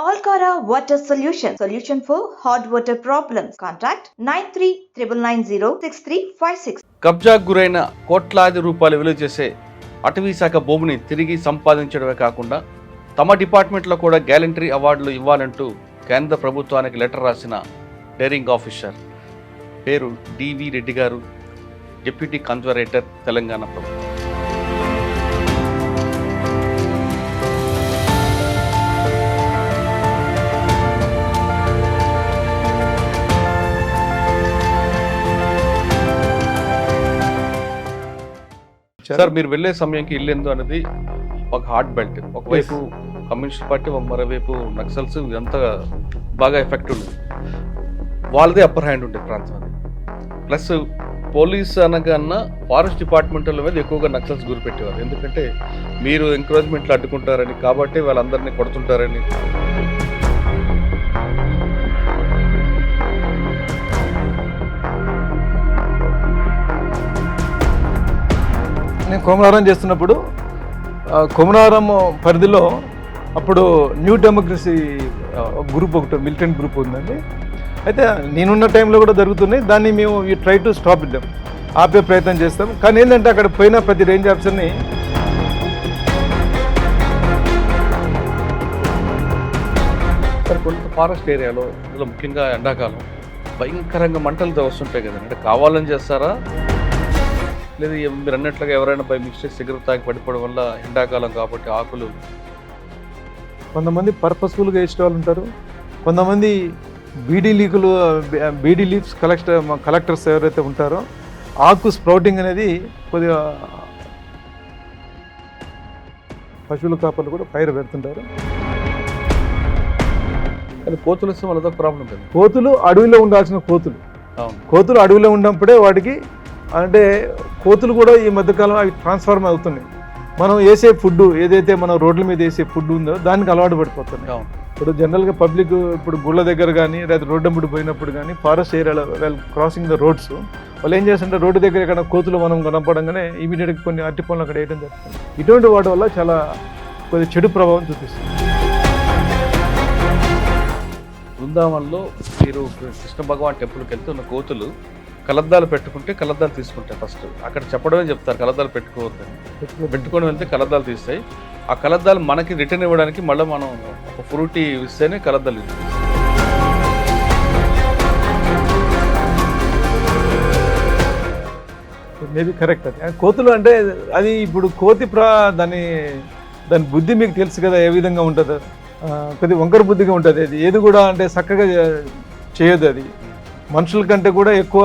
Alcara Water Solution for hot water problems. Contact 9399906356. కబ్జాకు గురైన కోట్లాది రూపాయలు విలువ చేసే అటవీ శాఖ భూమిని తిరిగి సంపాదించడమే కాకుండా తమ డిపార్ట్మెంట్లో కూడా గ్యాలంటరీ అవార్డులు ఇవ్వాలంటూ కేంద్ర ప్రభుత్వానికి లెటర్ రాసిన డేరింగ్ ఆఫీసర్ పేరు డివి రెడ్డి గారు, డిప్యూటీ కన్జర్వేటర్, తెలంగాణ ప్రభుత్వం. సార్, మీరు వెళ్ళే సమయంకి ఇల్లేందు అనేది ఒక హార్ట్ బెల్ట్. ఒకవైపు కమ్యూనిస్ట్ పార్టీ, మరోవైపు నక్సల్స్, ఇదంతా బాగా ఎఫెక్ట్ ఉంది. వాళ్ళదే అప్పర్ హ్యాండ్ ఉండే ప్రాంతం అది. ప్లస్ పోలీస్ అనగానే ఫారెస్ట్ డిపార్ట్మెంట్ల మీద ఎక్కువగా నక్సల్స్ గురిపెట్టేవారు. ఎందుకంటే మీరు ఎంకరేజ్మెంట్లు అడ్డుకుంటారని, కాబట్టి వాళ్ళందరినీ కొడుతుంటారని. నేను కొమరారం చేస్తున్నప్పుడు కొమరారం పరిధిలో అప్పుడు న్యూ డెమోక్రసీ గ్రూప్ ఒకటి మిలిటెంట్ గ్రూప్ ఉందండి. అయితే నేనున్న టైంలో కూడా జరుగుతున్నాయి. దాన్ని మేము ఈ ట్రై టు స్టాప్ ఇద్దాం, ఆపే ప్రయత్నం చేస్తాం. కానీ ఏంటంటే అక్కడ పోయిన ప్రతి రేంజ్ ఆఫీసర్ని కొంత ఫారెస్ట్ ఏరియాలో, ఇందులో ముఖ్యంగా ఎండాకాలం భయంకరంగా మంటలతో వస్తుంటాయి కదండి. అంటే కావాలని చేస్తారా, లేదా మీరు అన్నట్లుగా ఎవరైనా బై మిస్టేక్ సిగరెట్ తాగి పడిపోవడం వల్ల? ఎండాకాలం కాబట్టి ఆకులు కొంతమంది పర్పస్ఫుల్గా వేసే వాళ్ళు ఉంటారు. కొంతమంది బీడీ లీవ్స్ కలెక్టర్స్ ఎవరైతే ఉంటారో ఆకు స్ప్రౌటింగ్ అనేది కొద్దిగా పశువుల కాపర్లు కూడా పైరు పెడుతుంటారు. కానీ కోతులు వస్తే వాళ్ళతో ప్రాబ్లం కదా. కోతులు అడవిలో ఉండాల్సిన కోతులు అడవిలో ఉన్నప్పుడే వాటికి, అంటే కోతులు కూడా ఈ మధ్యకాలం అవి ట్రాన్స్ఫార్మ్ అవుతున్నాయి. మనం వేసే ఫుడ్ ఏదైతే మనం రోడ్ల మీద వేసే ఫుడ్ ఉందో దానికి అలవాటు పడిపోతుంది. ఇప్పుడు జనరల్గా పబ్లిక్ ఇప్పుడు గుళ్ళ దగ్గర కానీ లేదా రోడ్డు అమ్ముడు పోయినప్పుడు కానీ ఫారెస్ట్ ఏరియాలో క్రాసింగ్ ద రోడ్స్ వాళ్ళు ఏం చేస్తుంటే రోడ్డు దగ్గర ఎక్కడ కోతులు మనం కనపడంగానే ఇమీడియట్గా కొన్ని అరటి పనులు అక్కడ వేయడం జరుగుతుంది. ఇటువంటి వాటి వల్ల చాలా కొద్దిగా చెడు ప్రభావం చూపిస్తుంది. బృందావనంలో మీరు కృష్ణ భగవాన్ టెంపుల్కి వెళ్తే ఉన్న కోతులు కలద్దాలు పెట్టుకుంటే కలద్దాలు తీసుకుంటాయి. ఫస్ట్ అక్కడ చెప్పడమే చెప్తారు, కలద్దాలు పెట్టుకోవద్దని. పెట్టుకొని వెళ్తే కలద్దాలు తీస్తాయి. ఆ కలద్దాలు మనకి రిటర్న్ ఇవ్వడానికి మళ్ళీ మనం ఒక ఫ్రూటీ ఇస్తేనే కలద్దాలు ఇస్తాయి. Maybe correct. అది కోతులు అంటే అది ఇప్పుడు దాని బుద్ధి మీకు తెలుసు కదా ఏ విధంగా ఉంటుందో. కొద్దిగా వంకర బుద్ధిగా ఉంటుంది. అది ఏది కూడా అంటే చక్కగా చేయదు. అది మనుషుల కంటే కూడా ఎక్కువ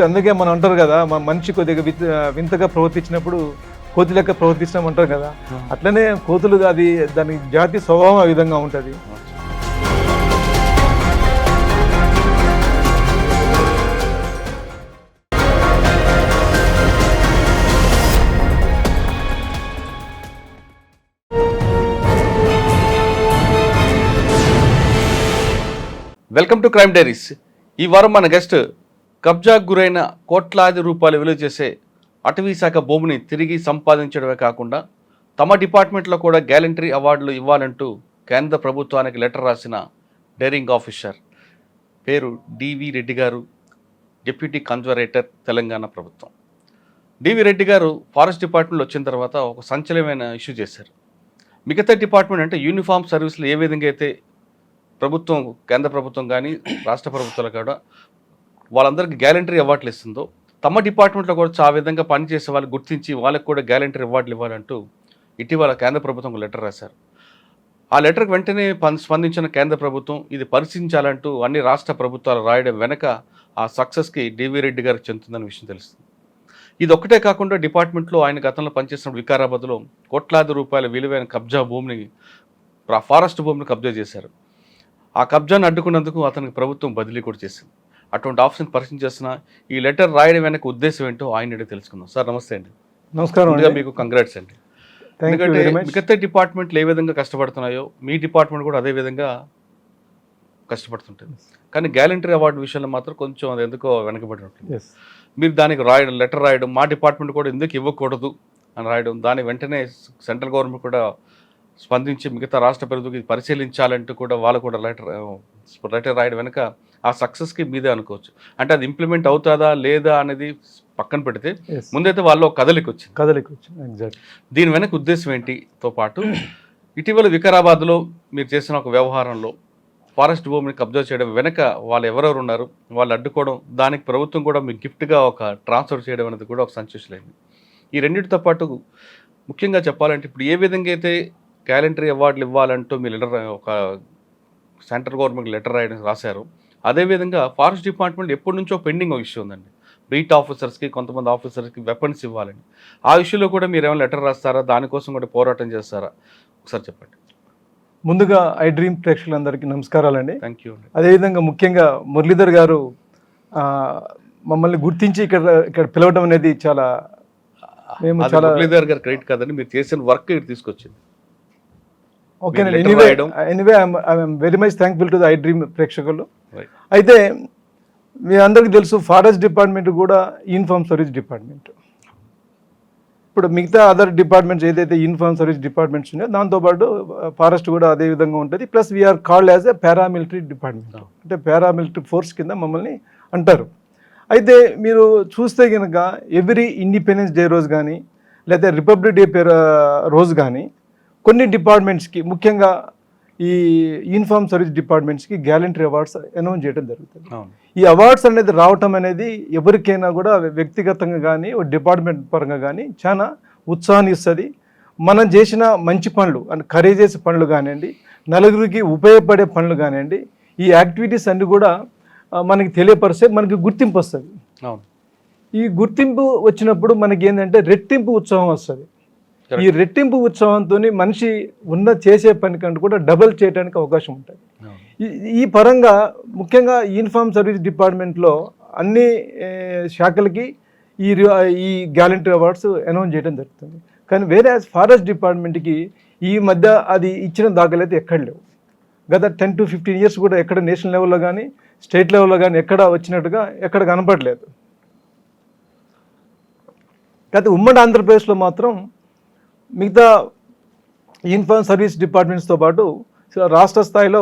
అందుకే మనం అంటారు కదా, మనిషి కొద్దిగా వింతగా ప్రవర్తించినప్పుడు కోతి లెక్క ప్రవర్తించినామంటారు కదా. అట్లనే కోతులు అది దాని జాతి స్వభావం ఆ విధంగా ఉంటుంది. Welcome to crime diaries. ఈ వారం మన గెస్ట్ కబ్జాకు గురైన కోట్లాది రూపాయలు విలువ చేసే అటవీ శాఖ భూమిని తిరిగి సంపాదించడమే కాకుండా తమ డిపార్ట్మెంట్లో కూడా గ్యాలంటరీ అవార్డులు ఇవ్వాలంటూ కేంద్ర ప్రభుత్వానికి లెటర్ రాసిన డేరింగ్ ఆఫీసర్ పేరు డివి రెడ్డి గారు, డిప్యూటీ కన్జర్వేటర్, తెలంగాణ ప్రభుత్వం. డివి రెడ్డి గారు ఫారెస్ట్ డిపార్ట్మెంట్లో వచ్చిన తర్వాత ఒక సంచలనమైన ఇష్యూ చేశారు. మిగతా డిపార్ట్మెంట్ అంటే యూనిఫామ్ సర్వీసులు ఏ విధంగా అయితే ప్రభుత్వం, కేంద్ర ప్రభుత్వం కానీ రాష్ట్ర ప్రభుత్వాలు కూడా వాళ్ళందరికీ గ్యాలంటరీ అవార్డులు ఇస్తుందో, తమ డిపార్ట్మెంట్లో కూడా ఆ విధంగా పనిచేసే వాళ్ళు గుర్తించి వాళ్ళకి కూడా గ్యాలంటరీ అవార్డులు ఇవ్వాలంటూ ఇటీవల కేంద్ర ప్రభుత్వం లెటర్ రాశారు. ఆ లెటర్కి వెంటనే స్పందించిన కేంద్ర ప్రభుత్వం ఇది పరిశీలించాలంటూ అన్ని రాష్ట్ర ప్రభుత్వాలు రాయడం వెనక ఆ సక్సెస్కి డివి రెడ్డి గారికి చెందుతుందన్న విషయం తెలుస్తుంది. ఇది ఒక్కటే కాకుండా డిపార్ట్మెంట్లో ఆయన గతంలో పనిచేసిన వికారాబాద్లో కోట్లాది రూపాయల విలువైన కబ్జా భూమిని, ఫారెస్ట్ భూమిని కబ్జా చేశారు. ఆ కబ్జాను అడ్డుకున్నందుకు అతనికి ప్రభుత్వం బదిలీ కూడా చేసింది. అటువంటి ఆప్షన్ పరిశీలించేసిన ఈ లెటర్ రాయడం వెనక ఉద్దేశం ఏంటో ఆయన తెలుసుకుందాం. సార్ నమస్తే అండి. నమస్కారం. మీకు కంగ్రాట్స్ అండి. ఎందుకంటే మిగతా డిపార్ట్మెంట్లు ఏ విధంగా కష్టపడుతున్నాయో మీ డిపార్ట్మెంట్ కూడా అదే విధంగా కష్టపడుతుంటుంది. కానీ గ్యాలంటరీ అవార్డు విషయంలో మాత్రం కొంచెం అది ఎందుకో వెనకబడి ఉంటుంది. మీరు దానికి లెటర్ రాయడం, మా డిపార్ట్మెంట్ కూడా ఎందుకు ఇవ్వకూడదు అని రాయడం, దాని వెంటనే సెంట్రల్ గవర్నమెంట్ కూడా స్పందించి మిగతా రాష్ట్ర ప్రభుత్వం ఇది పరిశీలించాలంటూ కూడా వాళ్ళు కూడా లెటర్ రాయడం వెనుక ఆ సక్సెస్కి మీదే అనుకోవచ్చు. అంటే అది ఇంప్లిమెంట్ అవుతుందా లేదా అనేది పక్కన పెడితే ముందైతే వాళ్ళు కదలికి వచ్చింది. ఎగ్జాక్ట్. దీని వెనక ఉద్దేశం ఏంటితో పాటు ఇటీవల వికారాబాద్లో మీరు చేసిన ఒక వ్యవహారంలో ఫారెస్ట్ భూమిని కబ్జా చేయడం వెనక వాళ్ళు ఎవరెవరు ఉన్నారు, వాళ్ళు అడ్డుకోవడం, దానికి ప్రభుత్వం కూడా మీకు గిఫ్ట్గా ఒక ట్రాన్స్ఫర్ చేయడం అనేది కూడా ఒక సంచలనమైంది. ఈ రెండింటితో పాటు ముఖ్యంగా చెప్పాలంటే ఇప్పుడు ఏ విధంగా అయితే గ్యాలంటరీ అవార్డులు ఇవ్వాలంటూ మీ లెటర్ ఒక సెంట్రల్ గవర్నమెంట్ లెటర్ రాశారు, అదేవిధంగా ఫారెస్ట్ డిపార్ట్మెంట్ ఎప్పటి నుంచో పెండింగ్ ఒక ఇష్యూ ఉందండి. బీట్ ఆఫీసర్స్కి కొంతమంది ఆఫీసర్స్కి వెపన్స్ ఇవ్వాలని. ఆ ఇష్యూలో కూడా మీరు ఏమైనా లెటర్ రాస్తారా, దానికోసం కూడా పోరాటం చేస్తారా, ఒకసారి చెప్పండి. ముందుగా ఐ డ్రీమ్ ప్రేక్షకులందరికీ నమస్కారాలండి. Thank you. అదేవిధంగా ముఖ్యంగా మురళీధర్ గారు మమ్మల్ని గుర్తించి ఇక్కడ పిలవడం అనేది చాలా మురళీధర్ గారు క్రెడిట్ కాదండి, మీరు చేసిన వర్క్ ఇక్కడ తీసుకొచ్చింది. ఓకేనండి. Anyway I'm very much thankful to the iDream ప్రేక్షకులు. అయితే మీ అందరికీ తెలుసు ఫారెస్ట్ డిపార్ట్మెంట్ కూడా యూనిఫామ్ సర్వీస్ డిపార్ట్మెంట్. ఇప్పుడు మిగతా అదర్ డిపార్ట్మెంట్స్ ఏదైతే యూనిఫామ్ సర్వీస్ డిపార్ట్మెంట్స్ ఉన్నాయో దాంతోపాటు ఫారెస్ట్ కూడా అదే విధంగా ఉంటుంది. Plus we are called as a paramilitary department, అంటే పారామిలిటరీ ఫోర్స్ కింద మమ్మల్ని అంటారు. అయితే మీరు చూస్తే కనుక ఎవ్రీ ఇండిపెండెన్స్ డే రోజు కానీ లేదా రిపబ్లిక్ డే రోజు కానీ కొన్ని డిపార్ట్మెంట్స్కి ముఖ్యంగా ఈ యూనిఫామ్ సర్వీస్ డిపార్ట్మెంట్స్కి గ్యాలంటరీ అవార్డ్స్ అనౌన్స్ చేయడం జరుగుతుంది. ఈ అవార్డ్స్ అనేది రావటం అనేది ఎవరికైనా కూడా వ్యక్తిగతంగా కానీ డిపార్ట్మెంట్ పరంగా కానీ చాలా ఉత్సాహాన్ని ఇస్తుంది. మనం చేసిన మంచి పనులు అంటే కరేజెస్ పనులు కానివ్వండి, నలుగురికి ఉపయోగపడే పనులు కానివ్వండి, ఈ యాక్టివిటీస్ అన్నీ కూడా మనకి తెలియపరిస్తే మనకి గుర్తింపు వస్తుంది. ఈ గుర్తింపు వచ్చినప్పుడు మనకి ఏంటంటే రెట్టింపు ఉత్సాహం వస్తుంది. ఈ రెట్టింపు ఉత్సవంతో మనిషి చేసే పని కంటే కూడా డబల్ చేయడానికి అవకాశం ఉంటుంది. ఈ పరంగా ముఖ్యంగా యూనిఫామ్ సర్వీస్ డిపార్ట్మెంట్లో అన్ని శాఖలకి ఈ గ్యాలంటరీ అవార్డ్స్ అనౌన్స్ చేయడం జరుగుతుంది. కానీ వేరే ఫారెస్ట్ డిపార్ట్మెంట్కి ఈ మధ్య అది ఇచ్చిన దాఖలైతే ఎక్కడ లేవు. గత 10 to 15 years కూడా ఎక్కడ నేషనల్ లెవెల్లో కానీ స్టేట్ లెవెల్లో కానీ ఎక్కడ వచ్చినట్టుగా ఎక్కడ కనపడలేదు. అయితే ఉమ్మడి ఆంధ్రప్రదేశ్లో మాత్రం మిగతా యూనిఫామ్ సర్వీస్ డిపార్ట్మెంట్స్తో పాటు రాష్ట్ర స్థాయిలో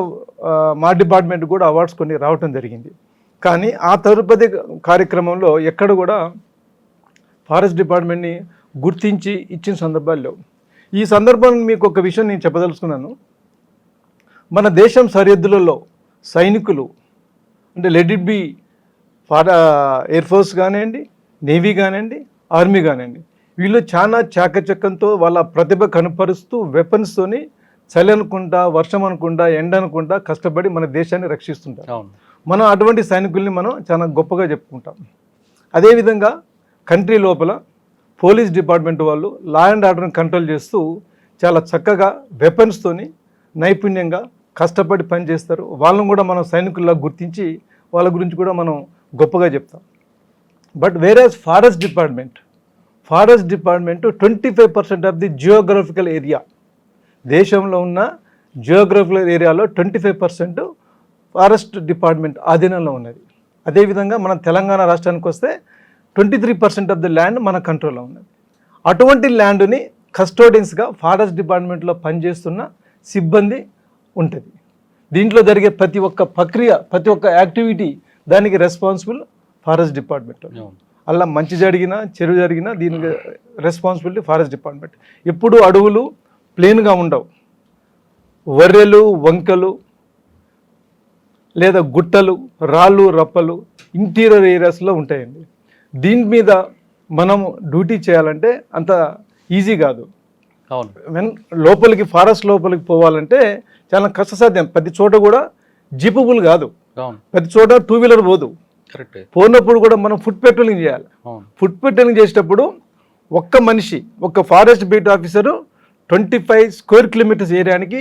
మా డిపార్ట్మెంట్ కూడా అవార్డ్స్ కొన్ని రావటం జరిగింది. కానీ ఆ తదుపరి కార్యక్రమంలో ఎక్కడ కూడా ఫారెస్ట్ డిపార్ట్మెంట్ని గుర్తించి ఇచ్చిన సందర్భాలు లేవు. ఈ సందర్భంలో మీకు ఒక విషయం నేను చెప్పదలుచుకున్నాను. మన దేశం సరిహద్దులలో సైనికులు అంటే let it be air force కానివ్వండి, నేవీ కానివ్వండి, ఆర్మీ కానివ్వండి, వీళ్ళు చాలా చాకచక్యంతో వాళ్ళ ప్రతిభ కనపరుస్తూ వెపన్స్తోని చలి అనుకుంటా, వర్షం అనుకుంటా, ఎండ అనుకుంటా కష్టపడి మన దేశాన్ని రక్షిస్తుంటారు. మనం అటువంటి సైనికుల్ని మనం చాలా గొప్పగా చెప్పుకుంటాం. అదేవిధంగా కంట్రీ లోపల పోలీస్ డిపార్ట్మెంట్ వాళ్ళు లా అండ్ ఆర్డర్ని కంట్రోల్ చేస్తూ చాలా చక్కగా వెపన్స్తోని నైపుణ్యంగా కష్టపడి పనిచేస్తారు. వాళ్ళని కూడా మనం సైనికుల్లా గుర్తించి వాళ్ళ గురించి కూడా మనం గొప్పగా చెప్తాం. But whereas forest department 25% of the geographical area, దేశంలో ఉన్న జియోగ్రఫికల్ ఏరియాలో 25% ఫారెస్ట్ డిపార్ట్మెంట్ ఆధీనంలో ఉన్నది. అదేవిధంగా మన తెలంగాణ రాష్ట్రానికి వస్తే 23% ఆఫ్ ది ల్యాండ్ మన కంట్రోల్లో ఉన్నది. అటువంటి ల్యాండ్ని కస్టోడియన్స్గా ఫారెస్ట్ డిపార్ట్మెంట్లో పనిచేస్తున్న సిబ్బంది ఉంటుంది. దీంట్లో జరిగే ప్రతి ఒక్క ప్రక్రియ, ప్రతి ఒక్క యాక్టివిటీ దానికి రెస్పాన్సిబుల్ ఫారెస్ట్ డిపార్ట్మెంట్. అలా మంచి జరిగినా చెడు జరిగినా దీనికి రెస్పాన్సిబిలిటీ ఫారెస్ట్ డిపార్ట్మెంట్. ఎప్పుడు అడవులు ప్లేన్గా ఉండవు, వర్రెలు, వంకలు లేదా గుట్టలు, రాళ్ళు, రప్పలు ఇంటీరియర్ ఏరియాస్లో ఉంటాయండి. దీని మీద మనం డ్యూటీ చేయాలంటే అంత ఈజీ కాదు. లోపలికి ఫారెస్ట్ లోపలికి పోవాలంటే చాలా కష్టసాధ్యం. ప్రతి చోట కూడా జీపబుల్ కాదు, ప్రతి చోట 2-wheeler పోదు. పోయినప్పుడు కూడా మనం ఫుట్ పెట్రోలింగ్ చేయాలి. ఫుట్ పెట్రోలింగ్ చేసేటప్పుడు ఒక్క మనిషి, ఒక్క forest beat officer 25 square kilometers ఏరియానికి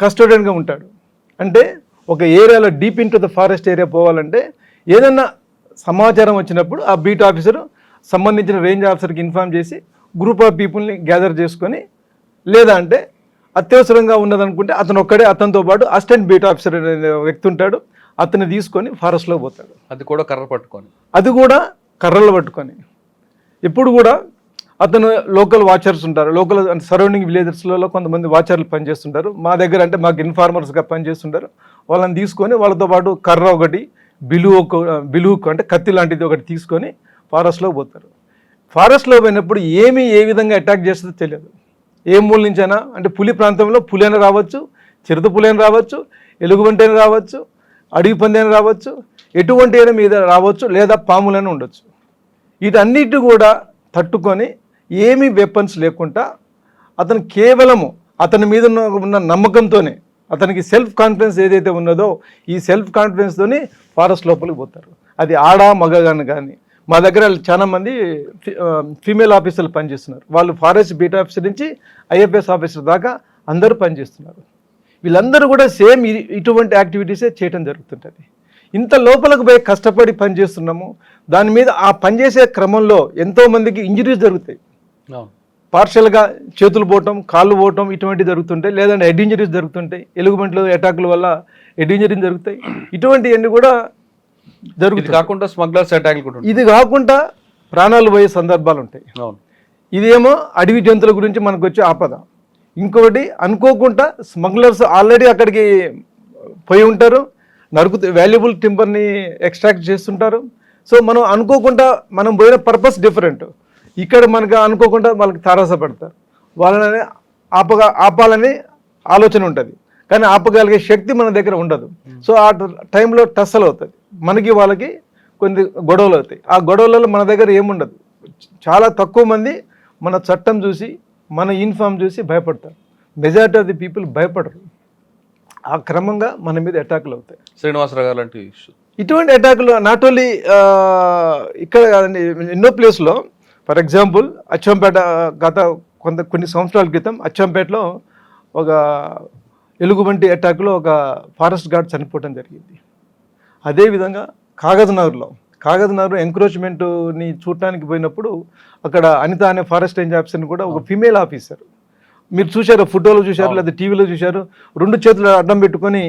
కస్టోడియన్గా ఉంటాడు. అంటే ఒక ఏరియాలో deep in to the forest area పోవాలంటే ఏదన్నా సమాచారం వచ్చినప్పుడు ఆ బీట్ ఆఫీసరు సంబంధించిన రేంజ్ ఆఫీసర్కి ఇన్ఫార్మ్ చేసి గ్రూప్ ఆఫ్ పీపుల్ని గ్యాదర్ చేసుకొని, లేదా అంటే అత్యవసరంగా ఉన్నదనుకుంటే అతను ఒక్కడే, అతనితో పాటు అసిస్టెంట్ బీట్ ఆఫీసర్ అనే వ్యక్తి ఉంటాడు, అతన్ని తీసుకొని ఫారెస్ట్లో పోతాడు. అది కూడా కర్రలు పట్టుకొని ఎప్పుడు కూడా అతను లోకల్ వాచర్స్ ఉంటారు, లోకల్ సరౌండింగ్ విలేజెస్లలో కొంతమంది వాచర్లు పనిచేస్తుంటారు. మా దగ్గర అంటే మాకు ఇన్ఫార్మర్స్గా పనిచేస్తుంటారు. వాళ్ళని తీసుకొని వాళ్ళతో పాటు కర్ర ఒకటి, బిలువుకు అంటే కత్తి లాంటిది ఒకటి తీసుకొని ఫారెస్ట్లో పోతారు. ఫారెస్ట్లో పోయినప్పుడు ఏ విధంగా అటాక్ చేస్తుందో తెలియదు. ఏ మూల నుంచైనా, అంటే పులి ప్రాంతంలో పులి అయినా రావచ్చు, చిరుత పులి అయినా రావచ్చు, ఎలుగుబంటి అయినా రావచ్చు, అడవి పంది అయినా రావచ్చు, ఎటువంటి అయినా మీద రావచ్చు, లేదా పాములైనా ఉండొచ్చు. వీటన్నిటి కూడా తట్టుకొని ఏమీ వెపన్స్ లేకుండా అతను కేవలము అతని మీద ఉన్న నమ్మకంతోనే, అతనికి సెల్ఫ్ కాన్ఫిడెన్స్ ఏదైతే ఉన్నదో ఈ సెల్ఫ్ కాన్ఫిడెన్స్తోనే ఫారెస్ట్ లోపలికి పోతారు. అది ఆడ మగ కానీ. మా దగ్గర చాలా మంది ఫీమేల్ ఆఫీసర్లు పనిచేస్తున్నారు. వాళ్ళు ఫారెస్ట్ బీట్ ఆఫీసర్ నుంచి ఐఎఫ్ఎస్ ఆఫీసర్ దాకా అందరూ పనిచేస్తున్నారు. వీళ్ళందరూ కూడా సేమ్ ఇటువంటి యాక్టివిటీసే చేయడం జరుగుతుంటుంది. ఇంత లోపలికి పోయి కష్టపడి పనిచేస్తున్నాము. దాని మీద ఆ పనిచేసే క్రమంలో ఎంతోమందికి ఇంజరీస్ జరుగుతాయి. పార్షల్గా చేతులు పోవటం, కాళ్ళు పోవటం ఇటువంటివి జరుగుతుంటాయి. లేదంటే హెడ్ ఇంజరీస్ జరుగుతుంటాయి. ఎలుగుబంట్లు అటాకుల వల్ల హెడ్ ఇంజరీస్ జరుగుతాయి. ఇటువంటివన్నీ కూడా జరుగుతాయి. కాకుండా స్మగ్లర్స్ అటాక్లు, ఇది కాకుండా ప్రాణాలు పోయే సందర్భాలు ఉంటాయి. ఇదేమో అడవి జంతువుల గురించి మనకు వచ్చే ఆపద. ఇంకొకటి అనుకోకుండా స్మగ్లర్స్ ఆల్రెడీ అక్కడికి పోయి ఉంటారు, వాల్యుబుల్ టింబర్ని ఎక్స్ట్రాక్ట్ చేస్తుంటారు. సో మనం అనుకోకుండా మనం పోయిన పర్పస్ డిఫరెంట్. ఇక్కడ మనకు అనుకోకుండా వాళ్ళకి తారసపడతారు. వాళ్ళని ఆపాలని ఆలోచన ఉంటుంది, కానీ ఆపగలిగే శక్తి మన దగ్గర ఉండదు. సో ఆ టైంలో టస్సలు అవుతుంది, మనకి వాళ్ళకి కొన్ని గొడవలు అవుతాయి. ఆ గొడవలలో మన దగ్గర ఏముండదు. చాలా తక్కువ మంది మన చట్టం చూసి, మన యూనిఫామ్ చూసి భయపడతారు. మెజారిటీ ఆఫ్ ది పీపుల్ భయపడరు. ఆ క్రమంగా మన మీద అటాకులు అవుతాయి. శ్రీనివాసరావు గారు లాంటి ఇటువంటి అటాకులు నాట్ ఓన్లీ ఇక్కడ కాదండి, ఎన్నో ప్లేస్లో. ఫర్ ఎగ్జాంపుల్ అచ్చంపేట కొన్ని సంవత్సరాల క్రితం అచ్చంపేటలో ఒక ఎలుగుబంటి అటాక్లో ఒక ఫారెస్ట్ గార్డ్ చనిపోవడం జరిగింది. అదేవిధంగా కాగజ్నగర్ ఎంక్రోచ్మెంట్ని చూడటానికి పోయినప్పుడు అక్కడ అనిత అనే ఫారెస్ట్ రేంజ్ ఆఫీసర్ని కూడా ఒక ఫీమేల్ ఆఫీసర్, మీరు చూశారు, ఫోటోలో చూశారు, లేదా టీవీలో చూశారు, 2 చేతులు అడ్డం పెట్టుకొని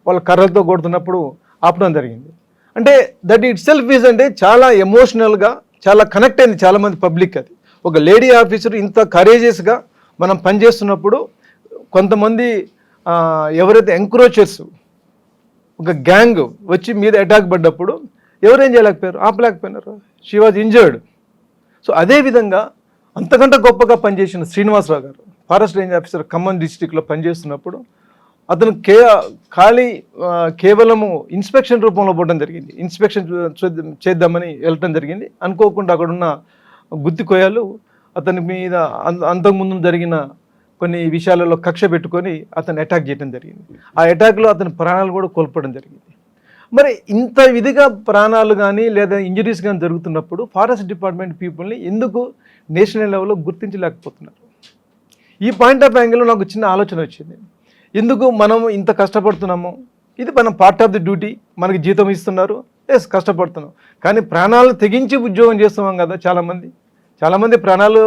వాళ్ళ కర్రలతో కొడుతున్నప్పుడు ఆపడం జరిగింది. అంటే దట్ ఇట్ సెల్ఫ్ ఈజ్ అంటే చాలా ఎమోషనల్గా చాలా కనెక్ట్ అయింది చాలామంది పబ్లిక్. అది ఒక లేడీ ఆఫీసర్ ఇంత కరేజియస్గా మనం పనిచేస్తున్నప్పుడు కొంతమంది ఎవరైతే ఎంక్రోచర్స్ ఒక గ్యాంగ్ వచ్చి మీద అటాక్ పడ్డప్పుడు ఎవరేం చేయలేకపోయారు, ఆపలేకపోయినారు. She was injured. సో అదేవిధంగా అంతకంటే గొప్పగా పనిచేసిన శ్రీనివాసరావు గారు ఫారెస్ట్ రేంజ్ ఆఫీసర్ ఖమ్మం డిస్టిక్లో పనిచేస్తున్నప్పుడు అతను కేవలము ఇన్స్పెక్షన్ రూపంలో పోవడం జరిగింది. ఇన్స్పెక్షన్ చేద్దామని వెళ్ళటం జరిగింది. అనుకోకుండా అక్కడున్న గుత్తి కొయ్యలు అతని మీద అంతకుముందు జరిగిన కొన్ని విషయాలలో కక్ష పెట్టుకొని అతను అటాక్ చేయడం జరిగింది. ఆ అటాక్లో అతని ప్రాణాలు కూడా కోల్పోవడం జరిగింది. మరి ఇంత విధిగా ప్రాణాలు కానీ లేదా ఇంజరీస్ కానీ జరుగుతున్నప్పుడు ఫారెస్ట్ డిపార్ట్మెంట్ పీపుల్ని ఎందుకు నేషనల్ లెవెల్లో గుర్తించలేకపోతున్నారు? ఈ పాయింట్ ఆఫ్ యాంగిల్లో నాకు చిన్న ఆలోచన వచ్చింది. ఎందుకు మనం ఇంత కష్టపడుతున్నాము, ఇది మనం పార్ట్ ఆఫ్ ది డ్యూటీ, మనకి జీతం ఇస్తున్నారు, ఎస్ కష్టపడుతున్నాం, కానీ ప్రాణాలు తెగించి ఉద్యోగం చేస్తున్నాం కదా. చాలామంది ప్రాణాలు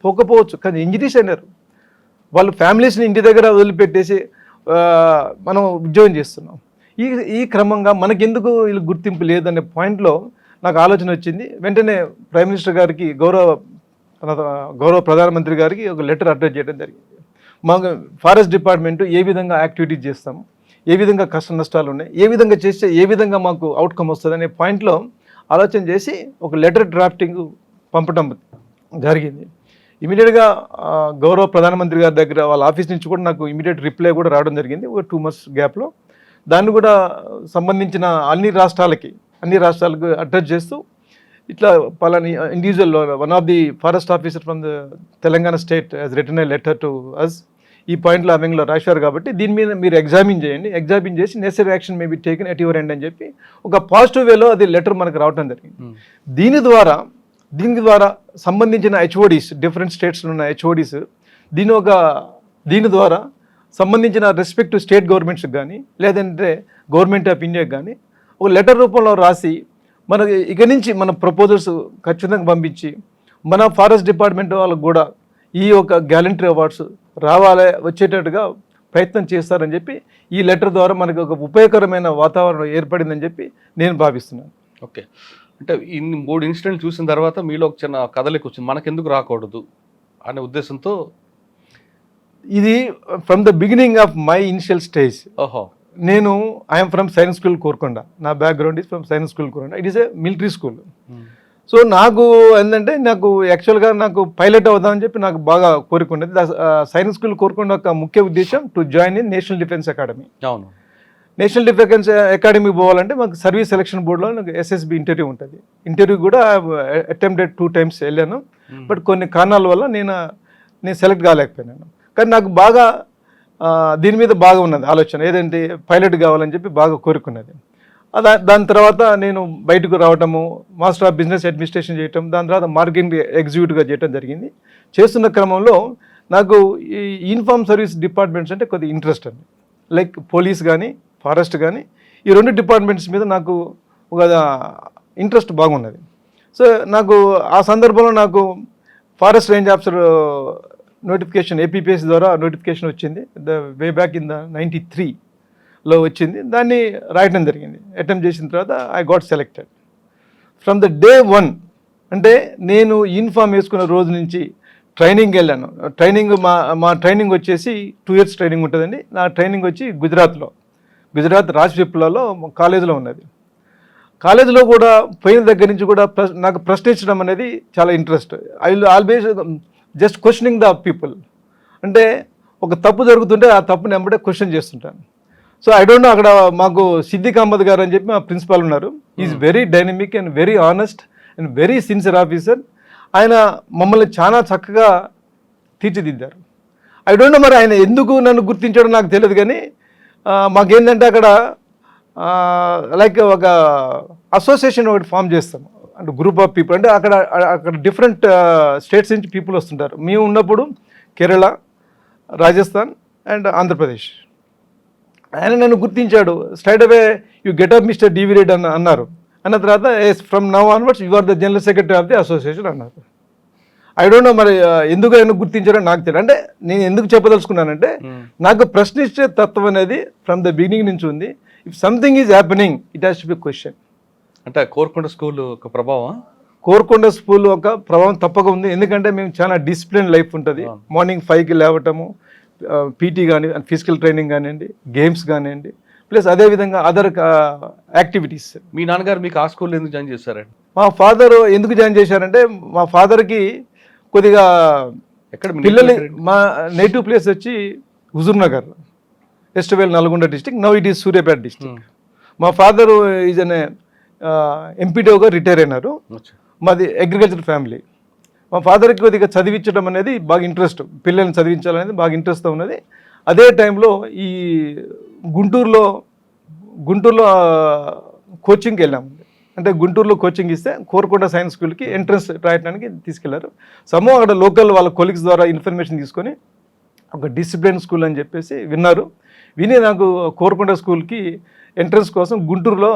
పోకపోవచ్చు, కానీ ఇంజరీస్ అయినారు. వాళ్ళు ఫ్యామిలీస్ని ఇంటి దగ్గర వదిలిపెట్టేసి మనం ఉద్యోగం చేస్తున్నాం. ఈ క్రమంగా మనకెందుకు వీళ్ళు గుర్తింపు లేదనే పాయింట్లో నాకు ఆలోచన వచ్చింది. వెంటనే ప్రైమ్ మినిస్టర్ గారికి, గౌరవ ప్రధానమంత్రి గారికి ఒక లెటర్ అడ్రస్ చేయడం జరిగింది. మాకు ఫారెస్ట్ డిపార్ట్మెంట్ ఏ విధంగా యాక్టివిటీస్ చేస్తాము, ఏ విధంగా కష్ట నష్టాలు ఉన్నాయి, ఏ విధంగా చేస్తే ఏ విధంగా మాకు అవుట్కమ్ వస్తుంది అనే పాయింట్లో ఆలోచన చేసి ఒక లెటర్ డ్రాఫ్టింగ్ పంపడం జరిగింది. ఇమీడియట్గా గౌరవ ప్రధానమంత్రి గారి దగ్గర వాళ్ళ ఆఫీస్ నుంచి కూడా నాకు ఇమీడియట్ రిప్లై కూడా రావడం జరిగింది ఒక 2 months గ్యాప్లో. దాన్ని కూడా సంబంధించిన అన్ని రాష్ట్రాలకు అడ్రస్ చేస్తూ ఇట్లా పలాని individual one of the forest officer from the Telangana state has written a letter to us. ఈ పాయింట్లో ఆమెలో రాశారు కాబట్టి దీని మీద మీరు ఎగ్జామిన్ చేసి necessary action may be taken at your end అని చెప్పి ఒక పాజిటివ్ వేలో అది లెటర్ మనకు రావడం జరిగింది. దీని ద్వారా సంబంధించిన హెచ్ఓడీస్, డిఫరెంట్ స్టేట్స్లో ఉన్న హెచ్ఓడీస్ దీని ద్వారా సంబంధించిన రెస్పెక్టివ్ స్టేట్ గవర్నమెంట్స్కి కానీ లేదంటే గవర్నమెంట్ ఆఫ్ ఇండియాకి కానీ ఒక లెటర్ రూపంలో రాసి మనకి ఇక నుంచి మన ప్రపోజల్స్ ఖచ్చితంగా పంపించి మన ఫారెస్ట్ డిపార్ట్మెంట్ వాళ్ళకు కూడా ఈ ఒక గ్యాలంటరీ అవార్డ్స్ వచ్చేటట్టుగా ప్రయత్నం చేస్తారని చెప్పి ఈ లెటర్ ద్వారా మనకు ఒక ఉపయోగకరమైన వాతావరణం ఏర్పడిందని చెప్పి నేను భావిస్తున్నాను. ఓకే, అంటే ఇన్ని 3 ఇన్సిడెంట్లు చూసిన తర్వాత మీలో ఒక చిన్న కదలిక వచ్చింది, మనకెందుకు రాకూడదు అనే ఉద్దేశంతో. ఇది from the beginning of my initial stage. ఓహో. నేను I'm from science school Korukonda. నా background is from science school Korukonda. It is a military school. So నాకు ఏంటంటే నాకు యాక్చువల్గా నాకు పైలట్ అవుదామని చెప్పి నాకు బాగా కోరిక ఉండేది. సైన్స్ స్కూల్ కోరుకొండ ఒక ముఖ్య ఉద్దేశం to join in national defence academy. అవును. నేషనల్ డిఫెన్స్ అకాడమీ పోవాలంటే మాకు సర్వీస్ సెలక్షన్ బోర్డులో నాకు ఎస్ఎస్బి ఇంటర్వ్యూ ఉంటుంది. ఇంటర్వ్యూ కూడా అటెంప్టెడ్ 2 times వెళ్ళాను. బట్ కొన్ని కారణాల వల్ల నేను సెలెక్ట్ కాలేకపోయినాను. కానీ నాకు బాగా దీని మీద బాగా ఉన్నది ఆలోచన, ఏదంటే పైలట్ కావాలని చెప్పి బాగా కోరుకున్నది. దాని తర్వాత నేను బయటకు రావటము, మాస్టర్ ఆఫ్ బిజినెస్ అడ్మినిస్ట్రేషన్ చేయటం, దాని తర్వాత మార్కెటింగ్ ఎగ్జిక్యూటివ్గా చేయటం జరిగింది. చేస్తున్న క్రమంలో నాకు ఈ యూనిఫామ్ సర్వీస్ డిపార్ట్మెంట్స్ అంటే కొద్దిగా ఇంట్రెస్ట్ అండి. లైక్ పోలీస్ కానీ ఫారెస్ట్ కానీ ఈ 2 డిపార్ట్మెంట్స్ మీద నాకు ఒక ఇంట్రెస్ట్ బాగున్నది. సో నాకు ఆ సందర్భంలో నాకు forest range officer notification APPS ద్వారా నోటిఫికేషన్ వచ్చింది. వే బ్యాక్ ఇన్ ద 93లో వచ్చింది. దాన్ని రాయటం జరిగింది. అటెంప్ట్ చేసిన తర్వాత I got selected. From the day 1 అంటే నేను యూనిఫామ్ వేసుకున్న రోజు నుంచి ట్రైనింగ్ వెళ్ళాను. ట్రైనింగ్ మా ట్రైనింగ్ వచ్చేసి 2 years ట్రైనింగ్ ఉంటుందండి. నా ట్రైనింగ్ వచ్చి గుజరాత్ రాజ్పిప్లాలో కాలేజీలో ఉన్నది. కాలేజీలో కూడా పోయిన దగ్గర నుంచి కూడా నాకు ప్రశ్నించడం అనేది చాలా interest. I will always just questioning the people. అంటే ఒక తప్పు జరుగుతుంటే ఆ తప్పుని వెంబడే క్వశ్చన్ చేస్తుంటాను. సో ఐ డోంట్ నో, అక్కడ మాకు సిద్దిక్ అహ్మద్ గారు అని చెప్పి మా ప్రిన్సిపాల్ ఉన్నారు. Is very dynamic and very honest and very sincere officer. ఆయన మమ్మల్ని చాలా చక్కగా తీర్చిదిద్దారు. ఐ డోంట్ నో మరి ఆయన ఎందుకు నన్ను గుర్తించాడో నాకు తెలియదు, కానీ మాకేంటంటే అక్కడ లైక్ ఒక అసోసియేషన్ ఒకటి ఫామ్ చేస్తాము, అంటే గ్రూప్ ఆఫ్ పీపుల్. అంటే అక్కడ డిఫరెంట్ స్టేట్స్ నుంచి పీపుల్ వస్తుంటారు. మేము ఉన్నప్పుడు కేరళ, రాజస్థాన్ అండ్ ఆంధ్రప్రదేశ్. ఆయన నన్ను గుర్తించాడు. Straight away you get up mister DV Reddy అన్నారు. అన్న తర్వాత from now onwards you are the general secretary of the association అన్నారు. ఐ డోంట్ నో మరి ఎందుకు ఆయన గుర్తించారో నాకు తెలియదు. అంటే నేను ఎందుకు చెప్పదలుచుకున్నానంటే నాకు ప్రశ్నించే తత్వం అనేది ఫ్రమ్ ద బిగినింగ్ నుంచి ఉంది. If something is happening it has to be question. అంటే కోరుకొండ స్కూల్ ఒక ప్రభావం, కోరుకొండ స్కూల్ ఒక ప్రభావం తప్పక ఉంది. ఎందుకంటే మేము చాలా డిసిప్లిన్ లైఫ్ ఉంటుంది. మార్నింగ్ 5కి లేవటము, పీటీ కానీ ఫిజికల్ ట్రైనింగ్ కానివ్వండి, గేమ్స్ కానివ్వండి, ప్లస్ అదేవిధంగా అదర్ యాక్టివిటీస్. మీ నాన్నగారు మీకు ఆ స్కూల్లో ఎందుకు జాయిన్ చేశారండి? మా ఫాదర్ ఎందుకు జాయిన్ చేశారంటే మా ఫాదర్కి కొద్దిగా ఎక్కడ పిల్లలు, మా నేటివ్ ప్లేస్ వచ్చి హుజూర్ నగర్, వెస్ట్వేల్, Nalgonda district. Now it is Suryapet district. మా ఫాదర్ ఈజ్ అనే ఎంపీడీఓగా రిటైర్ అయినారు. మాది అగ్రికల్చర్ ఫ్యామిలీ. మా ఫాదర్కి కొద్దిగా చదివించడం అనేది బాగా ఇంట్రెస్ట్, పిల్లల్ని చదివించాలనేది బాగా ఇంట్రెస్ట్తో ఉన్నది. అదే టైంలో ఈ గుంటూరులో కోచింగ్కి వెళ్ళాము. అంటే గుంటూరులో కోచింగ్ ఇస్తే కోరుకొండ సైన్స్ స్కూల్కి ఎంట్రన్స్ రాయడానికి తీసుకెళ్లారు. సమో అక్కడ లోకల్ వాళ్ళ కొలీగ్స్ ద్వారా ఇన్ఫర్మేషన్ తీసుకొని ఒక డిసిప్లిన్ స్కూల్ అని చెప్పేసి విని నాకు కోరుకొండ స్కూల్కి ఎంట్రన్స్ కోసం గుంటూరులో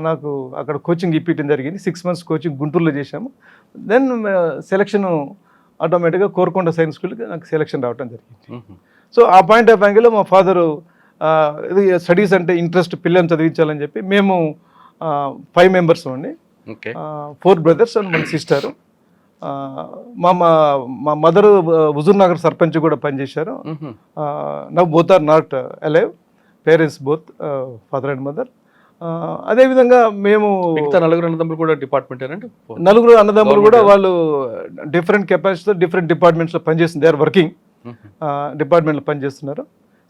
నాకు అక్కడ కోచింగ్ ఇప్పించడం జరిగింది. 6 months కోచింగ్ గుంటూరులో చేశాము. దెన్ సెలక్షన్ ఆటోమేటిక్గా కోరుకొండ సైన్స్ స్కూల్కి నాకు సెలక్షన్ రావడం జరిగింది. సో ఆ పాయింట్ ఆఫ్ యాంగిల్లో మా ఫాదరు స్టడీస్ అంటే ఇంట్రెస్ట్, పిల్లల్ని చదివించాలని చెప్పి మేము 5 members అండి. 4 brothers అండ్ 1 sister. మా మదర్ హుజూర్ నగర్ సర్పంచ్ కూడా పనిచేశారు. Now both are not alive, parents both, father and mother. అదేవిధంగా మేము 4 అన్నదమ్ములు కూడా డిపార్ట్మెంట్, 4 అన్నదమ్ములు కూడా వాళ్ళు డిఫరెంట్ కెపాసిటీతో డిఫరెంట్ డిపార్ట్మెంట్స్లో పనిచేస్తుంది. దే ఆర్ వర్కింగ్ డిపార్ట్మెంట్లో పనిచేస్తున్నారు.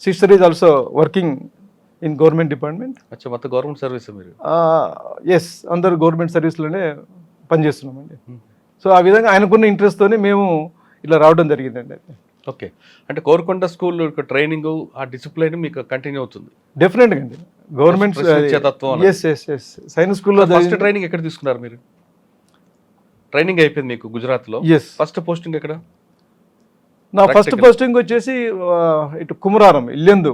Sister is also working in government department. మొత్తం గవర్నమెంట్ సర్వీస్ మీరు? ఎస్, అందరు గవర్నమెంట్ సర్వీస్లోనే పనిచేస్తున్నామండి. సో ఆ విధంగా ఆయనకున్న ఇంట్రెస్ట్తోనే మేము ఇలా రావడం జరిగిందండి. ఓకే. అంటే కోరుకొండ స్కూల్ ట్రైనింగ్, ఆ డిసిప్లైన్ మీకు కంటిన్యూ అవుతుంది? డెఫినెట్గా అండి. గవర్నమెంట్ ఎస్ సైన్స్ స్కూల్లో ఫస్ట్ ట్రైనింగ్ ఎక్కడ తీసుకున్నారు మీరు? ట్రైనింగ్ అయిపోయింది మీకు గుజరాత్లో. ఎస్. ఫస్ట్ పోస్టింగ్ ఎక్కడ? నా ఫస్ట్ పోస్టింగ్ వచ్చేసి ఇటు Kumararam, Yellandu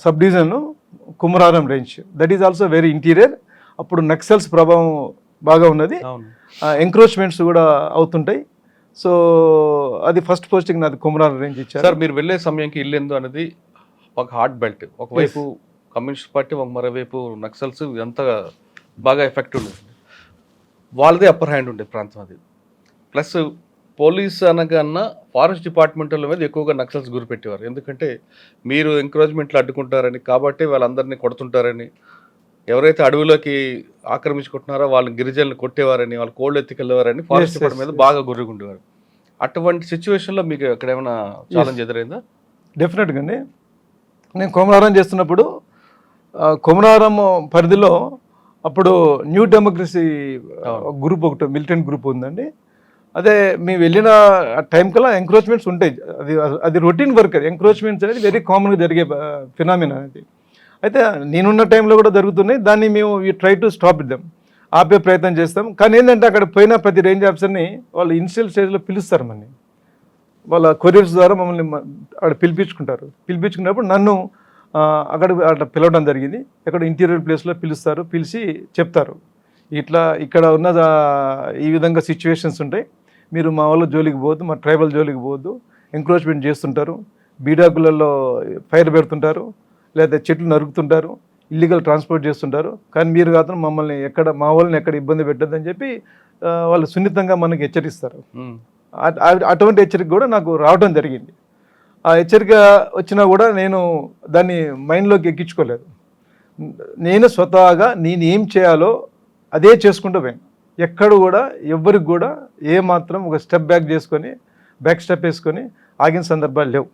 sub division, Kumararam range. That is also very interior. అప్పుడు నక్సల్స్ ప్రభావం బాగా ఉన్నది, ఎంక్రోచ్మెంట్స్ కూడా అవుతుంటాయి. సో అది ఫస్ట్ పోస్టింగ్ నాది కుమరారం రేంజ్ ఇచ్చారు. సార్ మీరు వెళ్ళే సమయానికి ఇల్లెందు అనేది ఒక హార్ట్ బెల్ట్, ఒకవైపు కమ్యూనిస్ట్ పార్టీ మరోవైపు నక్సల్స్ ఇదంతా బాగా ఎఫెక్ట్ ఉండేది. వాళ్ళదే అప్పర్ హ్యాండ్ ఉండే ప్రాంతం అది. ప్లస్ పోలీస్ అనగానే ఫారెస్ట్ డిపార్ట్మెంట్ల మీద ఎక్కువగా నక్సల్స్ గురిపెట్టేవారు. ఎందుకంటే మీరు ఎంకరేజ్మెంట్లు అడ్డుకుంటారని, కాబట్టి వాళ్ళందరినీ కొడుతుంటారని, ఎవరైతే అడవిలోకి ఆక్రమించుకుంటున్నారో వాళ్ళని గిరిజనులు కొట్టేవారని, వాళ్ళు కోళ్ళు ఎత్తుకెళ్ళేవారని ఫారెస్ట్ డిపార్ట్మెంట్ మీద బాగా గుర్రుగుండేవారు. అటువంటి సిచ్యువేషన్లో మీకు అక్కడ ఏమైనా ఛాలెంజ్ ఎదురైందా? డెఫినెట్గా అండి. నేను కొమరారం చేస్తున్నప్పుడు కొమరారం పరిధిలో అప్పుడు న్యూ డెమోక్రసీ గ్రూప్ ఒకటి మిలిటెంట్ గ్రూప్ ఉందండి. అదే మేము వెళ్ళిన టైం కల్లా ఎంక్రోచ్మెంట్స్ ఉంటాయి. అది రొటీన్ వర్క్. అది ఎంక్రోచ్మెంట్స్ అనేది వెరీ కామన్గా జరిగే ఫినామినా అది. అయితే నేనున్న టైంలో కూడా జరుగుతున్నాయి. దాన్ని మేము ట్రై టు స్టాప్ ఇద్దాం, ఆపే ప్రయత్నం చేస్తాం. కానీ ఏంటంటే అక్కడ పోయిన ప్రతి రేంజ్ ఆఫీసర్ని వాళ్ళు ఇనిషియల్ స్టేజ్లో పిలుస్తారు. మనని వాళ్ళ కొరియర్స్ ద్వారా మమ్మల్ని అక్కడ పిలిపించుకుంటారు. పిలిపించుకున్నప్పుడు నన్ను అక్కడ పిలవడం జరిగింది. ఎక్కడ ఇంటీరియర్ ప్లేస్లో పిలుస్తారు. పిలిచి చెప్తారు, ఇట్లా ఇక్కడ ఉన్న ఈ విధంగా సిచ్యువేషన్స్ ఉంటాయి, మీరు మా వాళ్ళ జోలికి పోవద్దు, మా ట్రైబల్ జోలికి పోవద్దు, ఎంక్రోచ్మెంట్ చేస్తుంటారు, బీడాకులలో ఫైర్ పెడుతుంటారు, లేదా చెట్లు నరుకుతుంటారు, ఇల్లీగల్ ట్రాన్స్పోర్ట్ చేస్తుంటారు. కానీ మీరు కాదు మమ్మల్ని మా వాళ్ళని ఎక్కడ ఇబ్బంది పెట్టద్దని చెప్పి వాళ్ళు సున్నితంగా మనకి హెచ్చరిస్తారు. అటువంటి హెచ్చరిక కూడా నాకు రావడం జరిగింది. ఆ హెచ్చరిక వచ్చినా కూడా నేను దాన్ని మైండ్లోకి ఎక్కించుకోలేదు. నేను స్వతహాగా నేను ఏం చేయాలో అదే చేసుకుంటూ పోయాను. ఎక్కడ కూడా ఎవ్వరికి కూడా ఏ మాత్రం ఒక స్టెప్ బ్యాక్ స్టెప్ వేసుకొని ఆగిన సందర్భాలు లేవు.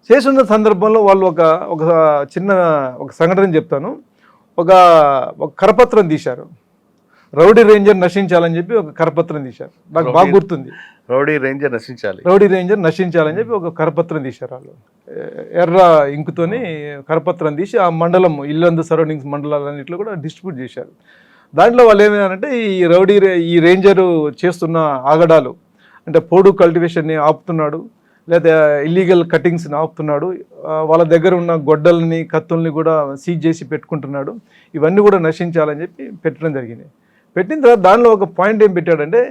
చేస్తున్న సందర్భంలో వాళ్ళు ఒక చిన్న సంఘటన చెప్తాను. ఒక కరపత్రం తీశారు, రౌడీ రేంజర్ నశించాలని చెప్పి ఒక కరపత్రం తీశారు. నాకు బాగా గుర్తుంది. రౌడీ రేంజర్ నశించాలని చెప్పి ఒక కరపత్రం తీశారు. వాళ్ళు ఎర్ర ఇంకుతోని కరపత్రం తీసి ఆ మండలం ఇల్లందు సరౌండింగ్స్ మండలాలన్నింటిలో కూడా డిస్ట్రిబ్యూట్ చేశారు. దాంట్లో వాళ్ళు ఏమైనారంటే ఈ రేంజరు చేస్తున్న ఆగడాలు అంటే పోడు కల్టివేషన్ని ఆపుతున్నాడు, లేదా ఇల్లీగల్ కటింగ్స్ని ఆపుతున్నాడు, వాళ్ళ దగ్గర ఉన్న గొడ్డల్ని కత్తుల్ని కూడా సీజ్ చేసి పెట్టుకుంటున్నాడు, ఇవన్నీ కూడా నశించాలని చెప్పి పెట్టడం జరిగింది. పెట్టిన తర్వాత దానిలో ఒక పాయింట్ ఏం పెట్టాడంటే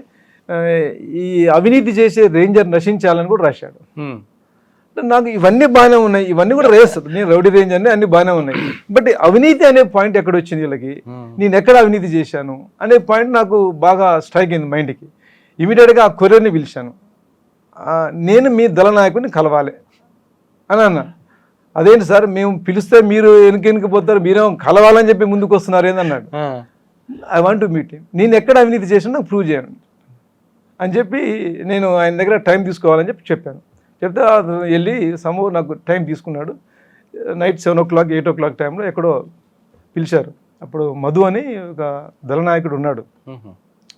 ఈ అవినీతి చేసే రేంజర్ నశించాలని కూడా రాశాడు. నాకు ఇవన్నీ బాగానే ఉన్నాయి, ఇవన్నీ కూడా రేస్తుంది, నేను రౌడీ రేంజ్ అన్నీ అన్ని బాగానే ఉన్నాయి. బట్ అవినీతి అనే పాయింట్ ఎక్కడ వచ్చింది వీళ్ళకి, నేను ఎక్కడ అవినీతి చేశాను అనే పాయింట్ నాకు బాగా స్ట్రైక్ అయింది మైండ్కి. ఇమీడియట్గా ఆ కొరియర్ని పిలిచాను. నేను మీ దళ నాయకుడిని కలవాలి అని అన్నా. అదేంటి సార్, మేము పిలిస్తే మీరు వెనుకపోతారు, మీరేమో కలవాలని చెప్పి ముందుకు వస్తున్నారు ఏందన్నాడు. I want to meet him, నేను ఎక్కడ అవినీతి చేసినా నాకు ప్రూవ్ చేయను అని చెప్పి నేను ఆయన దగ్గర టైం తీసుకోవాలని చెప్పాను. చెప్తే వెళ్ళి నాకు టైం తీసుకున్నాడు. నైట్ 7 o'clock 8 o'clock టైంలో ఎక్కడో పిలిచారు. అప్పుడు మధు అని ఒక దళ నాయకుడు ఉన్నాడు.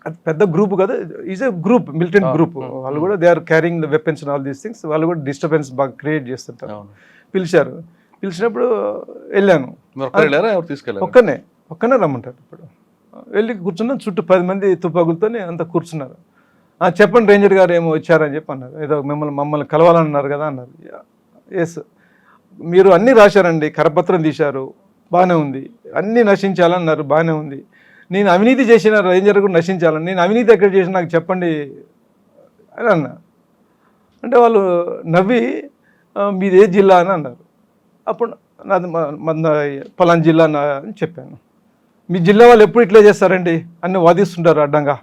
అది పెద్ద గ్రూప్ కదా, is a group, militant group. వాళ్ళు కూడా they are carrying the weapons and all these things. వాళ్ళు కూడా డిస్టర్బెన్స్ బాగా క్రియేట్ చేస్తుంటారు. పిలిచారు. పిలిచినప్పుడు వెళ్ళాను. ఒక్కనే రమ్మంటారు. ఇప్పుడు వెళ్ళి కూర్చున్నాను. చుట్టూ 10 మంది తుపాకులతోనే అంతా కూర్చున్నారు. చెప్పండి రేంజర్ గారు ఏమో వచ్చారని చెప్పి అన్నారు. ఏదో మమ్మల్ని కలవాలన్నారు కదా అన్నారు. ఎస్, మీరు అన్నీ రాశారండి, కరపత్రం తీశారు, బాగానే ఉంది, అన్నీ నశించాలన్నారు, బాగానే ఉంది. నేను అవినీతి చేసిన రేంజర్ కూడా నశించాలని, నేను అవినీతి ఎక్కడ చేసిన నాకు చెప్పండి అని అన్నా. అంటే వాళ్ళు నవ్వి మీది ఏ జిల్లా అని అన్నారు. అప్పుడు నాది పలానా జిల్లా అని చెప్పాను. మీ జిల్లా వాళ్ళు ఎప్పుడు ఇట్లా చేస్తారండి అన్ని వాదిస్తుంటారు అడ్డంగా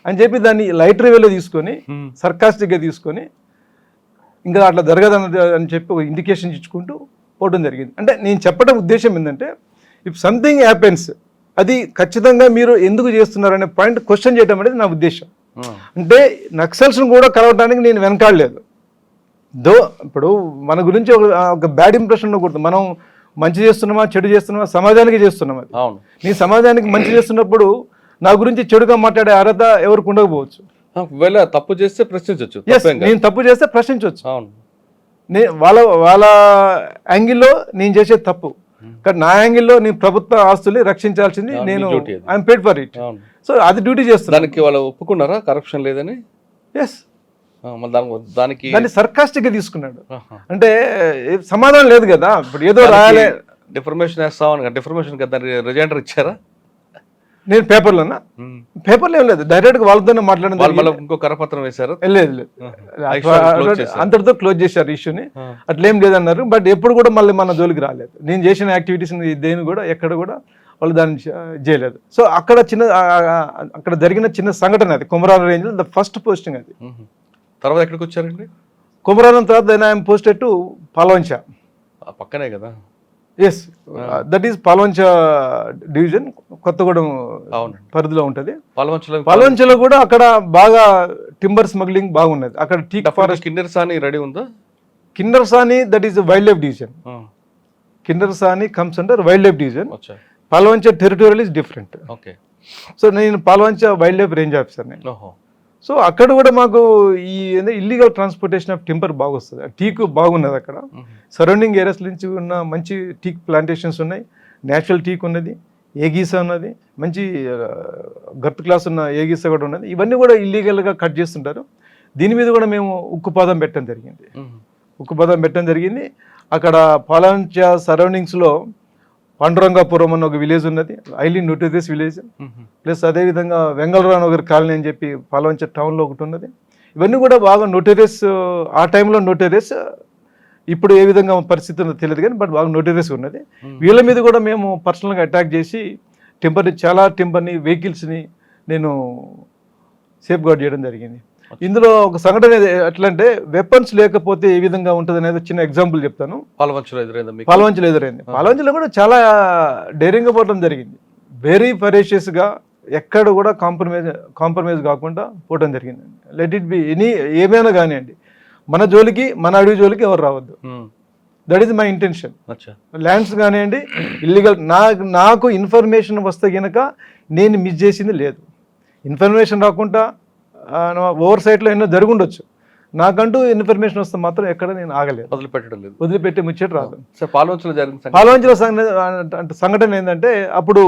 అని చెప్పి దాన్ని లైట్ రివేలో తీసుకొని సర్కాస్టిక్గా తీసుకొని ఇంకా అట్లా జరగదని అని చెప్పి ఒక ఇండికేషన్ ఇచ్చుకుంటూ పోవడం జరిగింది. అంటే నేను చెప్పడం ఉద్దేశం ఏంటంటే ఇఫ్ సంథింగ్ హ్యాపెన్స్ అది ఖచ్చితంగా మీరు ఎందుకు చేస్తున్నారనే పాయింట్ క్వశ్చన్ చేయడం అనేది నా ఉద్దేశం. అంటే నక్సల్స్ను కూడా కలవడానికి నేను వెనకాడలేదు. ఇప్పుడు మన గురించి ఒక బ్యాడ్ ఇంప్రెషన్ ఉండకూడదు. మనం మంచి చేస్తున్నామా చెడు చేస్తున్నామా సమాజానికి చేస్తున్నాం. అది నీ సమాజానికి మంచి చేస్తున్నప్పుడు నా గురించి చెడుగా మాట్లాడే అర్హత ఎవరికి ఉండకపోవచ్చు. తప్పు చేస్తే ప్రశ్నించవచ్చు, నేను తప్పు చేస్తే ప్రశ్నించవచ్చు. వాళ్ళ యాంగిల్లో నేను చేసే తప్పు, కానీ నా యాంగిల్లో నేను ప్రభుత్వ ఆస్తుల్ని రక్షించాల్సింది నేను I'm paid for it. So అది డ్యూటీ చేస్తాను. దానికి వాళ్ళు ఒప్పుకున్నారా కరప్షన్ లేదని? ఎస్, దాన్ని సర్కాస్టిక్గా తీసుకున్నాడు. అంటే సమాధానం లేదు కదా, ఇప్పుడు ఏదో రాయాలి, డిఫర్మేషన్ వేస్తామని డిఫర్మేషన్ కదా రిజైండర్ ఇచ్చారా? నేను పేపర్లోనా పేపర్లో ఏం లేదు, డైరెక్ట్గా వాళ్ళతోనే మాట్లాడడం మళ్ళీ ఇంకో కరపత్రం వేశారు. లేదు లేదు అంతటితో క్లోజ్ చేశారు ఇష్యూని, అట్లేం లేదన్నారు. బట్ ఎప్పుడు కూడా మళ్ళీ మన జోలికి రాలేదు. నేను చేసిన యాక్టివిటీస్ దేని కూడా ఎక్కడ కూడా వాళ్ళు దాన్ని చేయలేదు. సో అక్కడ జరిగిన చిన్న సంఘటన అది కుమరాల రేంజ్లో ద ఫస్ట్ పోస్టింగ్ అది. తర్వాత ఎక్కడికి వచ్చారండి? కుమరాలం తర్వాత then I'm posted to Palvancha. పక్కనే కదా? Yes, that is Palvancha division, Kothagudem పరిధిలో ఉంటుంది. పాల్వంచలో కూడా అక్కడ బాగా టింబర్ స్మగ్లింగ్ బాగున్నది. అక్కడ టీక్ ఫారెస్ట్. కిన్నెరసాని రెడీ ఉందా? Kinnerasani that is wild life division. Kinnerasani comes under wild life division. Palvancha territorial is different. So నేను Palvancha wild life range officer నేను. సో అక్కడ కూడా మాకు ఈ ఇల్లీగల్ ట్రాన్స్పోర్టేషన్ ఆఫ్ టింబర్ బాగా వస్తుంది. టీక్ బాగున్నది అక్కడ. సరౌండింగ్ ఏరియాస్ నుంచి ఉన్న మంచి టీక్ ప్లాంటేషన్స్ ఉన్నాయి. నేచురల్ టీక్ ఉన్నది, ఏగీసా ఉన్నది, మంచి గర్త్ క్లాస్ ఉన్న ఏగీసా కూడా ఉన్నది. ఇవన్నీ కూడా ఇల్లీగల్గా కట్ చేస్తుంటారు. దీని మీద కూడా మేము ఉక్కుపాదం పెట్టడం జరిగింది. అక్కడ పాలంచ సరౌండింగ్స్లో పాండురంగాపురం అన్న ఒక విలేజ్ ఉన్నది, హైలీ నోటోరియస్ విలేజ్. ప్లస్ అదేవిధంగా వెంగళరావు నగర్ కాలనీ అని చెప్పి పాల్వంచ టౌన్లో ఒకటి ఉన్నది. ఇవన్నీ కూడా బాగా నోటోరియస్, ఆ టైంలో నోటోరియస్. ఇప్పుడు ఏ విధంగా పరిస్థితి ఉందో తెలియదు కానీ బట్ బాగా నోటోరియస్ ఉన్నది. వీళ్ళ మీద కూడా మేము పర్సనల్గా అటాక్ చేసి చాలా టింబర్ని, వెహికల్స్ని నేను సేఫ్ గార్డ్ చేయడం జరిగింది. ఇందులో ఒక సంఘటన ఎట్లా అంటే, వెపన్స్ లేకపోతే ఏ విధంగా ఉంటుంది అనేది చిన్న ఎగ్జాంపుల్ చెప్తాను. పాల్వంచలో ఎదురైంది. పాల్వంచలో కూడా చాలా డేరింగ్గా పోవడం జరిగింది. వెరీ ఫెరేషియస్గా, ఎక్కడ కూడా కాంప్రమైజ్ కాకుండా పోవడం జరిగింది. లెట్ ఇట్ బి ఏమైనా కానివ్వండి, మన జోలికి, మన అడవి జోలికి ఎవరు రావద్దు. That is my intention. Lands కానివ్వండి, ఇల్లీగల్, నాకు ఇన్ఫర్మేషన్ వస్తే కనుక నేను మిస్ చేసింది లేదు. ఇన్ఫర్మేషన్ రాకుండా ఓవర్ సైట్లో ఎన్నో జరుగుండొచ్చు. నాకంటూ ఇన్ఫర్మేషన్ వస్తే మాత్రం ఎక్కడ నేను ఆగలేదు, వదిలిపెట్టే ముచ్చట రాదు. పాల్వంచలో సంఘటన ఏంటంటే, అప్పుడు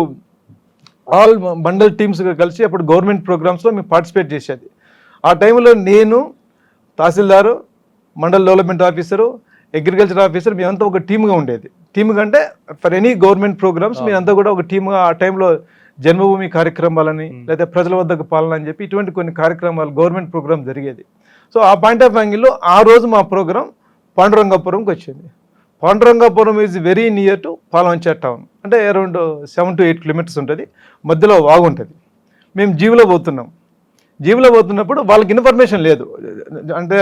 ఆల్ మండల్ టీమ్స్గా కలిసి అప్పుడు గవర్నమెంట్ ప్రోగ్రామ్స్లో మేము పార్టిసిపేట్ చేసేది. ఆ టైంలో నేను, tahsildar, mandal development officer, agriculture officer, మేమంతా ఒక టీమ్గా ఉండేది. టీమ్ కంటే ఫర్ ఎనీ గవర్నమెంట్ ప్రోగ్రామ్స్ మేమంతా కూడా ఒక టీమ్గా ఆ టైంలో జన్మభూమి కార్యక్రమాలని, లేదా ప్రజల వద్దకు పాలన అని చెప్పి ఇటువంటి కొన్ని కార్యక్రమాలు, గవర్నమెంట్ ప్రోగ్రామ్ జరిగేది. సో ఆ పాయింట్ ఆఫ్ యాంగిల్లో ఆ రోజు మా ప్రోగ్రాం పాండురంగాపురంకి వచ్చింది. Pandurangapuram is very near to Palvancha town, అంటే అరౌండ్ 7 to 8 kilometers ఉంటుంది. మధ్యలో వాగు ఉంటుంది. మేము జీవులో పోతున్నప్పుడు వాళ్ళకి ఇన్ఫర్మేషన్ లేదు. అంటే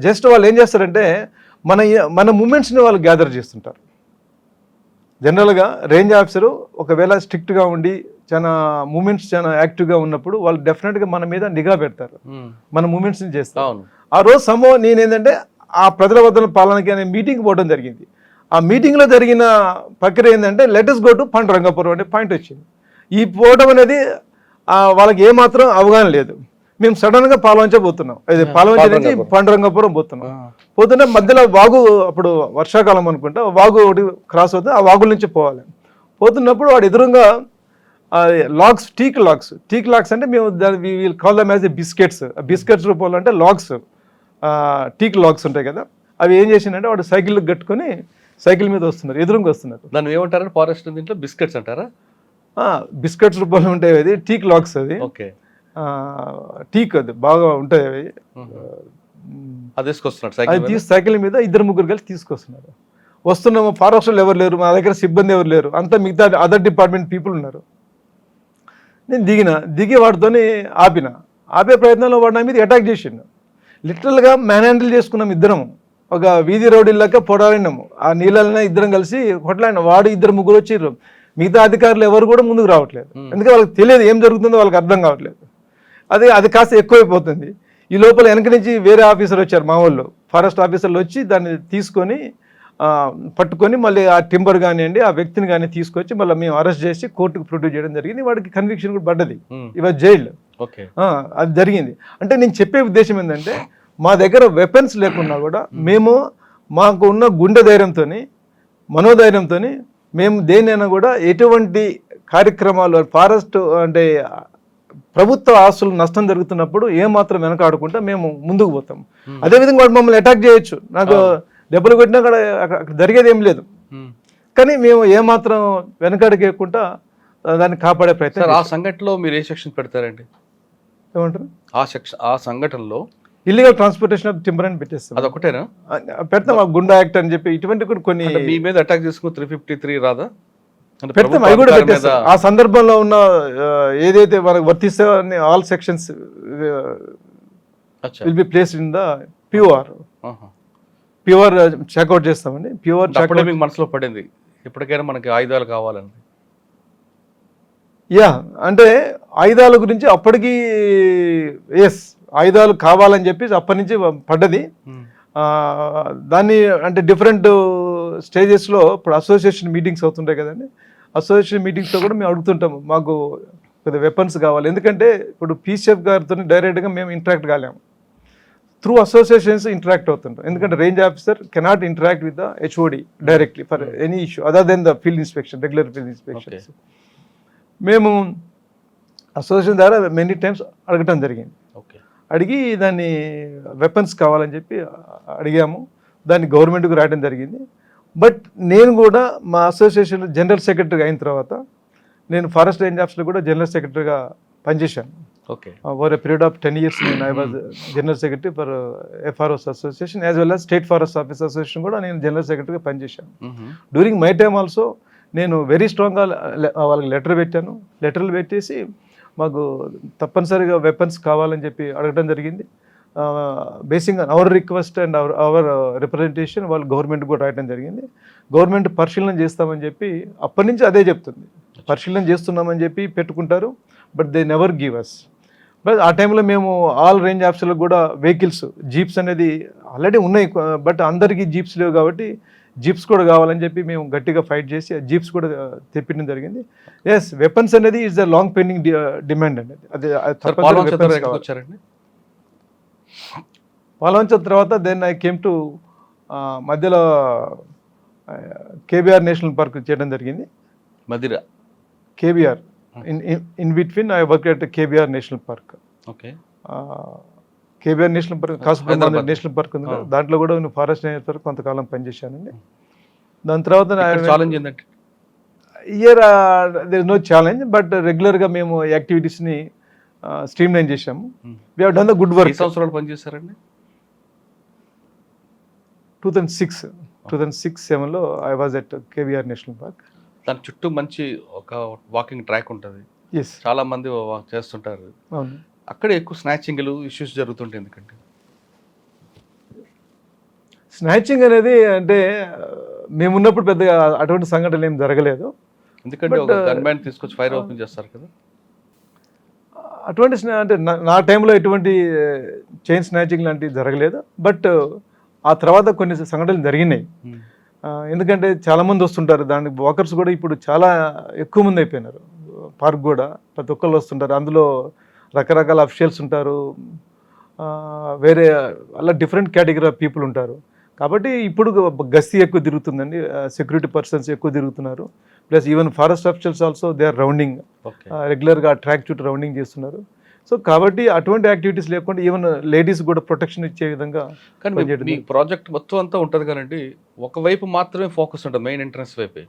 జస్ట్ వాళ్ళు ఏం చేస్తారంటే, మన మూమెంట్స్ని వాళ్ళు గ్యాదర్ చేస్తుంటారు. జనరల్గా రేంజ్ ఆఫీసరు ఒకవేళ స్ట్రిక్ట్గా ఉండి చాలా మూమెంట్స్ చాలా యాక్టివ్గా ఉన్నప్పుడు వాళ్ళు డెఫినెట్గా మన మీద నిఘా పెడతారు, మన మూమెంట్స్ని చేస్తారు. ఆ రోజు నేనేంటంటే ఆ ప్రజల వద్దల పాలనకి అనే మీటింగ్ పోవడం జరిగింది. ఆ మీటింగ్లో జరిగిన ప్రక్రియ ఏంటంటే, let us go to Pandurangapuram అనే పాయింట్ వచ్చింది. ఈ పోవడం అనేది వాళ్ళకి ఏమాత్రం అవగాహన లేదు. మేము సడన్గా పాల్వంచ పోతున్నాం, పాల్వంచ నుంచి పాండురంగాపురం పోతున్నా మధ్యలో వాగు, అప్పుడు వర్షాకాలం అనుకుంటా, వాగు ఒకటి క్రాస్ అవుతుంది. ఆ వాగుల నుంచి పోతున్నప్పుడు వాడు ఎదురుగా లాగ్స్, టీక్ లాగ్స్ అంటే మేము we will call them as a biscuits రూపంలో, అంటే లాగ్స్, టీక్ లాగ్స్ ఉంటాయి కదా, అవి ఏం చేసిందంటే వాడు సైకిల్ కట్టుకొని సైకిల్ మీద వస్తున్నారు, ఎదురుగా వస్తున్నారు. దాన్ని ఏమంటారు ఫారెస్ట్ దీంట్లో? బిస్కెట్స్ అంటారా? బిస్కెట్స్ రూపంలో ఉంటాయి అది, టీక్ లాగ్స్. అది టీక్, అది బాగా ఉంటాయి అవి. అది సైకిల్ మీద 2-3 కలిసి తీసుకొస్తున్నారు. వస్తున్నాము, ఫారెస్ట్లో ఎవరు లేరు, మా దగ్గర సిబ్బంది ఎవరు లేరు, అంతా మిగతా అదర్ డిపార్ట్మెంట్ పీపుల్ ఉన్నారు. నేను దిగి వాడితోని ఆపే ప్రయత్నంలో వాడు నా మీద అటాక్ చేసిండు. లిటరల్గా మ్యాన్ హ్యాండిల్ చేసుకున్నాం ఇద్దరము. ఒక వీధి రోడ్డులాగా పొడాడినాము. ఆ నీళ్ళనే ఇద్దరం కలిసి కొట్లాడినాం. వాడు 2-3 వచ్చిర్రు. మిగతా అధికారులు ఎవరు కూడా ముందుకు రావట్లేదు. ఎందుకంటే వాళ్ళకి తెలియదు ఏం జరుగుతుందో, వాళ్ళకి అర్థం కావట్లేదు. అది కాస్త ఎక్కువైపోతుంది. ఈ లోపల వెనక నుంచి వేరే ఆఫీసర్ వచ్చారు, మా వాళ్ళు ఫారెస్ట్ ఆఫీసర్లు వచ్చి దాన్ని తీసుకొని పట్టుకొని మళ్ళీ ఆ టింబర్ కానివ్వండి, ఆ వ్యక్తిని కానీ తీసుకొచ్చి మళ్ళీ మేము అరెస్ట్ చేసి కోర్టుకు ప్రొడ్యూస్ చేయడం జరిగింది. వాడికి కన్విక్షన్ కూడా పడ్డది, ఇవాళ జైలు. అది జరిగింది. అంటే నేను చెప్పే ఉద్దేశం ఏంటంటే, మా దగ్గర వెపన్స్ లేకున్నా కూడా మాకు ఉన్న గుండె ధైర్యంతో, మనోధైర్యంతో మేము దేనైనా కూడా ఎటువంటి కార్యక్రమాలు, ఫారెస్ట్ అంటే ప్రభుత్వ ఆస్తులు నష్టం జరుగుతున్నప్పుడు ఏమాత్రం వెనకాడకుండా మేము ముందుకు పోతాం. అదేవిధంగా వాడు మమ్మల్ని అటాక్ చేయొచ్చు, నాకు దెబ్బలు కొట్టినా అక్కడ జరిగేది ఏం లేదు. కానీ మేము ఏమాత్రం వెనకాడకేయకుండా దాన్ని కాపాడే ప్రయత్నం సార్ ఆ చేశాం. సంఘటనలో మీరు ఏ సెక్షన్ పెడతారండి? ఏమంటారు? ఆ సంఘటనలో ఇల్లీగల్ ట్రాన్స్పోర్టేషన్ ఆఫ్ టింబర్ అని పెట్టేస్తాం. అదొకటేనా పెడతాం. ఆ గుండా యాక్ట్ అని చెప్పి ఇటువంటి కూడా కొన్ని అంటే మీ మీద అటాక్ చేసుకుని 353 రాదా? అంటే పెడతాం. అవి కూడా పెట్టేస్తాం. ఆ సందర్భంలో ఉన్న ఏదైతే మనకు వర్తిస్తే all sections will be placed in the ప్యూఆర్ చెక్అవుట్ చేస్తామండి. ప్యూఆర్ అప్పుడే మీకు మనసులో పడింది ఇప్పటికైనా మనకి ఆయుధాలు కావాలని? యా, అంటే ఆయుధాల గురించి అప్పటికి ఎస్ ఆయుధాలు కావాలని చెప్పి అప్పటి నుంచి పడ్డది. దాన్ని అంటే డిఫరెంట్ స్టేజెస్లో ఇప్పుడు అసోసియేషన్ మీటింగ్స్ అవుతుంటాయి కదండి. అసోసియేషన్ మీటింగ్స్లో కూడా మేము అడుగుతుంటాము, మాకు కొద్దిగా వెపన్స్ కావాలి. ఎందుకంటే ఇప్పుడు పీసీఎఫ్ గారితో డైరెక్ట్గా మేము ఇంటరాక్ట్ కాలేము, త్రూ అసోసియేషన్స్ ఇంటరాక్ట్ అవుతుంటాం. ఎందుకంటే range officer cannot interact with the HOD directly for any issue other than the field inspection, regular field inspections. మేము అసోసియేషన్ ద్వారా మెనీ టైమ్స్ అడగటం జరిగింది. అడిగి దాన్ని వెపన్స్ కావాలని చెప్పి అడిగాము. దాన్ని గవర్నమెంట్కి రాయడం జరిగింది. బట్ నేను కూడా మా అసోసియేషన్ జనరల్ సెక్రటరీగా అయిన తర్వాత నేను ఫారెస్ట్ రేంజ్ ఆఫీస్లో కూడా జనరల్ సెక్రటరీగా పనిచేశాను. Over a period of 10 years నేను I was general secretary for FROs association as well as state forest office association కూడా నేను జనరల్ సెక్రటరీగా పనిచేశాను. డ్యూరింగ్ మై టైమ్ ఆల్సో నేను వెరీ స్ట్రాంగ్గా వాళ్ళకి లెటర్లు పెట్టేసి మాకు తప్పనిసరిగా వెపన్స్ కావాలని చెప్పి అడగడం జరిగింది. Basing hour request and hour representation వాళ్ళు గవర్నమెంట్ కూడా రాయడం జరిగింది. గవర్నమెంట్ పరిశీలన చేస్తామని చెప్పి అప్పటి నుంచి అదే చెప్తుంది, పరిశీలన చేస్తున్నామని చెప్పి పెట్టుకుంటారు. But they never give us. But ఆ టైంలో మేము ఆల్ రేంజ్ ఆఫీసర్లకు కూడా వెహికల్స్ జీప్స్ అనేది ఆల్రెడీ ఉన్నాయి, బట్ అందరికీ జీప్స్ లేవు కాబట్టి జీప్స్ కూడా కావాలని చెప్పి మేము గట్టిగా ఫైట్ చేసి ఆ జీప్స్ కూడా తెప్పించడం జరిగింది. ఎస్, వెపన్స్ అనేది is the long pending demand అనేది. అది పాలవంచ తర్వాత దెన్ ఐ కేమ్ టు మధ్యలో కేబీఆర్ నేషనల్ పార్క్ చేయడం జరిగింది. మదిరా KBR in between I work at KBR national park. KBR national park, Kasupalli national park ఉంది కదా, దాంట్లో కూడా నేను ఫారెస్ట్ రేంజర్ వరకు కొంతకాలం పనిచేశానండి. దాని తర్వాత year there is no challenge, but రెగ్యులర్గా మేము యాక్టివిటీస్ని స్ట్రీమ్ లైన్ చేశాము. We have done the good work. సంవత్సరాలు పనిచేశారండి? 2006-7లో I was at KBR national park. దాని చుట్టూ మంచి ఒక వాకింగ్ ట్రాక్ ఉంటుంది, ఎస్, చాలా మంది చేస్తుంటారు. అవును, అక్కడ ఎక్కువ స్నాచింగ్లు ఇష్యూస్ జరుగుతుంటాయి. ఎందుకంటే స్నాచింగ్ అనేది అంటే మేమున్నప్పుడు పెద్దగా అటువంటి సంఘటనలు ఏం జరగలేదు. ఎందుకంటే ఒక గన్మ్యాన్ తీసుకొచ్చి ఫైర్ ఓపెన్ చేస్తారు కదా, అటువంటి అంటే నా టైంలో ఎటువంటి చైన్ స్నాచింగ్ లాంటివి జరగలేదు. బట్ ఆ తర్వాత కొన్ని సంఘటనలు జరిగినాయి. ఎందుకంటే చాలామంది వస్తుంటారు, దానికి వాకర్స్ కూడా ఇప్పుడు చాలా ఎక్కువ మంది అయిపోయినారు. పార్క్ కూడా ప్రతి ఒక్కళ్ళు వస్తుంటారు, అందులో రకరకాల అఫీషియల్స్ ఉంటారు, వేరే అలా డిఫరెంట్ కేటగిరీ ఆఫ్ పీపుల్ ఉంటారు. కాబట్టి ఇప్పుడు గస్తీ ఎక్కువ తిరుగుతుందండి, సెక్యూరిటీ పర్సన్స్ ఎక్కువ తిరుగుతున్నారు. Plus even forest officials also they are rounding, రెగ్యులర్గా ట్రాక్ చుట్టూ రౌండింగ్ చేస్తున్నారు. సో కాబట్టి అటువంటి యాక్టివిటీస్ లేకుండా ఈవెన్ లేడీస్ కూడా ప్రొటెక్షన్ ఇచ్చే విధంగా. కానీ మీ ప్రాజెక్ట్ మొత్తం అంతా ఉంటుంది కదండి, ఒకవైపు మాత్రమే ఫోకస్ ఉంటుంది, మెయిన్ ఎంట్రన్స్ వైపే.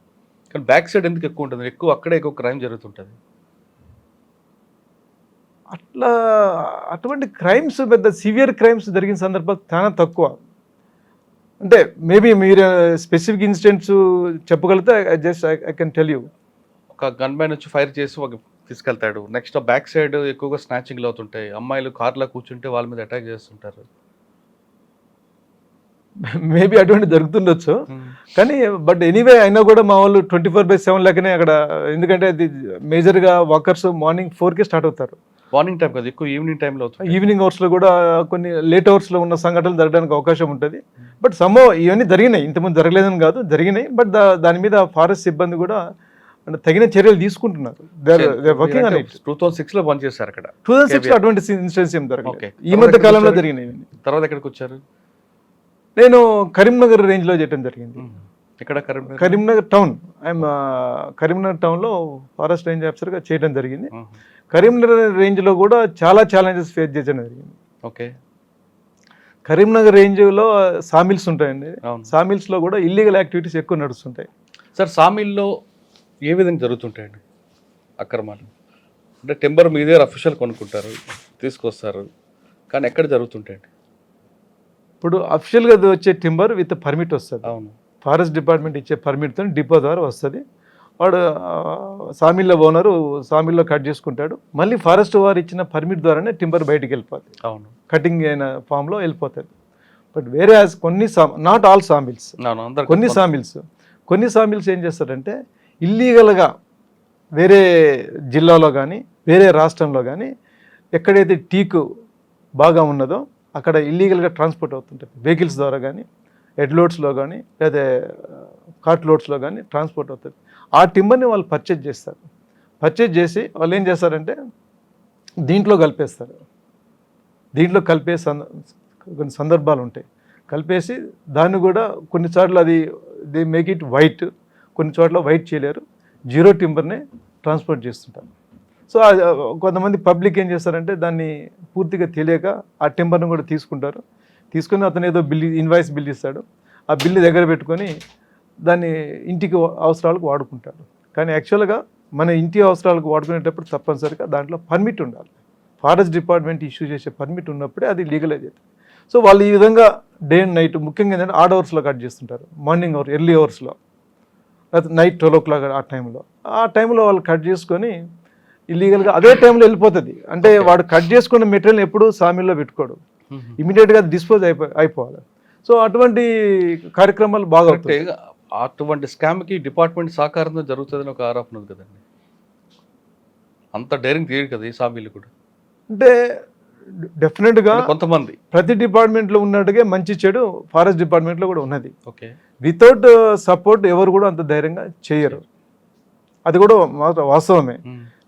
కానీ బ్యాక్ సైడ్ ఎందుకు ఎక్కువ ఉంటుంది? అక్కడే ఎక్కువ క్రైమ్ జరుగుతుంటుంది. అటువంటి క్రైమ్స్, పెద్ద సివియర్ క్రైమ్స్ జరిగిన సందర్భాలు చాలా తక్కువ. అంటే మేబీ మీరు స్పెసిఫిక్ ఇన్సిడెంట్స్ చెప్పగలిగితే ఐ కెన్ టెల్ యూ. ఒక గన్మ్యాన్ వచ్చి ఫైర్ చేసి ఒక తీసుకెళ్తాడు, నెక్స్ట్ బ్యాక్ సైడ్ ఎక్కువగా స్నాచింగ్లు అవుతుంటాయి, అమ్మాయిలు కార్లో కూర్చుంటే వాళ్ళ మీద అటాక్ చేస్తుంటారు. మేబీ అటువంటి జరుగుతుండొచ్చు, కానీ బట్ ఎనీవే అయినా కూడా మా వాళ్ళు 24/7 లెక్కనే అక్కడ. ఎందుకంటే అది మేజర్గా వాకర్స్ మార్నింగ్ 4కే స్టార్ట్ అవుతారు. మార్నింగ్ టైం కదా, ఎక్కువ ఈవినింగ్ టైంలో అవుతుంది. ఈవినింగ్ అవర్స్లో కూడా కొన్ని లేట్ అవర్స్లో ఉన్న సంఘటనలు జరగడానికి అవకాశం ఉంటుంది. బట్ ఇవన్నీ జరిగినాయి, ఇంతకుముందు జరగలేదని కాదు, జరిగినాయి. బట్ దాని మీద ఫారెస్ట్ సిబ్బంది కూడా అంటే తగిన చర్యలు తీసుకుంటున్నారు. 2006లో పనిచేశారు అక్కడ. 2006లో అటువంటి ఇన్సిడెంట్స్ ఏం జరగలేదు, ఈ మధ్య కాలంలో జరిగినాయి. తర్వాత ఎక్కడికి వచ్చారు? నేను కరీంనగర్ రేంజ్లో చేయడం జరిగింది. ఇక్కడ కరీంనగర్ టౌన్, ఐఎమ్ కరీంనగర్ టౌన్లో ఫారెస్ట్ రేంజ్ ఆఫీసర్గా చేయడం జరిగింది. కరీంనగర్ రేంజ్లో కూడా చాలా ఛాలెంజెస్ ఫేస్ చేయడం జరిగింది. కరీంనగర్ రేంజ్లో సామిల్స్ ఉంటాయండి, సామిల్స్లో కూడా ఇల్లీగల్ యాక్టివిటీస్ ఎక్కువ నడుస్తుంటాయి. సార్ సామిల్లో ఏ విధంగా జరుగుతుంటాయండి? అక్రమాలు అంటే టెంబర్ మీ దగ్గర అఫీషియల్ కొనుక్కుంటారు, తీసుకొస్తారు, కానీ ఎక్కడ జరుగుతుంటాయండి? ఇప్పుడు అఫిషియల్గా వచ్చే టింబర్ విత్ పర్మిట్ వస్తుంది. అవును, ఫారెస్ట్ డిపార్ట్మెంట్ ఇచ్చే పర్మిట్తో డిపో ద్వారా వస్తుంది. వాడు సామిల్లో ఓనరు సామిల్లో కట్ చేసుకుంటాడు. మళ్ళీ ఫారెస్ట్ వారు ఇచ్చిన పర్మిట్ ద్వారానే టింబర్ బయటికి వెళ్ళిపోతుంది. అవును, కటింగ్ అయిన ఫామ్లో వెళ్ళిపోతుంది. బట్ వేరే కొన్ని నాట్ ఆల్ సామిల్స్, కొన్ని సామిల్స్ ఏం చేస్తారంటే ఇల్లీగల్గా వేరే జిల్లాలో కానీ వేరే రాష్ట్రంలో కానీ ఎక్కడైతే టీకు బాగా ఉన్నదో అక్కడ ఇల్లీగల్గా ట్రాన్స్పోర్ట్ అవుతుంటుంది. వెహికల్స్ ద్వారా కానీ హెడ్ లోడ్స్లో కానీ లేదా కార్ట్ లోడ్స్లో కానీ ట్రాన్స్పోర్ట్ అవుతుంది. ఆ టింబర్ని వాళ్ళు పర్చేజ్ చేస్తారు. పర్చేజ్ చేసి వాళ్ళు ఏం చేస్తారంటే దీంట్లో కలిపేస్తారు. దీంట్లో కలిపే కొన్ని సందర్భాలు ఉంటాయి. కలిపేసి దాన్ని కూడా కొన్నిసార్లు అది దే మేక్ ఇట్ వైట్, కొన్ని చోట్ల వైట్ చేయలేరు, జీరో టింబర్నే ట్రాన్స్పోర్ట్ చేస్తుంటారు. సో కొంతమంది పబ్లిక్ ఏం చేస్తారంటే దాన్ని పూర్తిగా తెలియక ఆ టింబర్ని కూడా తీసుకుంటారు. తీసుకుని అతను ఏదో ఇన్వాయిస్ బిల్ ఇస్తాడు. ఆ బిల్లు దగ్గర పెట్టుకొని దాన్ని ఇంటికి అవసరాలకు వాడుకుంటాడు. కానీ యాక్చువల్గా మన ఇంటి అవసరాలకు వాడుకునేటప్పుడు తప్పనిసరిగా దాంట్లో పర్మిట్ ఉండాలి. ఫారెస్ట్ డిపార్ట్మెంట్ ఇష్యూ చేసే పర్మిట్ ఉన్నప్పుడే అది లీగలైజ్ అవుతుంది. సో వాళ్ళు ఈ విధంగా డే అండ్ నైట్, ముఖ్యంగా ఏంటంటే ఆడ్ అవర్స్లో కట్ చేస్తుంటారు. మార్నింగ్ అవర్, ఎర్లీ అవర్స్లో, లేకపోతే నైట్ 12 o'clock ఆ టైంలో వాళ్ళు కట్ చేసుకొని ఇల్లీగల్గా అదే టైంలో వెళ్ళిపోతుంది. అంటే వాడు కట్ చేసుకున్న మెటీరియల్ ఎప్పుడూ సామిల్లో పెట్టుకోడు, ఇమీడియట్గా డిస్పోజ్ అయిపోవాలి. సో అటువంటి కార్యక్రమాలు బాగా అవుతాయి. అటువంటి స్కామ్కి డిపార్ట్మెంట్ సహకారంతో జరుగుతుందని ఒక ఆరోపణ ఉంది కదండి. అంత డైరింగ్ తీయడు కదా ఈ సామీలు కూడా. అంటే డెఫినెట్గా కొంతమంది ప్రతి డిపార్ట్మెంట్లో ఉన్నట్టుగా మంచి చెడు ఫారెస్ట్ డిపార్ట్మెంట్లో కూడా ఉన్నది. ఓకే, వితౌట్ సపోర్ట్ ఎవరు కూడా అంత ధైర్యంగా చేయరు, అది కూడా వాస్తవమే.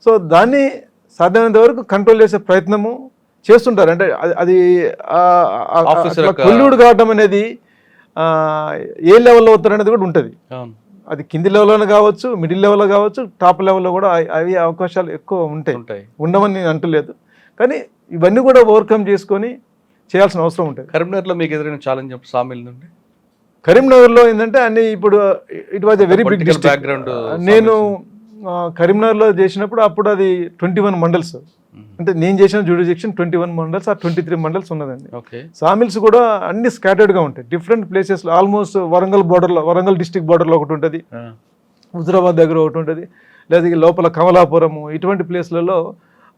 సో దాన్ని సాధ్యమైనంత వరకు కంట్రోల్ చేసే ప్రయత్నము చేస్తుంటారు. అంటే అది కొల్లుడు కావడం అనేది ఏ లెవెల్లో అవుతారు అనేది కూడా ఉంటుంది. అది కింది లెవెల్లో కావచ్చు, మిడిల్ లెవెల్లో కావచ్చు, టాప్ లెవెల్లో కూడా అవి అవకాశాలు ఎక్కువ ఉంటాయి. ఉండవని నేను అంటలేదు, కానీ ఇవన్నీ కూడా ఓవర్కమ్ చేసుకొని చేయాల్సిన అవసరం ఉంటుంది. కరీంనగర్లో మీకు ఎదురైన ఛాలెంజ్ సామిల్ నుండి? కరీంనగర్లో ఏంటంటే అన్ని ఇప్పుడు it was a very big background. నేను కరీంనగర్లో చేసినప్పుడు అప్పుడు అది 21 మండల్స్. అంటే నేను చేసిన జ్యూరిడిక్షన్ 21 మండల్స్, ఆ 23 మండల్స్ ఉన్నదండి. సామిల్స్ కూడా అన్ని స్కాటర్డ్గా ఉంటాయి డిఫరెంట్ ప్లేసెస్లో. ఆల్మోస్ట్ వరంగల్ బోర్డర్లో, వరంగల్ డిస్టిక్ బోర్డర్లో ఒకటి ఉంటుంది, హుజరాబాద్ దగ్గర ఒకటి ఉంటుంది, లేదా లోపల కమలాపురము, ఇటువంటి ప్లేస్లలో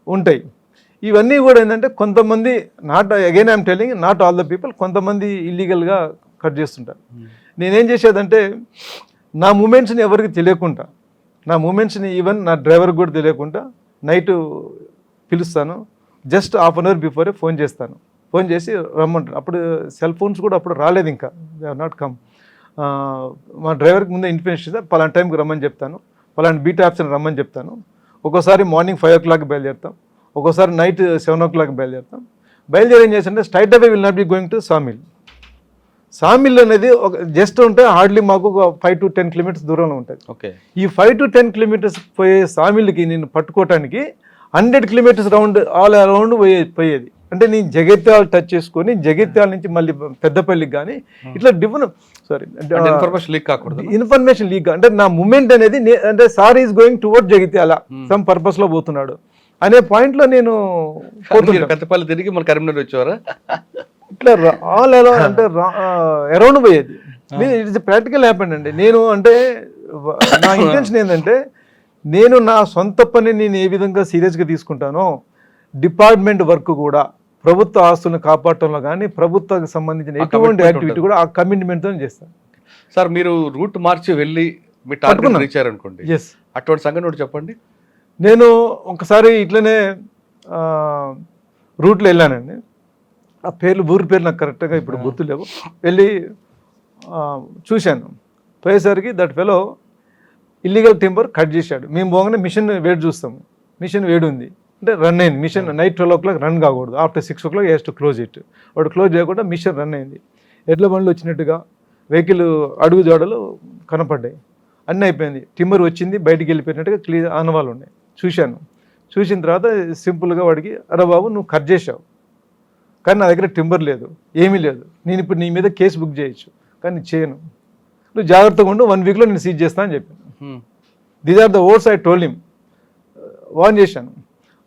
ఉంటాయి. ఇవన్నీ కూడా ఏంటంటే కొంతమంది, not again I'm telling, not all the people, కొంతమంది ఇల్లీగల్గా కట్ చేస్తుంటారు. నేనేం చేసేదంటే నా మూమెంట్స్ని ఎవరికి తెలియకుండా, నా మూమెంట్స్ని ఈవెన్ నా డ్రైవర్కి కూడా తెలియకుండా నైట్ పిలుస్తాను. Just half an hour before phone చేస్తాను. ఫోన్ చేసి రమ్మంటాను. అప్పుడు సెల్ ఫోన్స్ కూడా అప్పుడు రాలేదు, ఇంకా దే ఆర్ నాట్ కమ్. మా డ్రైవర్కి ముందే ఇన్ఫర్మేషన్ ఇస్తే పలానా టైంకి రమ్మని చెప్తాను, పలానా బీట్ ఆప్షన్ రమ్మని చెప్తాను. ఒక్కోసారి మార్నింగ్ 5 o'clock బయలుదేరుతాం, ఒక్కోసారి నైట్ 7 o'clock బయలుదేరుతాం. బయలుదేరి ఏం చేస్తుంటే straight away will not be going to sawmill. Sawmill అనేది ఒక జస్ట్ ఉంటే హార్డ్లీ మాకు ఒక 5 to 10 kilometers దూరంలో ఉంటుంది. ఓకే, ఈ 5 to 10 kilometers పోయే సామిల్కి నేను పట్టుకోవటానికి 100 kilometers రౌండ్ ఆల్ అరౌండ్ పోయేది. అంటే నేను జగిత్యాల టచ్ చేసుకొని జగిత్యాల నుంచి మళ్ళీ పెద్దపల్లికి కానీ ఇట్లా డిఫరెంట్ ఇన్ఫర్మేషన్ లీక్ అంటే నా మూమెంట్ అనేది అంటే sir is going toward Jagtial some పర్పస్లో పోతున్నాడు అనే పాయింట్లో నేను పెద్దపల్లి తిరిగి మన కరీంనగర్ వచ్చేవారా ఇట్లా ఆల్ అరౌండ్ అంటే అరౌండ్ పోయేది. ఇట్స్ ప్రాక్టికల్ హ్యాపెండ్ అండి. నేను అంటే నా ఇంటెన్షన్ ఏంటంటే నేను నా సొంత పని నేను ఏ విధంగా సీరియస్గా తీసుకుంటానో డిపార్ట్మెంట్ వర్క్ కూడా ప్రభుత్వ ఆస్తులను కాపాడటంలో కానీ ప్రభుత్వానికి సంబంధించిన ఎటువంటి యాక్టివిటీ కూడా ఆ కమిట్మెంట్తో చేస్తాను. సార్ మీరు రూట్ మార్చి వెళ్ళి మీ టార్గెట్ రీచ్ అయ్యారనుకోండి, ఎస్, అటువంటి సంగతి ఒకటి చెప్పండి. నేను ఒకసారి ఇట్లనే రూట్లో వెళ్ళానండి. ఆ పేర్లు ఊరి పేర్లు నాకు కరెక్ట్గా ఇప్పుడు గుర్తులేవు. వెళ్ళి చూశాను. పోయేసరికి that fellow illegal timber cut చేశాడు. మేము పోగానే మిషన్ వేడి చూస్తాము, మిషన్ వేడి ఉంది అంటే రన్ అయింది. మిషన్ నైట్ 12 o'clock రన్ కాకూడదు, after 6 o'clock has to close it. వాడు క్లోజ్ చేయకుండా మిషన్ రన్ అయింది. ఎడ్ల బండ్లు వచ్చినట్టుగా వెహికల్ అడుగు జాడలు కనపడ్డాయి, అన్నీ అయిపోయింది. టింబర్ వచ్చింది, బయటికి వెళ్ళిపోయినట్టుగా క్లియర్ ఆనవాళ్ళు ఉన్నాయి. చూశాను. చూసిన తర్వాత సింపుల్గా వాడికి, అరే బాబు నువ్వు కట్ చేసావు కానీ నా దగ్గర టింబర్ లేదు, ఏమీ లేదు, నేను ఇప్పుడు నీ మీద కేసు బుక్ చేయొచ్చు కానీ చేయను, నువ్వు జాగ్రత్తగా ఉండు, 1 weekలో నేను సీజ్ చేస్తా అని చెప్పాను. These are the words I told him. Warn చేశాను,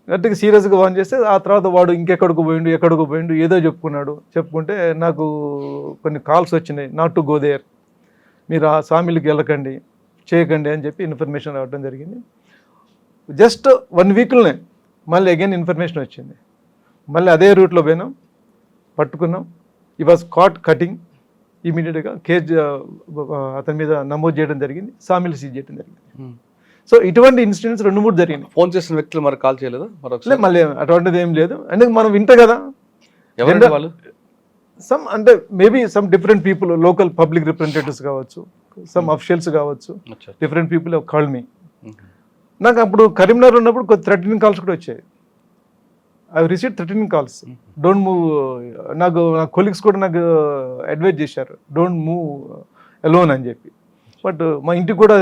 గట్టిగా సీరియస్గా వార్న్ చేస్తే ఆ తర్వాత వాడు ఎక్కడికి పోయిండు ఏదో చెప్పుకుంటే నాకు కొన్ని కాల్స్ వచ్చినాయి, నాట్ టు గో దేర్, మీరు ఆ సామిల్కి వెళ్ళకండి చేయకండి అని చెప్పి ఇన్ఫర్మేషన్ రావడం జరిగింది. జస్ట్ 1 వీక్లోనే మళ్ళీ అగైన్ ఇన్ఫర్మేషన్ వచ్చింది. మళ్ళీ అదే రూట్లో పోయినాం, పట్టుకున్నాం. ఈ వాజ్ కాట్ కటింగ్. ఇమీడియట్గా కేజ్ అతని మీద నమోదు చేయడం జరిగింది, సామిల్ సీజ్ చేయడం జరిగింది. సో ఇటువంటి ఇన్సిడెంట్స్ 2-3 జరిగినాయి. ఫోన్ చేసిన వ్యక్తులు మరి కాల్ చేయలేదా మరొకసారి? మళ్ళీ అటువంటిది ఏం లేదు. అంటే మనం వింటే కదా ఎవరండి వాళ్ళు? అంటే maybe some different people, local public representatives కావచ్చు, సమ్ అఫిషియల్స్ కావచ్చు, different people have called me. నాకు అప్పుడు కరీంనగర్ ఉన్నప్పుడు కొద్ది థ్రెటనింగ్ కాల్స్ కూడా వచ్చాయి. I receive threatening calls, don't move. నా కొలీగ్స్ కూడా నాకు అడ్వైజ్ చేశారు, డోంట్ మూవ్ అలోన్ అని చెప్పి. బట్ మా ఇంటికి కూడా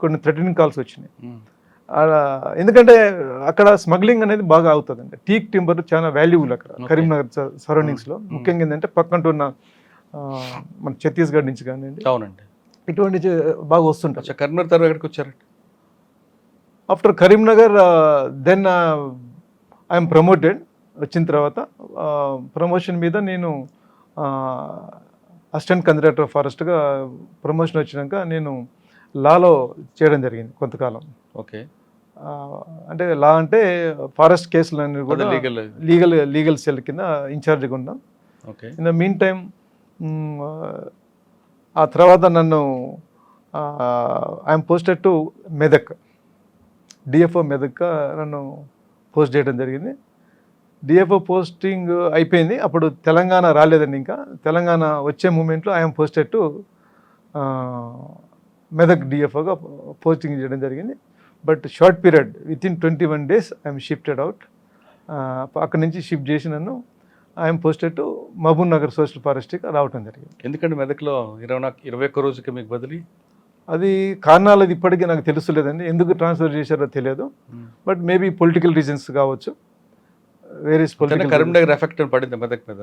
కొన్ని థ్రెటనింగ్ కాల్స్ వచ్చినాయి. ఎందుకంటే అక్కడ స్మగ్లింగ్ అనేది బాగా అవుతుందండి. టీక్ టింబర్ చాలా వాల్యూబుల్ అక్కడ కరీంనగర్ సరౌండింగ్స్లో. ముఖ్యంగా ఏంటంటే పక్కన ఉన్న మన ఛత్తీస్గఢ్ నుంచి కానివ్వండి, అవునండి, ఇటువంటి బాగా వస్తుంటాయి. కరీంనగర్ తర్వాత ఎక్కడికి వచ్చారండి? After Karimnagar then I'm promoted. వచ్చిన తర్వాత ప్రమోషన్ మీద నేను అసిస్టెంట్ కన్జర్వేటర్ ఫారెస్ట్గా ప్రమోషన్ వచ్చినాక నేను లాలో చేయడం జరిగింది కొంతకాలం. ఓకే. అంటే లా అంటే ఫారెస్ట్ కేసులన్నీ కూడా లీగల్ సెల్ కింద ఇన్ఛార్జ్గా ఉన్నాం. Okay. In the mean time ఆ తర్వాత నన్ను I'm posted to Medak, DFO మెదక్గా నన్ను పోస్ట్ చేయడం జరిగింది. డిఎఫ్ఓ పోస్టింగ్ అయిపోయింది, అప్పుడు తెలంగాణ రాలేదండి. ఇంకా తెలంగాణ వచ్చే మూమెంట్లో ఐఎమ్ పోస్టెడ్ టు మెదక్ డిఎఫ్ఓగా పోస్టింగ్ చేయడం జరిగింది. But short period, within 21 days I'm shifted out. అక్కడి నుంచి షిఫ్ట్ చేసి నన్ను I'm posted to Mahabubnagar social ఫారెస్ట్గా రావడం జరిగింది. ఎందుకంటే మెదక్లో 21 రోజుకి మీకు బదిలీ? అది కారణాలు అది ఇప్పటికీ నాకు తెలుసులేదండి, ఎందుకు ట్రాన్స్ఫర్ చేశారో తెలియదు. బట్ మేబీ పొలిటికల్ రీజన్స్ కావచ్చు, వేరియస్ పొలిటికల్. కరీంనగర్ ఎఫెక్ట్ పడింది మెదక్ మీద?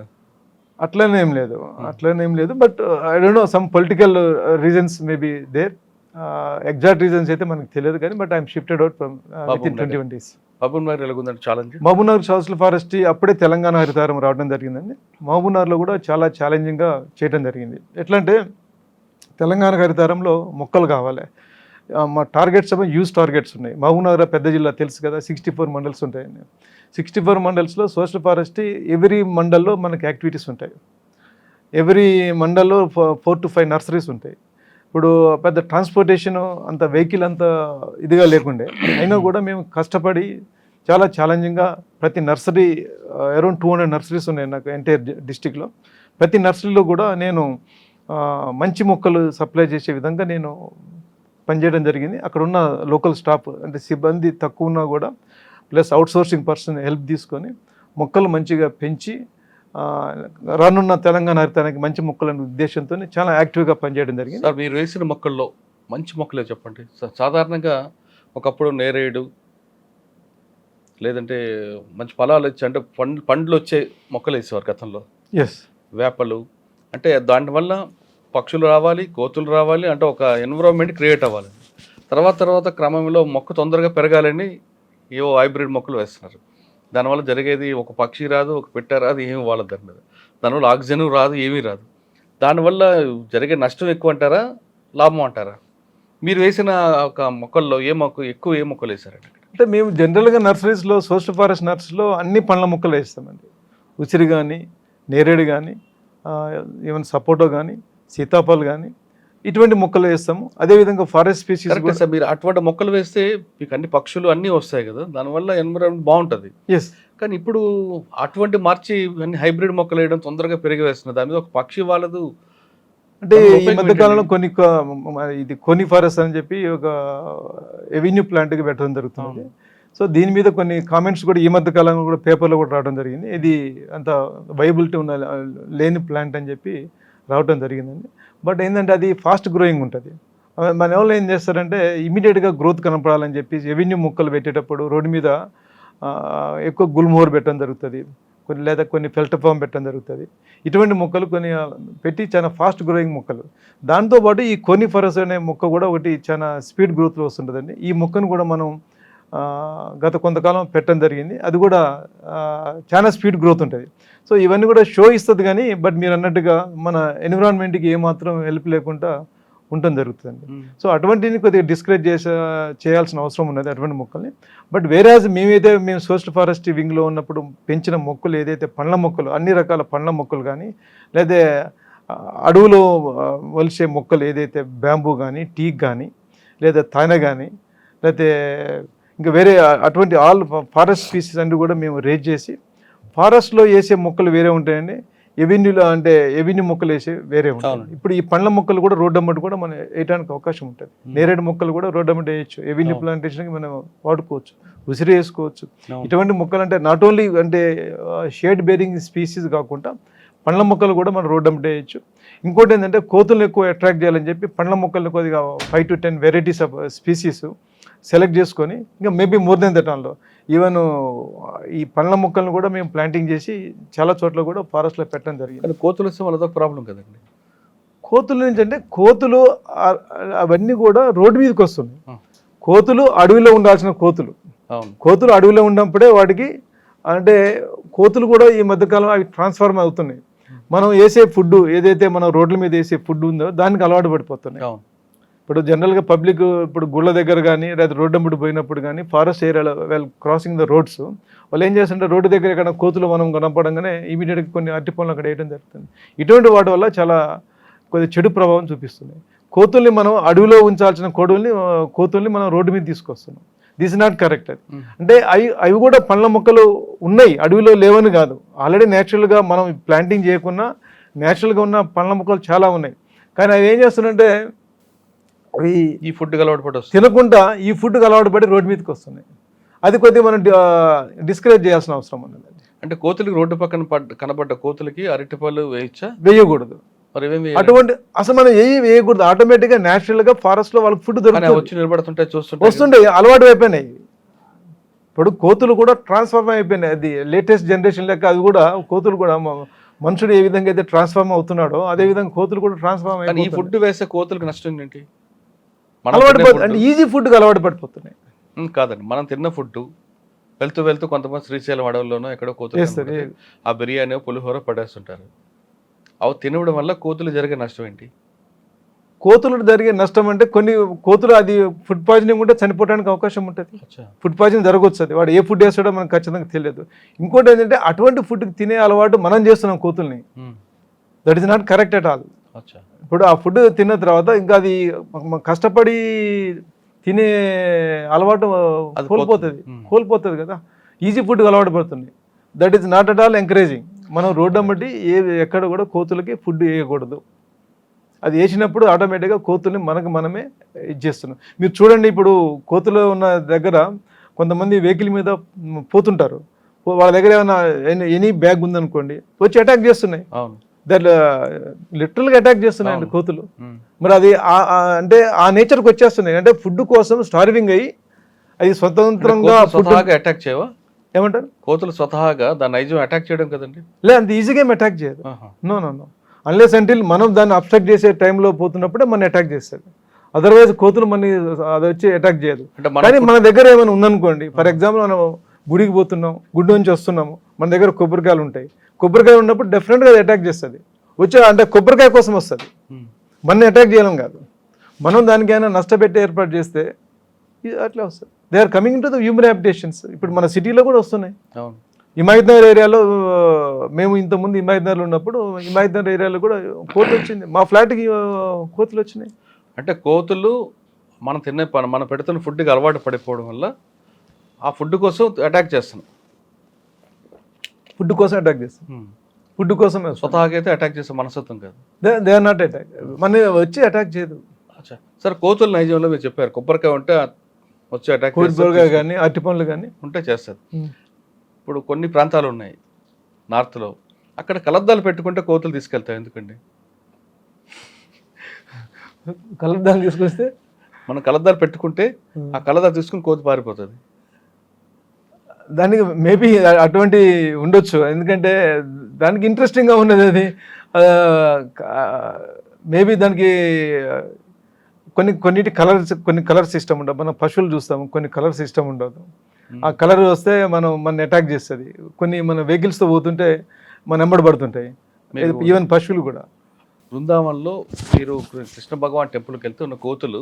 అట్లనేం లేదు. But I don't know, some political reasons maybe there. Exact reasons అయితే మనకు తెలియదు కానీ, but I'm shifted out from within 21 days. Mahabubnagar ఎలాగుందండి challenge? Mahabubnagar social forest అప్పుడే తెలంగాణ హరితారం రావడం జరిగిందండి. మహబూబ్ నగర్లో కూడా చాలా ఛాలెంజింగ్గా చేయడం జరిగింది. ఎట్లా అంటే తెలంగాణ హరితారంలో మొక్కలు కావాలి, మా టార్గెట్స్ ఏమో యూజ్ టార్గెట్స్ ఉన్నాయి. మహబూబ్ నగర్ పెద్ద జిల్లా తెలుసు కదా, 64 మండల్స్ ఉంటాయండి. 64 మండల్స్లో సోషల్ ఫారెస్ట్ ఎవ్రీ మండల్లో మనకి యాక్టివిటీస్ ఉంటాయి. ఎవ్రీ మండల్లో 4 to 5 నర్సరీస్ ఉంటాయి. ఇప్పుడు పెద్ద ట్రాన్స్పోర్టేషన్ అంత వెహికల్ అంత ఇదిగా లేకుండే, అయినా కూడా మేము కష్టపడి చాలా ఛాలెంజింగ్గా ప్రతి నర్సరీ, అరౌండ్ 200 నర్సరీస్ ఉన్నాయి నాకు ఎంటైర్ డిస్టిక్లో. ప్రతి నర్సరీలో కూడా నేను మంచి మొక్కలు సప్లై చేసే విధంగా నేను పనిచేయడం జరిగింది. అక్కడ ఉన్న లోకల్ స్టాఫ్, అంటే సిబ్బంది తక్కువ ఉన్నా కూడా ప్లస్ అవుట్సోర్సింగ్ పర్సన్ హెల్ప్ తీసుకొని మొక్కలు మంచిగా పెంచి రానున్న తెలంగాణ హరితానికి మంచి మొక్కలనే ఉద్దేశంతో చాలా యాక్టివ్గా పనిచేయడం జరిగింది. సార్, మీరు వేసిన మొక్కల్లో మంచి మొక్కలే చెప్పండి. సాధారణంగా ఒకప్పుడు నేరేడు లేదంటే మంచి ఫలాలు వచ్చి, అంటే పండ్లు వచ్చే మొక్కలు వేసేవారు గతంలో. ఎస్. వేపలు, అంటే దానివల్ల పక్షులు రావాలి, కోతులు రావాలి, అంటే ఒక ఎన్విరాన్మెంట్ క్రియేట్ అవ్వాలి. తర్వాత క్రమంలో మొక్క తొందరగా పెరగాలని ఏవో హైబ్రిడ్ మొక్కలు వేస్తున్నారు. దానివల్ల జరిగేది ఒక పక్షి రాదు, ఒక పెట్ట రాదు, ఏమి వాళ్ళ దాని మీద. దానివల్ల ఆక్సిజన్ రాదు, ఏమీ రాదు. దానివల్ల జరిగే నష్టం ఎక్కువ అంటారా, లాభం అంటారా? మీరు వేసిన ఒక మొక్కల్లో ఏ మొక్కలు వేసారండి? అంటే మేము జనరల్గా నర్సరీస్లో, సోషల్ ఫారెస్ట్ నర్సరీలో అన్ని పండ్ల మొక్కలు వేస్తామండి. ఉసిరి కానీ, నేరేడు కానీ, ఈవెన్ సపోటో కానీ, సీతాఫలం కానీ, ఇటువంటి మొక్కలు వేస్తాము. అదేవిధంగా ఫారెస్ట్ స్పీసీస్ కూడా. సార్, మీరు అటువంటి మొక్కలు వేస్తే మీకు అన్ని పక్షులు అన్నీ వస్తాయి కదా, దానివల్ల ఎన్విరాన్మెంట్ బాగుంటుంది. ఎస్. కానీ ఇప్పుడు అటువంటి మార్చి అన్ని హైబ్రిడ్ మొక్కలు వేయడం, తొందరగా పెరిగి వేస్తున్నారు, దాని మీద ఒక పక్షి వాళ్ళదు. అంటే ఈ మధ్యకాలంలో కొన్ని ఫారెస్ట్ అని చెప్పి ఒక ఎవెన్యూ ప్లాంట్కి పెట్టడం జరుగుతుంది. సో దీని మీద కొన్ని కామెంట్స్ కూడా ఈ మధ్య కాలంలో కూడా పేపర్లో కూడా రావడం జరిగింది. ఇది అంత వైబిలిటీ ఉన్న లేని ప్లాంట్ అని చెప్పి రావడం జరిగిందండి. బట్ ఏంటంటే అది ఫాస్ట్ గ్రోయింగ్ ఉంటుంది. మన ఎవరు ఏం చేస్తారంటే ఇమీడియట్గా గ్రోత్ కనపడాలని చెప్పి ఎవెన్యూ మొక్కలు పెట్టేటప్పుడు రోడ్డు మీద ఎక్కువ గుల్మోర్ పెట్టడం జరుగుతుంది, లేదా కొన్ని ఫెల్టఫామ్ పెట్టడం జరుగుతుంది. ఇటువంటి మొక్కలు కొన్ని పెట్టి చాలా ఫాస్ట్ గ్రోయింగ్ మొక్కలు. దాంతోపాటు ఈ కోనిఫరస్ అనే మొక్క కూడా ఒకటి చాలా స్పీడ్ గ్రోత్లో వస్తుంటుందండి. ఈ మొక్కను కూడా మనం గత కొంతకాలం పెట్టడం జరిగింది. అది కూడా చాలా స్పీడ్ గ్రోత్ ఉంటుంది. సో ఇవన్నీ కూడా షో ఇస్తుంది కానీ బట్ మీరు అన్నట్టుగా మన ఎన్విరాన్మెంట్కి ఏమాత్రం హెల్ప్ లేకుండా ఉండటం జరుగుతుందండి. సో అటువంటిని కొద్దిగా డిస్కరేజ్ చేయాల్సిన అవసరం ఉన్నది అటువంటి మొక్కల్ని. బట్ వేరేజ్ మేము సోషల్ ఫారెస్ట్ వింగ్లో ఉన్నప్పుడు పెంచిన మొక్కలు ఏదైతే పండ్ల మొక్కలు, అన్ని రకాల పండ్ల మొక్కలు కానీ లేదా అడవులో వలిసే మొక్కలు ఏదైతే బ్యాంబూ కానీ టీక్ కానీ లేదా తానె కానీ లేకపోతే ఇంకా వేరే అటువంటి ఆల్ ఫారెస్ట్ స్పీసీస్ అన్ని కూడా మేము రేజ్ చేసి ఫారెస్ట్లో వేసే మొక్కలు వేరే ఉంటాయండి, ఎవెన్యూలో అంటే ఎవెన్యూ మొక్కలు వేసి వేరే ఉంటాయి. ఇప్పుడు ఈ పండ్ల మొక్కలు కూడా రోడ్డు అమ్మటి కూడా మనం వేయడానికి అవకాశం ఉంటుంది. నేరేడు మొక్కలు కూడా రోడ్డు అమ్మటి వేయచ్చు, ఎవెన్యూ ప్లాంటేషన్కి మనం వాడుకోవచ్చు, ఉసిరి వేసుకోవచ్చు. ఇటువంటి మొక్కలు అంటే నాట్ ఓన్లీ అంటే షేడ్ బేరింగ్ స్పీసీస్ కాకుండా పండ్ల మొక్కలు కూడా మనం రోడ్డు అమ్మటి వేయచ్చు. ఇంకోటి ఏంటంటే కోతులను ఎక్కువ అట్రాక్ట్ చేయాలని చెప్పి పండ్ల మొక్కలను కొద్దిగా 5 to 10 varieties of species select చేసుకొని ఇంకా మేబీ మోర్ దెన్ దట్ ఆన్లో ఈవెన్ ఈ పండ్ల మొక్కలను కూడా మేము ప్లాంటింగ్ చేసి చాలా చోట్ల కూడా ఫారెస్ట్లో పెట్టడం జరిగింది. కోతులు వస్తే వాళ్ళతో ప్రాబ్లం కదండి. కోతుల నుంచి అంటే కోతులు అవన్నీ కూడా రోడ్డు మీదకి వస్తున్నాయి. కోతులు అడవిలో ఉండాల్సిన కోతులు అడవిలో ఉన్నప్పుడే వాటికి అంటే కోతులు కూడా ఈ మధ్యకాలం అవి ట్రాన్స్ఫార్మ్ అవుతున్నాయి. మనం వేసే ఫుడ్ ఏదైతే మనం రోడ్ల మీద వేసే ఫుడ్ ఉందో దానికి అలవాటు పడిపోతున్నాయి. ఇప్పుడు జనరల్గా పబ్లిక్ ఇప్పుడు గుళ్ళ దగ్గర కానీ లేదా రోడ్డు అమ్మడి పోయినప్పుడు కానీ ఫారెస్ట్ ఏరియాలో క్రాసింగ్ ద రోడ్స్ వాళ్ళు ఏం చేస్తుంటే రోడ్డు దగ్గర ఎక్కడ కోతులు మనం కనపడంగానే ఇమీడియట్గా కొన్ని అరటి పనులు అక్కడ వేయడం జరుగుతుంది. ఇటువంటి వాటి వల్ల చాలా కొద్దిగా చెడు ప్రభావం చూపిస్తున్నాయి. కోతుల్ని మనం అడవిలో ఉంచాల్సిన కోతుల్ని మనం రోడ్డు మీద తీసుకొస్తున్నాం. This is not correct. అది అంటే అవి కూడా పండ్ల మొక్కలు ఉన్నాయి, అడవిలో లేవని కాదు. ఆల్రెడీ న్యాచురల్గా మనం ప్లాంటింగ్ చేయకుండా న్యాచురల్గా ఉన్న పండ్ల మొక్కలు చాలా ఉన్నాయి. కానీ అవి ఏం చేస్తున్నాయంటే అవి ఈ ఫుడ్కి అలవాటు పడి తినకుండా ఈ ఫుడ్కి అలవాటు పడి రోడ్డు మీదకి వస్తున్నాయి. అది కొద్దిగా మనం డిస్కరేజ్ చేయాల్సిన అవసరం ఉన్నది. అంటే కోతులకి రోడ్డు పక్కన కనబడ్డ కోతులకి అరటిపళ్ళు వేయకూడదు. అటువంటి అసలు మనం వేయకూడదు. ఆటోమేటిక్గా న్యాచురల్గా ఫారెస్ట్లో వాళ్ళకి ఫుడ్ దొరుకుతుంది, వచ్చి నిలబడుతుంటే వస్తుండే అలవాటు అయిపోయినాయి. ఇప్పుడు కోతులు కూడా ట్రాన్స్ఫార్మ్ అయిపోయినాయి. అది లేటెస్ట్ జనరేషన్ లెక్క అది కూడా కోతులు కూడా మనుషుడు ఏ విధంగా అయితే ట్రాన్స్ఫార్మ్ అవుతున్నాడో అదే విధంగా కోతులు కూడా ట్రాన్స్ఫార్మ్ అయిపోయి ఈ ఫుడ్ వేసే కోతులకు నష్టం ఏంటి? అలవాటు అంటే ఈజీ ఫుడ్కి అలవాటు పడిపోతున్నాయి. కాదండి, మనం తిన్న ఫుడ్ వెళ్తూ కొంతమంది శ్రీశైలం అడవుల్లోనో ఎక్కడో కోతులు ఆ బిర్యానీ పులిహోర పడేస్తుంటారు. అవి తినడం వల్ల కోతులు జరిగే నష్టం ఏంటి? కోతులు జరిగే నష్టం అంటే కొన్ని కోతులు అది ఫుడ్ పాయిజనింగ్ ఉంటే చనిపోవడానికి అవకాశం ఉంటుంది. ఫుడ్ పాయిజనింగ్ జరగవచ్చు. అది వాడు ఏ ఫుడ్ వేస్తాడో మనకు ఖచ్చితంగా తెలియదు. ఇంకోటి ఏంటంటే అటువంటి ఫుడ్ తినే అలవాటు మనం చేస్తున్నాం కోతుల్ని. That is not correct at all. ఇప్పుడు ఆ ఫుడ్ తిన్న తర్వాత ఇంకా అది కష్టపడి తినే అలవాటు కోల్పోతుంది కదా, ఈజీ ఫుడ్కి అలవాటు పడుతుంది. That is not at all encouraging. మనం రోడ్డు అమ్మటి ఎక్కడ కూడా కోతులకి ఫుడ్ వేయకూడదు. అది వేసినప్పుడు ఆటోమేటిక్గా కోతుల్ని మనమే ఇచ్చేస్తున్నాం. మీరు చూడండి, ఇప్పుడు కోతులు ఉన్న దగ్గర కొంతమంది వెహికల్ మీద పోతుంటారు. వాళ్ళ దగ్గర ఏమైనా ఎనీ బ్యాగ్ ఉందనుకోండి వచ్చి అటాక్ చేస్తున్నాయి. దాంట్లో లిటరల్గా అటాక్ చేస్తున్నాయండి కోతులు. మరి అది అంటే ఆ నేచర్కి వచ్చేస్తున్నాయి. అంటే ఫుడ్ కోసం స్టార్వింగ్ అయ్యి అది స్వతంత్రంగా అటాక్ చేయవా? ఏమంటారు? కోతులు స్వతహాగా దాన్ని నైజం అటాక్ చేయడం కదండి. అంత ఈజీగా ఏం అటాక్ చేయదు. నో అన్లెస్ అంటిల్ మనం దాన్ని అబ్స్ట్రాక్ట్ చేసే టైంలో పోతున్నప్పుడే మన అటాక్ చేస్తారు. అదర్వైజ్ కోతులు మన అది వచ్చి అటాక్ చేయదు. కానీ మన దగ్గర ఏమైనా ఉందనుకోండి, ఫర్ ఎగ్జాంపుల్ మనం గుడికి పోతున్నాం, గుడి నుంచి వస్తున్నాము, మన దగ్గర కొబ్బరికాయలు ఉంటాయి. కొబ్బరికాయ ఉన్నప్పుడు డెఫినెట్గా అది అటాక్ చేస్తుంది. అంటే కొబ్బరికాయ కోసం వస్తుంది, మన అటాక్ చేయడం కాదు. మనం దానికి ఏమైనా నష్టపెట్టి ఏర్పాటు చేస్తే అట్లా వస్తుంది. They are coming to the human habitations. ఇప్పుడు మన సిటీలో కూడా వస్తున్నాయి. హిమాయత్ నగర్ ఏరియాలో మేము ఇంతకుముందు హిమాయత్ నగర్లో ఉన్నప్పుడు హిమాయత్ నగర్ ఏరియాలో కూడా కోతులు వచ్చింది. మా ఫ్లాట్కి కోతులు వచ్చినాయి. అంటే కోతులు మనం పెడుతున్న ఫుడ్కి అలవాటు పడిపోవడం వల్ల ఆ ఫుడ్ కోసం అటాక్ చేస్తున్నాం. ఫుడ్ కోసం అటాక్ చేస్తాం. ఫుడ్ కోసం స్వతహాగా అయితే అటాక్ చేసే మనస్తత్వం కాదు. They are not attack. మన వచ్చి అటాక్ చేయదు. సార్, కోతులు నైజంలో మీరు చెప్పారు కొబ్బరికాయ ఉంటే వచ్చి అటాక్, కొబ్బరికాయ కానీ అరటి పండ్లు కానీ ఉంటే చేస్తారు. ఇప్పుడు కొన్ని ప్రాంతాలు ఉన్నాయి నార్త్లో, అక్కడ కలద్దాలు పెట్టుకుంటే కోతులు తీసుకెళ్తాయి. ఎందుకండి? కలద్దాలు తీసుకొస్తే మనం కలద్దాలు పెట్టుకుంటే ఆ కలద్దాలు తీసుకుని కోతి పారిపోతుంది. దానికి మేబీ అటువంటి ఉండొచ్చు. ఎందుకంటే దానికి ఇంట్రెస్టింగ్గా ఉన్నది. అది మేబీ దానికి కొన్నిటి కొన్ని కలర్స్ ఇష్టం ఉండవు. మనం పశువులు చూస్తాము, కొన్ని కలర్స్ ఇష్టం ఉండదు. ఆ కలర్ వస్తే మన అటాక్ చేస్తుంది. కొన్ని మన వెహికల్స్తో పోతుంటే మన వెంబడి పడుతుంటాయి, ఈవెన్ పశువులు కూడా. బృందావనంలో మీరు కృష్ణ భగవాన్ టెంపుల్కి వెళ్తే ఉన్న కోతులు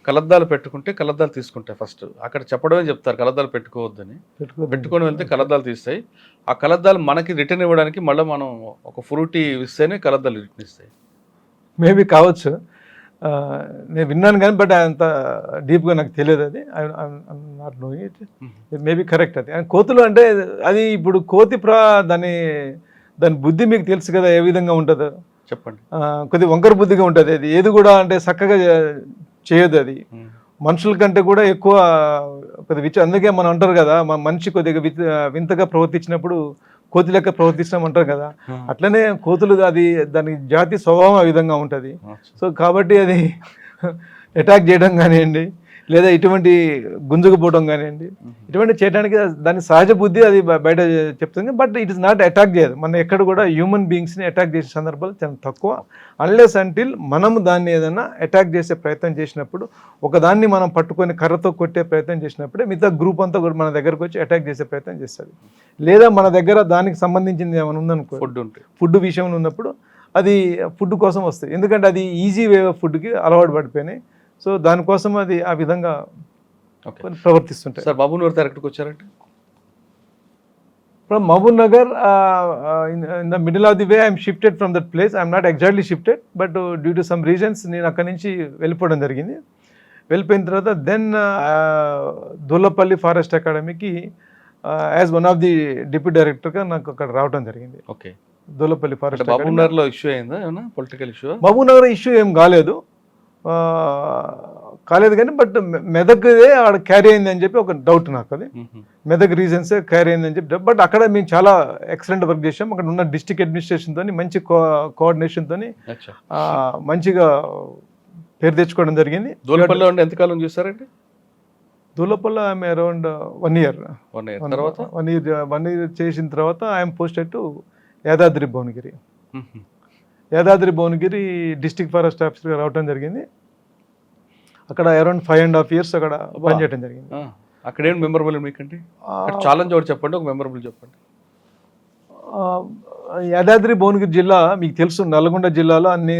కలద్దాలు పెట్టుకుంటే కలద్దాలు తీసుకుంటాయి. ఫస్ట్ అక్కడ చెప్పడమే చెప్తారు కలద్దాలు పెట్టుకోవద్దని. పెట్టుకొని వెళ్తే కలద్దాలు తీస్తాయి. ఆ కలద్దాలు మనకి రిటర్న్ ఇవ్వడానికి మళ్ళీ మనం ఒక ఫ్రూటీ ఇస్తేనే కలద్దాలు రిటర్న్ ఇస్తాయి. మేబీ కావచ్చు, నేను విన్నాను కానీ బట్ అంత డీప్గా నాకు తెలియదు. అది not knowing it. It maybe correct. అది కోతులు అంటే అది ఇప్పుడు దాని బుద్ధి మీకు తెలుసు కదా ఏ విధంగా ఉంటుందో. చెప్పండి. కొద్దిగా వంకర బుద్ధిగా ఉంటుంది. అది ఏది కూడా అంటే చక్కగా చేయదు. అది మనుషుల కంటే కూడా ఎక్కువ కొద్దిగా అందుకే మనం అంటారు కదా, మనిషి కొద్దిగా వింతగా ప్రవర్తించినప్పుడు కోతి లెక్క ప్రవర్తిస్తాం అంటారు కదా. అట్లనే కోతులు అది దాని జాతి స్వభావం ఆ విధంగా ఉంటుంది. సో కాబట్టి అది అటాక్ చేయడం కానివ్వండి, లేదా ఇటువంటి గుంజుకుపోవడం కానివ్వండి, ఇటువంటి చేయడానికి దాని సహజ బుద్ధి అది బయట చెప్తుంది. But it is not attack చేయదు. మనం ఎక్కడ కూడా హ్యూమన్ బీయింగ్స్ని అటాక్ చేసే సందర్భాలు చాలా తక్కువ. అన్లెస్ అంటిల్ మనము దాన్ని ఏదైనా అటాక్ చేసే ప్రయత్నం చేసినప్పుడు, ఒకదాన్ని మనం పట్టుకొని కర్రతో కొట్టే ప్రయత్నం చేసినప్పుడే మిగతా గ్రూప్ అంతా కూడా మన దగ్గరకు వచ్చి అటాక్ చేసే ప్రయత్నం చేస్తుంది. లేదా మన దగ్గర దానికి సంబంధించింది ఏమైనా ఉందనుకో, ఫుడ్ విషయంలో ఉన్నప్పుడు అది ఫుడ్ కోసం వస్తుంది. ఎందుకంటే అది ఈజీ వే ఆఫ్ ఫుడ్కి అలవాటు పడిపోయినాయి. సో దానికోసం అది ఆ విధంగా ప్రవర్తిస్తుంటాయి. సార్ మహబూబ్ నగర్ డైరెక్ట్కి వచ్చారంటే from Mahabubnagar in the middle of the way I'm shifted from that place. I'm not exactly shifted, but due to some reasons నేను అక్కడి నుంచి వెళ్ళిపోవడం జరిగింది. వెళ్ళిపోయిన తర్వాత దెన్ దూలపల్లి ఫారెస్ట్ అకాడమీకి as one of the deputy డైరెక్టర్గా నాకు అక్కడ రావడం జరిగింది. ఓకే. దూలపల్లి ఫారెస్ట్. మహబూబ్ నగర్లో ఇష్యూ అయిందా ఏమన్నా political issue? Mahabubnagar issue ఏం కాలేదు కానీ బట్ మెదక్దే ఆడ క్యారీ అయింది అని చెప్పి ఒక డౌట్ నాకు. అది మెదక్ రీజన్సే క్యారీ అయిందని చెప్పి. బట్ అక్కడ మేము చాలా ఎక్సలెంట్ వర్క్ చేసాం. అక్కడ ఉన్న డిస్ట్రిక్ట్ అడ్మినిస్ట్రేషన్తో మంచి కోఆర్డినేషన్తో మంచిగా పేరు తెచ్చుకోవడం జరిగింది. దూలపల్లిలో ఎంతకాలం చూస్తారండి? Dulapalli I'm around 1 year. తర్వాత 1 year చేసిన తర్వాత I'm posted to Yadadri Bhuvanagiri. Yadadri Bhuvanagiri district forest ఆఫీసర్గా రావడం జరిగింది. అక్కడ అరౌండ్ 5.5 years అక్కడ పనిచేయడం జరిగింది. అక్కడ ఏం మెమరబుల్ మీకంటే ఛాలెంజ్ ఒకటి చెప్పండి, ఒక మెమరబుల్ చెప్పండి. యాదాద్రి భువనగిరి జిల్లా మీకు తెలుసు, నల్గొండ జిల్లాలో అన్ని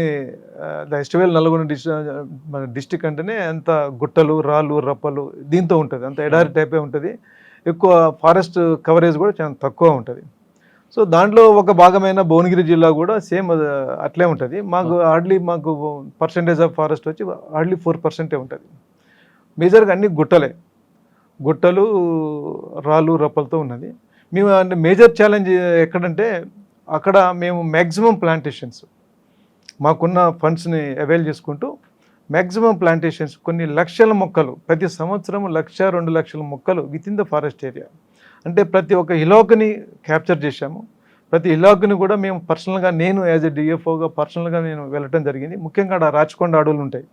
ఎస్టివేల్ నల్గొండ డిస్ట్రిక్ట్ అంటేనే అంత గుట్టలు, రాళ్ళు, రప్పలు దీంతో ఉంటుంది. అంత ఎడారి టైపే ఉంటుంది. ఎక్కువ ఫారెస్ట్ కవరేజ్ కూడా చాలా తక్కువ ఉంటుంది. సో దాంట్లో ఒక భాగమైన భువనగిరి జిల్లా కూడా సేమ్ అట్లే ఉంటుంది. మాకు పర్సంటేజ్ ఆఫ్ ఫారెస్ట్ వచ్చి హార్డ్లీ 4% ఉంటుంది. మేజర్గా అన్ని గుట్టలు, రాళ్ళు, రప్పలతో ఉన్నది. మేము అంటే మేజర్ ఛాలెంజ్ ఎక్కడంటే అక్కడ మేము మ్యాక్సిమం ప్లాంటేషన్స్ మాకున్న ఫండ్స్ని అవైల్ చేసుకుంటూ మ్యాక్సిమం ప్లాంటేషన్స్ కొన్ని లక్షల మొక్కలు ప్రతి సంవత్సరం 1-2 లక్షల మొక్కలు with in the forest area. అంటే ప్రతి ఒక్క హిలాక్ని క్యాప్చర్ చేశాము. ప్రతి హిలాక్ని కూడా మేము పర్సనల్గా, నేను యాజ్ ఎ డిఎఫ్ఓగా పర్సనల్గా నేను వెళ్ళటం జరిగింది. ముఖ్యంగా అక్కడ రాచకొండ అడవులు ఉంటాయి.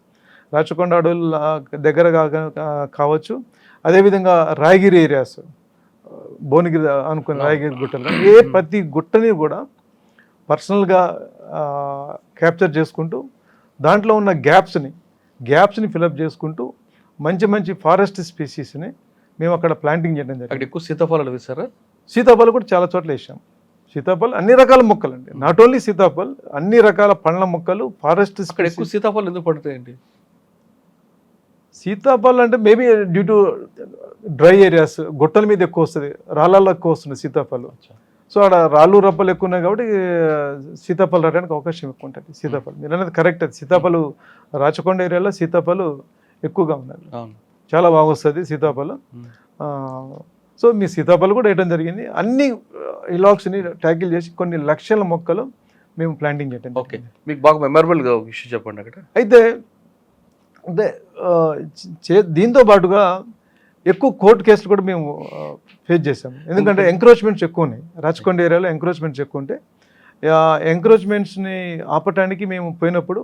రాచకొండ అడవులు దగ్గర కావచ్చు. అదేవిధంగా రాయగిరి ఏరియాస్, భువనగిరి అనుకున్న రాయగిరి గుట్టలు, ప్రతి గుట్టని కూడా పర్సనల్గా క్యాప్చర్ చేసుకుంటూ దాంట్లో ఉన్న గ్యాప్స్ని ఫిలప్ చేసుకుంటూ మంచి ఫారెస్ట్ స్పీసీస్ని మేము అక్కడ ప్లాంటింగ్ చేయడం జరిగింది. ఎక్కువ సీతాఫలాలు వేసారా? సీతాఫలం కూడా చాలా చోట్ల వేసాం. సీతాఫలం అన్ని రకాల మొక్కలు అండి, నాట్ ఓన్లీ సీతాఫల్, అన్ని రకాల పండ్ల మొక్కలు ఫారెస్ట్. అక్కడ ఎక్కువ సీతాఫలం ఎందుకు పడుతాయండి? సీతాఫలం అంటే maybe due to dry areas, గుట్టల మీద ఎక్కువ వస్తుంది, రాళ్ళల్లో ఎక్కువ వస్తుంది సీతాఫలం. సో అక్కడ రాళ్ళు, రప్పలు ఎక్కువ ఉన్నాయి కాబట్టి సీతాఫలం రావడానికి అవకాశం ఎక్కువ ఉంటుంది. సీతాఫలం మీరు అనేది కరెక్ట్. అది సీతాఫలం రాచకొండ ఏరియాలో సీతాఫలం ఎక్కువగా ఉన్నది, చాలా బాగా వస్తుంది సీతాఫలం. సో మీ సీతాఫలం కూడా వేయడం జరిగింది. అన్ని ఇలాక్స్ని ట్యాకిల్ చేసి కొన్ని లక్షల మొక్కలు మేము ప్లాంటింగ్ చేయడం. ఓకే, మీకు బాగా మెమరబుల్గా ఇష్యూ చెప్పండి అక్కడ. అయితే దీంతో పాటుగా ఎక్కువ కోర్టు కేసులు కూడా మేము ఫేస్ చేసాము. ఎందుకంటే ఎంక్రోచ్మెంట్స్ ఎక్కువ ఉన్నాయి. రాచకొండ ఏరియాలో ఎంక్రోచ్మెంట్స్ ఎక్కువ ఉంటే ఎంక్రోచ్మెంట్స్ని ఆపటానికి మేము పోయినప్పుడు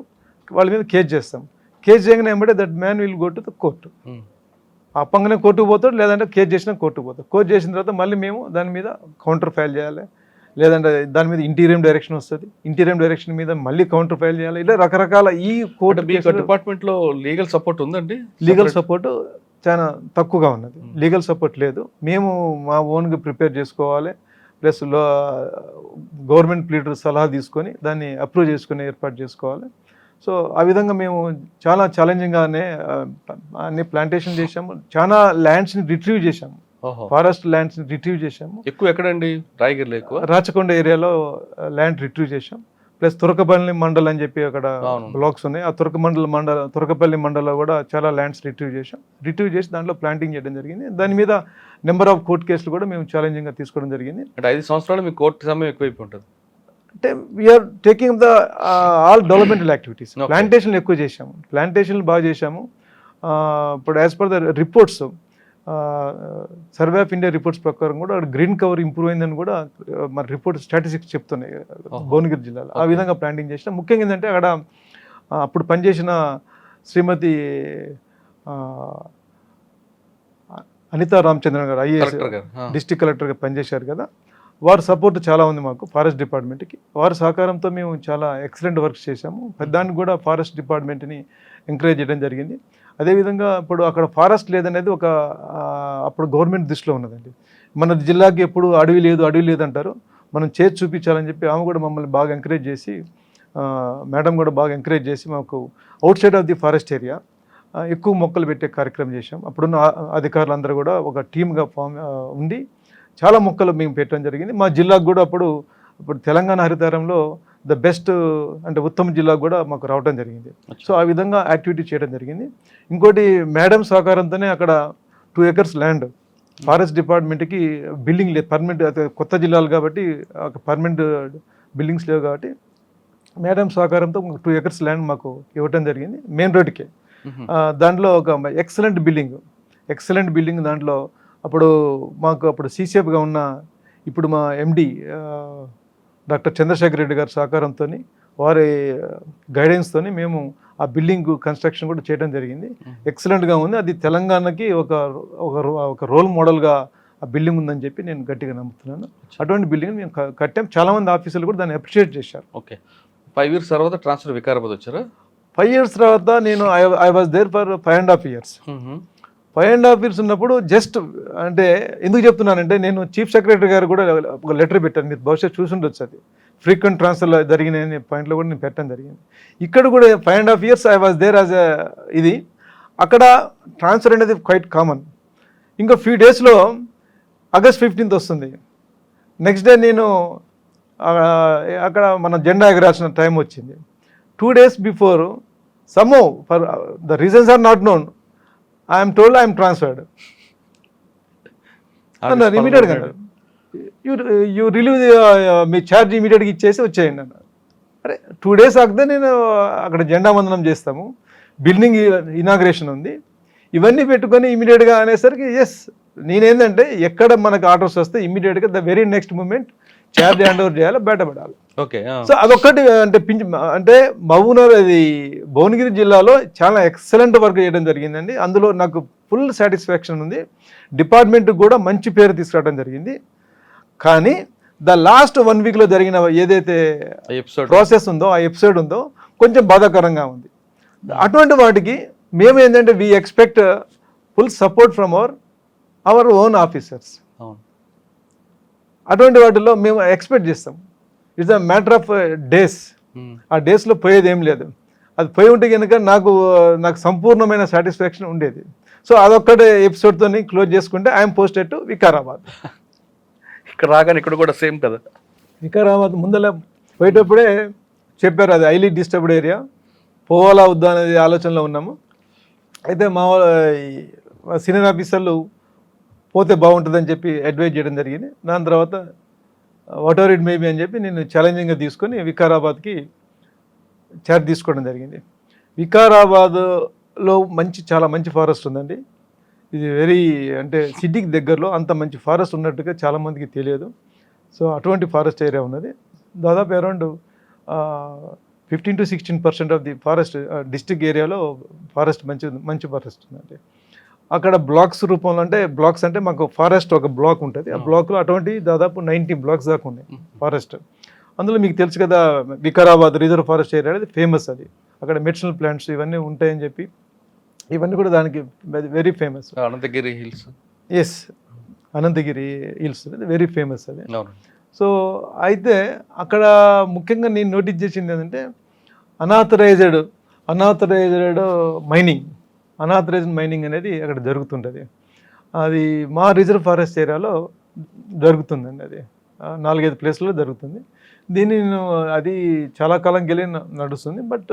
వాళ్ళ మీద కేసు చేస్తాం. కేసు చేయగానే ఏమంటే that man will go to the court. అప్పంగానే కోర్టుకు పోతాడు, లేదంటే కేసు చేసినా కోర్టుకు పోతాడు. కోర్టు చేసిన తర్వాత మళ్ళీ మేము దాని మీద కౌంటర్ ఫైల్ చేయాలి, లేదంటే దాని మీద ఇంటీరియం డైరెక్షన్ వస్తుంది, ఇంటీరియం డైరెక్షన్ మీద మళ్ళీ కౌంటర్ ఫైల్ చేయాలి. ఇలా రకరకాల ఈ కోర్టు డిపార్ట్మెంట్ లో లీగల్ సపోర్ట్ ఉందండి? లీగల్ సపోర్ట్ చాలా తక్కువగా ఉన్నది, లీగల్ సపోర్ట్ లేదు. మేము మా ఓన్గా ప్రిపేర్ చేసుకోవాలి, ప్లస్ గవర్నమెంట్ ప్లీడర్ సలహా తీసుకొని దాన్ని అప్రూవ్ చేసుకుని ఏర్పాటు చేసుకోవాలి. సో ఆ విధంగా మేము చాలా ఛాలెంజింగ్గానే అన్ని ప్లాంటేషన్ చేసాము, చాలా ల్యాండ్స్ని రిట్రీవ్ చేసాము, ఫారెస్ట్ ల్యాండ్స్ని రిట్రీవ్ చేసాము. ఎక్కువ ఎక్కడండి? రాయగిరిలో ఎక్కువ, రాచకొండ ఏరియాలో ల్యాండ్ రిట్రీవ్ చేసాం. ప్లస్ తురకపల్లి మండల్ అని చెప్పి అక్కడ బ్లాక్స్ ఉన్నాయి, ఆ తురకపల్లి మండలంలో కూడా చాలా ల్యాండ్స్ రిట్రీవ్ చేసి దాంట్లో ప్లాంటింగ్ చేయడం జరిగింది. దాని మీద నెంబర్ ఆఫ్ కోర్టు కేసులు కూడా మేము ఛాలెంజింగ్గా తీసుకోవడం జరిగింది. అంటే 5 సంవత్సరాలు మీ కోర్టు సమయం ఎక్కువైపోయి ఉంటుంది. అంటే we're taking the all developmental activities. ప్లాంటేషన్లు ఎక్కువ చేశాము, ప్లాంటేషన్లు బాగా చేశాము. ఇప్పుడు as per the reports, survey of India reports ప్రకారం కూడా గ్రీన్ కవర్ ఇంప్రూవ్ అయిందని కూడా మన రిపోర్ట్ స్టాటిస్టిక్స్ చెప్తున్నాయి భువనగిరి జిల్లాలో. ఆ విధంగా ప్లాంటింగ్ చేసినా. ముఖ్యంగా ఏంటంటే అక్కడ అప్పుడు పనిచేసిన శ్రీమతి అనితా రామచంద్రన్ గారు, ఐఏఎస్ డిస్ట్రిక్ట్ కలెక్టర్గా పనిచేశారు కదా, వారి సపోర్ట్ చాలా ఉంది మాకు ఫారెస్ట్ డిపార్ట్మెంట్కి. వారి సహకారంతో మేము చాలా ఎక్సలెంట్ వర్క్స్ చేశాము. దానికి కూడా ఫారెస్ట్ డిపార్ట్మెంట్ని ఎంకరేజ్ చేయడం జరిగింది. అదేవిధంగా ఇప్పుడు అక్కడ ఫారెస్ట్ లేదనేది ఒక అప్పుడు గవర్నమెంట్ దృష్టిలో ఉన్నదండి. మన జిల్లాకి ఎప్పుడు అడవి లేదు అంటారు, మనం చేసి చూపించాలని చెప్పి ఆమె కూడా మమ్మల్ని బాగా ఎంకరేజ్ చేసి, మేడం కూడా బాగా ఎంకరేజ్ చేసి మాకు out side of the forest area ఎక్కువ మొక్కలు పెట్టే కార్యక్రమం చేశాం. అప్పుడున్న అధికారులందరూ కూడా ఒక టీమ్గా ఉండి చాలా మొక్కలు మేము పెట్టడం జరిగింది. మా జిల్లాకు కూడా అప్పుడు తెలంగాణ హరితారంలో ద బెస్ట్ అంటే ఉత్తమ జిల్లా కూడా మాకు రావడం జరిగింది. సో ఆ విధంగా యాక్టివిటీ చేయడం జరిగింది. ఇంకోటి మేడం సహకారంతోనే అక్కడ 2 acres ల్యాండ్ ఫారెస్ట్ డిపార్ట్మెంట్కి బిల్డింగ్ లేదు, పర్మనెంట్ కొత్త జిల్లాలు కాబట్టి పర్మనెంట్ బిల్డింగ్స్ లేవు కాబట్టి మేడం సహకారంతో 2 acres ల్యాండ్ మాకు ఇవ్వటం జరిగింది మెయిన్ రోడ్కే. దాంట్లో ఒక ఎక్సలెంట్ బిల్డింగ్ దాంట్లో అప్పుడు సీసీఎఫ్గా ఉన్న ఇప్పుడు మా ఎండి డాక్టర్ చంద్రశేఖర్ రెడ్డి గారి సహకారంతో, వారి గైడెన్స్తో మేము ఆ బిల్డింగ్ కన్స్ట్రక్షన్ కూడా చేయడం జరిగింది. ఎక్సలెంట్గా ఉంది. అది తెలంగాణకి ఒక రోల్ మోడల్గా ఆ బిల్డింగ్ ఉందని చెప్పి నేను గట్టిగా నమ్ముతున్నాను. అటువంటి బిల్డింగ్ మేము కట్టాం. చాలామంది ఆఫీసర్లు కూడా దాన్ని అప్రిషియేట్ చేశారు. ఓకే, 5 years తర్వాత ట్రాన్స్ఫర్ వికారాబాద్ వచ్చారా? 5 years తర్వాత నేను I was there for 5.5 years. 5.5 years ఉన్నప్పుడు జస్ట్ అంటే ఎందుకు చెప్తున్నానంటే, నేను చీఫ్ సెక్రటరీ గారు కూడా ఒక లెటర్ పెట్టాను, మీరు బహుశా చూసుండొచ్చు. అది ఫ్రీక్వెంట్ ట్రాన్స్ఫర్లో జరిగిన పాయింట్లో కూడా నేను పెట్టడం జరిగింది. ఇక్కడ కూడా 5.5 years I was there as ఇది. అక్కడ ట్రాన్స్ఫర్ అనేది క్వైట్ కామన్. ఇంకా ఫ్యూ డేస్లో August 15th వస్తుంది. నెక్స్ట్ డే నేను అక్కడ మన జెండా ఎగరాల్సిన టైం వచ్చింది. 2 days before somehow for the reasons are not known I'm told I'm transferred అన్నారు. ఇమీడియట్గా యూ రిలీవ్ మీ ఛార్జ్ ఇమీడియట్గా ఇచ్చేసి వచ్చేయండి అన్నారు. అరే 2 days ఆగితే నేను అక్కడ జెండా వందనం చేస్తాము, బిల్డింగ్ ఇనాగ్రేషన్ ఉంది, ఇవన్నీ పెట్టుకొని ఇమీడియట్గా అనేసరికి ఎస్, నేనేంటంటే ఎక్కడ మనకు ఆర్డర్స్ వస్తే ఇమీడియట్గా the very next moment charge hand over చేయాలి, బయటపడాలి. ఓకే, సో అదొక్కటి అంటే మహబూబ్నగర్ అది భువనగిరి జిల్లాలో చాలా ఎక్సలెంట్ వర్క్ చేయడం జరిగిందండి. అందులో నాకు ఫుల్ సాటిస్ఫాక్షన్ ఉంది. డిపార్ట్మెంట్ కూడా మంచి పేరు తీసుకురావడం జరిగింది. కానీ ద లాస్ట్ 1 weekలో జరిగిన ఏదైతే ప్రాసెస్ ఉందో, ఆ ఎపిసోడ్ ఉందో, కొంచెం బాధాకరంగా ఉంది. అటువంటి వాటికి మేము ఏంటంటే we expect full support from our own officers. అటువంటి వాటిలో మేము ఎక్స్పెక్ట్ చేస్తాం. It's a matter of days. ఆ డేస్లో పోయేది ఏం లేదు. అది పోయి ఉంటే కనుక నాకు సంపూర్ణమైన సాటిస్ఫాక్షన్ ఉండేది. సో అదొక్కటే ఎపిసోడ్తో క్లోజ్ చేసుకుంటే ఐఎమ్ పోస్టెడ్ టు వికారాబాద్. ఇక్కడ రాగానే ఇక్కడ కూడా సేమ్ కదా. వికారాబాద్ ముందర పోయేటప్పుడే చెప్పారు అది హైలీ డిస్టర్బ్డ్ ఏరియా, పోవాలా వద్దా అనేది ఆలోచనలో ఉన్నాము. అయితే మా సీనియర్ ఆఫీసర్లు పోతే బాగుంటుందని చెప్పి అడ్వైజ్ చేయడం జరిగింది. దాని తర్వాత వాట్ ఎవర్ ఇట్ మేబీ అని చెప్పి నేను ఛాలెంజింగ్గా తీసుకొని వికారాబాద్కి ఛార్జ్ తీసుకోవడం జరిగింది. వికారాబాద్లో చాలా మంచి ఫారెస్ట్ ఉందండి. ఇది వెరీ అంటే సిటీకి దగ్గరలో అంత మంచి ఫారెస్ట్ ఉన్నట్టుగా చాలామందికి తెలియదు. సో అటువంటి ఫారెస్ట్ ఏరియా ఉన్నది. దాదాపు around 15 to 16% of the forest district ఏరియాలో ఫారెస్ట్ మంచి ఫారెస్ట్ ఉందండి. అక్కడ బ్లాక్స్ రూపంలో, అంటే బ్లాక్స్ అంటే మాకు ఫారెస్ట్ ఒక బ్లాక్ ఉంటుంది, ఆ బ్లాక్లో అటువంటి దాదాపు 90 బ్లాక్స్ దాకా ఉన్నాయి ఫారెస్ట్. అందులో మీకు తెలుసు కదా, వికారాబాద్ రిజర్వ్ ఫారెస్ట్ ఏరియా అనేది ఫేమస్. అది అక్కడ మెడిసినల్ ప్లాంట్స్ ఇవన్నీ ఉంటాయని చెప్పి, ఇవన్నీ కూడా దానికి very famous. Ananthagiri hills, yes, Ananthagiri hills very famous అది. సో అయితే అక్కడ ముఖ్యంగా నేను నోటీస్ చేసింది ఏంటంటే అనాథరైజ్డ్ మైనింగ్ అనేది అక్కడ జరుగుతుంటుంది. అది మా రిజర్వ్ ఫారెస్ట్ ఏరియాలో జరుగుతుందండి. అది 4-5 ప్లేస్లలో జరుగుతుంది. దీన్ని నేను అది చాలా కాలం వెళ్ళి నడుస్తుంది. బట్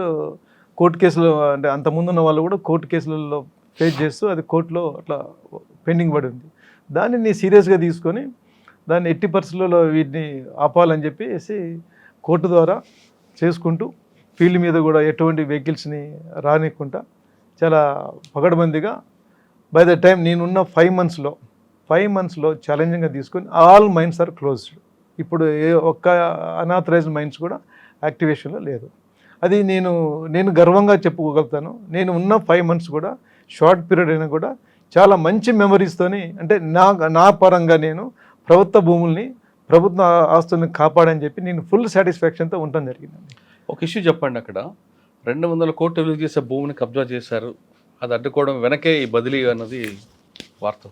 కోర్టు కేసులు, అంటే అంతకుముందు ఉన్న వాళ్ళు కూడా కోర్టు కేసులలో ఫేస్ చేస్తూ అది కోర్టులో అట్లా పెండింగ్ పడి ఉంది. దాన్ని నేను సీరియస్గా తీసుకొని దాన్ని ఎట్టి పరిస్థితుల్లో వీటిని ఆపాలని చెప్పేసి కోర్టు ద్వారా చేసుకుంటూ ఫీల్డ్ మీద కూడా ఎటువంటి వెహికల్స్ని రానికుండా చాలా పగడబందిగా బై ద టైం నేనున్న 5 మంత్స్లో ఛాలెంజింగ్గా తీసుకొని ఆల్ మైన్స్ ఆర్ క్లోజ్డ్. ఇప్పుడు ఒక్క అనాథరైజ్డ్ మైన్స్ కూడా యాక్టివేషన్లో లేదు. అది నేను గర్వంగా చెప్పుకోగలుగుతాను. నేను ఉన్న 5 మంత్స్ కూడా షార్ట్ పీరియడ్ అయినా కూడా చాలా మంచి మెమరీస్తోని, అంటే నా పరంగా నేను ప్రభుత్వ భూముల్ని, ప్రభుత్వ ఆస్తుల్ని కాపాడని చెప్పి నేను ఫుల్ సాటిస్ఫాక్షన్తో ఉండటం జరిగిందండి. ఒక ఇష్యూ చెప్పండి. అక్కడ 200 కోట్లు విలువ చేసే భూమిని కబ్జా చేశారు, అది అడ్డుకోవడం వెనకే ఈ బదిలీ అన్నది వార్త.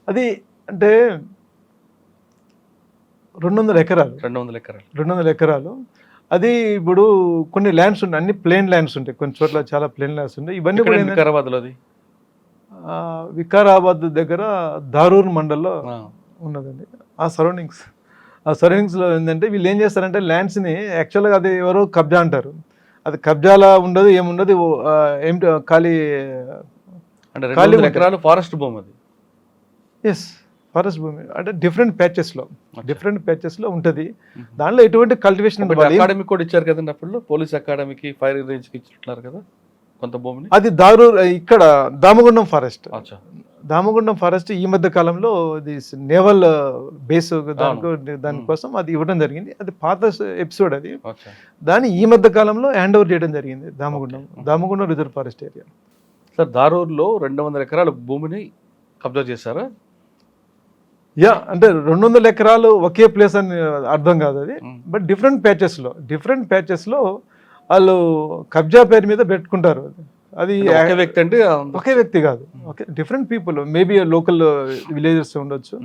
అది అంటే 200 ఎకరాలు. అది ఇప్పుడు కొన్ని ల్యాండ్స్ ఉంటాయి, అన్ని ప్లేన్ ల్యాండ్స్ ఉంటాయి, కొన్ని చోట్ల చాలా ప్లేన్ ల్యాండ్స్ ఉంటాయి. ఇవన్నీ కూడా వికారాబాద్లో, అది వికారాబాద్ దగ్గర దారూర్ మండల్లో ఉన్నదండి. ఆ సరౌండింగ్స్లో ఏంటంటే వీళ్ళు ఏం చేస్తారంటే ల్యాండ్స్ని యాక్చువల్గా అది ఎవరో కబ్జా అంటారు, అది కబ్జాలా ఉండదు, ఏముండదు, ఏమిటి ఖాళీ ఎకరాలు ఫారెస్ట్ భూమి. అది ఎస్, ఫారెస్ట్ భూమి. అంటే డిఫరెంట్ ప్యాచెస్లో ఉంటుంది. దాంట్లో ఎటువంటి కల్టివేషన్. అకాడమీ కూడా ఇచ్చారు కదండి అప్పుడు, పోలీస్ అకాడమీకి, ఫైర్ రేంజ్కి ఇచ్చుంటున్నారు కదా కొంత భూమిని. అది దారూర్, ఇక్కడ దామగుండం ఫారెస్ట్ ఈ మధ్య కాలంలో ఇది నేవల్ బేస్ దానికోసం అది ఇవ్వడం జరిగింది. అది పాత ఎపిసోడ్. అది దాన్ని ఈ మధ్య కాలంలో హ్యాండ్ ఓవర్ చేయడం జరిగింది Damagundam reserve forest area. Sir, దారూర్లో 200 ఎకరాల భూమిని కబ్జా చేశారా? యా, అంటే 200 ఎకరాలు ఒకే ప్లేస్ అని అర్థం కాదు అది. బట్ డిఫరెంట్ ప్యాచెస్లో వాళ్ళు కబ్జా పేరు మీద పెట్టుకుంటారు. అది ఒకే వ్యక్తి కాదు, okay, different people, maybe local villages ఉండొచ్చు,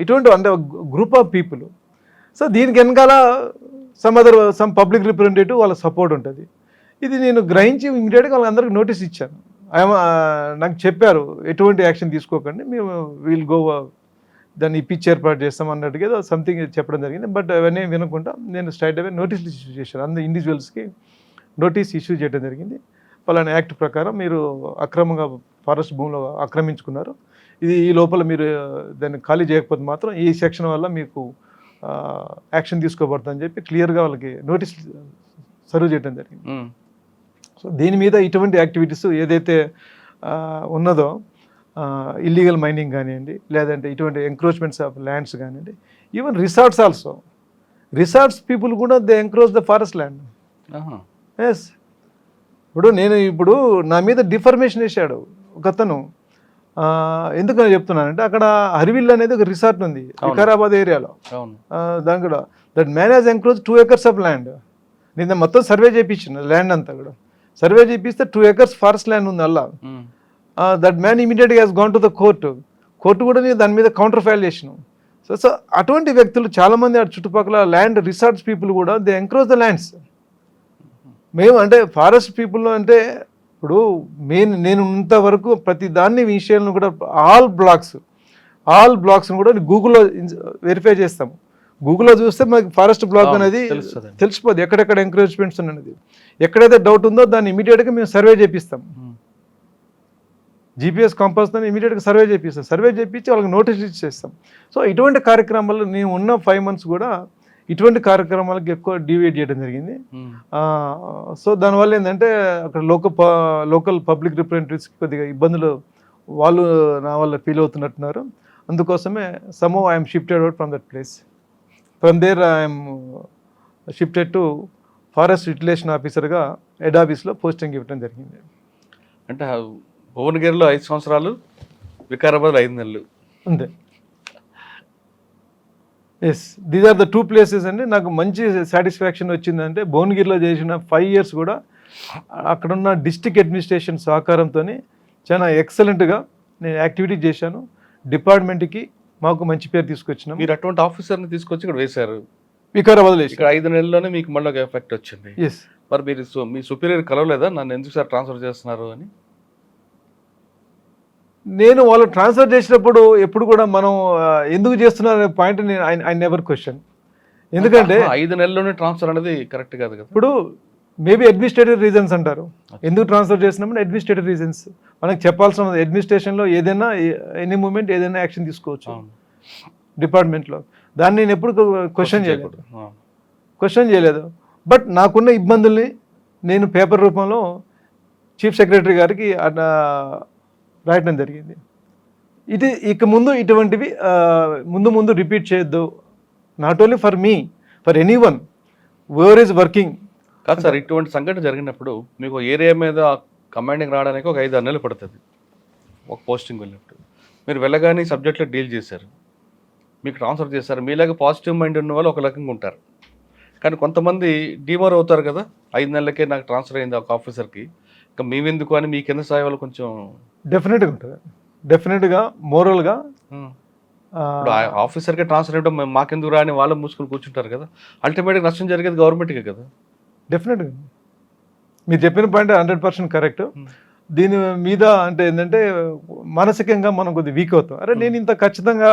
ఇటువంటి అంటే గ్రూప్ ఆఫ్ పీపుల్. సో దీనికి వెనకాల సమ్ పబ్లిక్ రిప్రజెంటేటివ్ వాళ్ళ సపోర్ట్ ఉంటుంది. ఇది నేను గ్రహించి ఇమీడియట్గా వాళ్ళందరికీ నోటీస్ ఇచ్చాను. నాకు చెప్పారు ఎటువంటి యాక్షన్ తీసుకోకండి, మేము విల్ గో, దాన్ని ఇప్పించి ఏర్పాటు చేస్తాం అన్నట్టుగా సంథింగ్ చెప్పడం జరిగింది. బట్ అవన్నీ వినకుండా నేను స్ట్రైట్ అవే నోటీసులు ఇష్యూ చేశాను. అందరు ఇండివిజువల్స్కి నోటీస్ ఇష్యూ చేయడం జరిగింది. పలానా యాక్ట్ ప్రకారం మీరు అక్రమంగా ఫారెస్ట్ భూమిలో ఆక్రమించుకున్నారు, ఇది ఈ లోపల మీరు దాన్ని ఖాళీ చేయకపోతే మాత్రం ఈ సెక్షన్ వల్ల మీకు యాక్షన్ తీసుకోబడుతుందని చెప్పి క్లియర్గా వాళ్ళకి నోటీస్ సర్వ్ చేయడం జరిగింది. సో దీని మీద ఇటువంటి యాక్టివిటీస్ ఏదైతే ఉన్నదో, ఇల్లీగల్ మైనింగ్ కానివ్వండి, లేదంటే ఇటువంటి ఎంక్రోచ్మెంట్స్ ఆఫ్ ల్యాండ్స్ కానివ్వండి, ఈవెన్ రిసార్ట్స్ పీపుల్ కూడా they encroach the forest land. Yes, ఇప్పుడు నా మీద డిఫర్మేషన్ వేసాడు ఒక అతను. ఎందుకు చెప్తున్నానంటే అక్కడ హరివిల్ అనేది ఒక రిసార్ట్ ఉంది వికారాబాద్ ఏరియాలో. దాని కూడా that man has encroach 2 acres of land. నేను మొత్తం సర్వే చేయించిన ల్యాండ్ అంతా కూడా సర్వే చేపిస్తే 2 acres ఫారెస్ట్ ల్యాండ్ ఉంది అలా. దట్ మ్యాన్ ఇమీడియట్గా has gone to the court కూడా నేను దాని మీద కౌంటర్ ఫైల్ చేసినాం. సో అటువంటి వ్యక్తులు చాలామంది ఆ చుట్టుపక్కల ల్యాండ్ రిసార్ట్స్ పీపుల్ కూడా దే ఎంక్రోచ్ ద ల్యాండ్స్. మేము అంటే ఫారెస్ట్ పీపుల్ అంటే ఇప్పుడు నేను ఇంతవరకు ప్రతి దాన్ని విషయాలను కూడా ఆల్ బ్లాక్స్ని కూడా గూగుల్లో వెరిఫై చేస్తాము. గూగుల్లో చూస్తే మనకి ఫారెస్ట్ బ్లాక్ అనేది తెలిసిపోద్ది, ఎక్కడెక్కడ ఎంక్రోచ్మెంట్స్ అనేది. ఎక్కడైతే డౌట్ ఉందో దాన్ని ఇమీడియట్గా మేము సర్వే చేపిస్తాం. GPS కంపాస్తో ఇమీడియట్గా సర్వే చేయించి వాళ్ళకి నోటీసులు ఇచ్చేస్తాం. సో ఇటువంటి కార్యక్రమాలు నేను ఉన్న 5 months కూడా ఇటువంటి కార్యక్రమాలకు ఎక్కువ డివియేట్ చేయడం జరిగింది. సో దానివల్ల ఏంటంటే అక్కడ లోకల్ పబ్లిక్ రిప్రజెంటేటివ్స్కి కొద్దిగా ఇబ్బందులు వాళ్ళు నా వల్ల ఫీల్ అవుతున్నట్టున్నారు. అందుకోసమే somehow I am shifted out from that place. From there I am shifted to forest utilization ఆఫీసర్గా హెడ్ ఆఫీస్లో పోస్టింగ్ ఇవ్వడం జరిగింది. అంటే భువనగిరిలో 5 సంవత్సరాలు, వికారాబాద్లో 5 నెలలు. అంతే. Yes, these are the 2 places అండి. నాకు మంచి సాటిస్ఫాక్షన్ వచ్చిందంటే భువనగిరిలో చేసిన 5 years కూడా అక్కడున్న డిస్ట్రిక్ట్ అడ్మినిస్ట్రేషన్ సహకారంతో చాలా ఎక్సలెంట్గా నేను యాక్టివిటీ చేశాను. డిపార్ట్మెంట్కి మాకు మంచి పేరు తీసుకొచ్చినాం. మీరు అటువంటి ఆఫీసర్ని తీసుకొచ్చి ఇక్కడ వేశారు, వికారాబాద్లో ఇక్కడ 5 నెలల్లోనే మీకు మళ్ళీ ఒక ఎఫెక్ట్ వచ్చింది. ఎస్. మరి మీరు మీ సుపీరియర్ కలవలేదా నన్ను ఎందుకు సార్ ట్రాన్స్ఫర్ చేస్తున్నారు అని? నేను వాళ్ళు ట్రాన్స్ఫర్ చేసినప్పుడు ఎప్పుడు కూడా మనం ఎందుకు చేస్తున్నారు అనే పాయింట్ నేను ఐ నెవర్ క్వశ్చన్. ఎందుకంటే 5 నెలల్లోనే ట్రాన్స్ఫర్ అనేది కరెక్ట్ కాదు కదా. ఇప్పుడు మేబీ అడ్మినిస్ట్రేటివ్ రీజన్స్ అంటారు. ఎందుకు ట్రాన్స్ఫర్ చేస్తున్నామని అడ్మినిస్ట్రేటివ్ రీజన్స్ మనకు చెప్పాల్సిన అడ్మినిస్ట్రేషన్లో ఏదైనా ఎనీ మూమెంట్ ఏదైనా యాక్షన్ తీసుకోవచ్చు డిపార్ట్మెంట్లో. దాన్ని నేను ఎప్పుడు క్వశ్చన్ చేయలేదు. బట్ నాకున్న ఇబ్బందుల్ని నేను పేపర్ రూపంలో చీఫ్ సెక్రటరీ గారికి రాయటం జరిగింది. ఇది ఇక ముందు ఇటువంటివి ముందు రిపీట్ చేయొద్దు, not only for me, for any one where is working. కాదు సార్, ఇటువంటి సంఘటన జరిగినప్పుడు మీకు ఏరియా మీద కమాండింగ్ రావడానికి ఒక 5-6 నెలలు పడుతుంది ఒక పోస్టింగ్ వెళ్ళినప్పుడు. మీరు వెళ్ళగానే సబ్జెక్ట్లో డీల్ చేశారు, మీకు ట్రాన్స్ఫర్ చేశారు. మీలాగా పాజిటివ్ మైండ్ ఉన్న వాళ్ళు ఒక రకంగా ఉంటారు, కానీ కొంతమంది డీమోర్ అవుతారు కదా. 5 నెలలకే నాకు ట్రాన్స్ఫర్ అయింది ఒక ఆఫీసర్కి, ఇంకా మేమెందుకు అని మీ కింద స్థాయి వాళ్ళు కొంచెం డెఫినెట్గా ఉంటుంది. డెఫినెట్గా మోరల్గా ఇప్పుడు ఆఫీసర్కే ట్రాన్స్ఫర్ అయ్యడం మాకెందుకు రాని వాళ్ళు మూసుకొని కూర్చుంటారు కదా. అల్టిమేట్గా నష్టం జరిగేది గవర్నమెంట్కే కదా. డెఫినెట్గా మీరు చెప్పిన పాయింట్ 100% కరెక్ట్. దీని మీద అంటే ఏంటంటే మానసికంగా మనం కొద్దిగా వీక్ అవుతాం. అరే నేను ఇంత ఖచ్చితంగా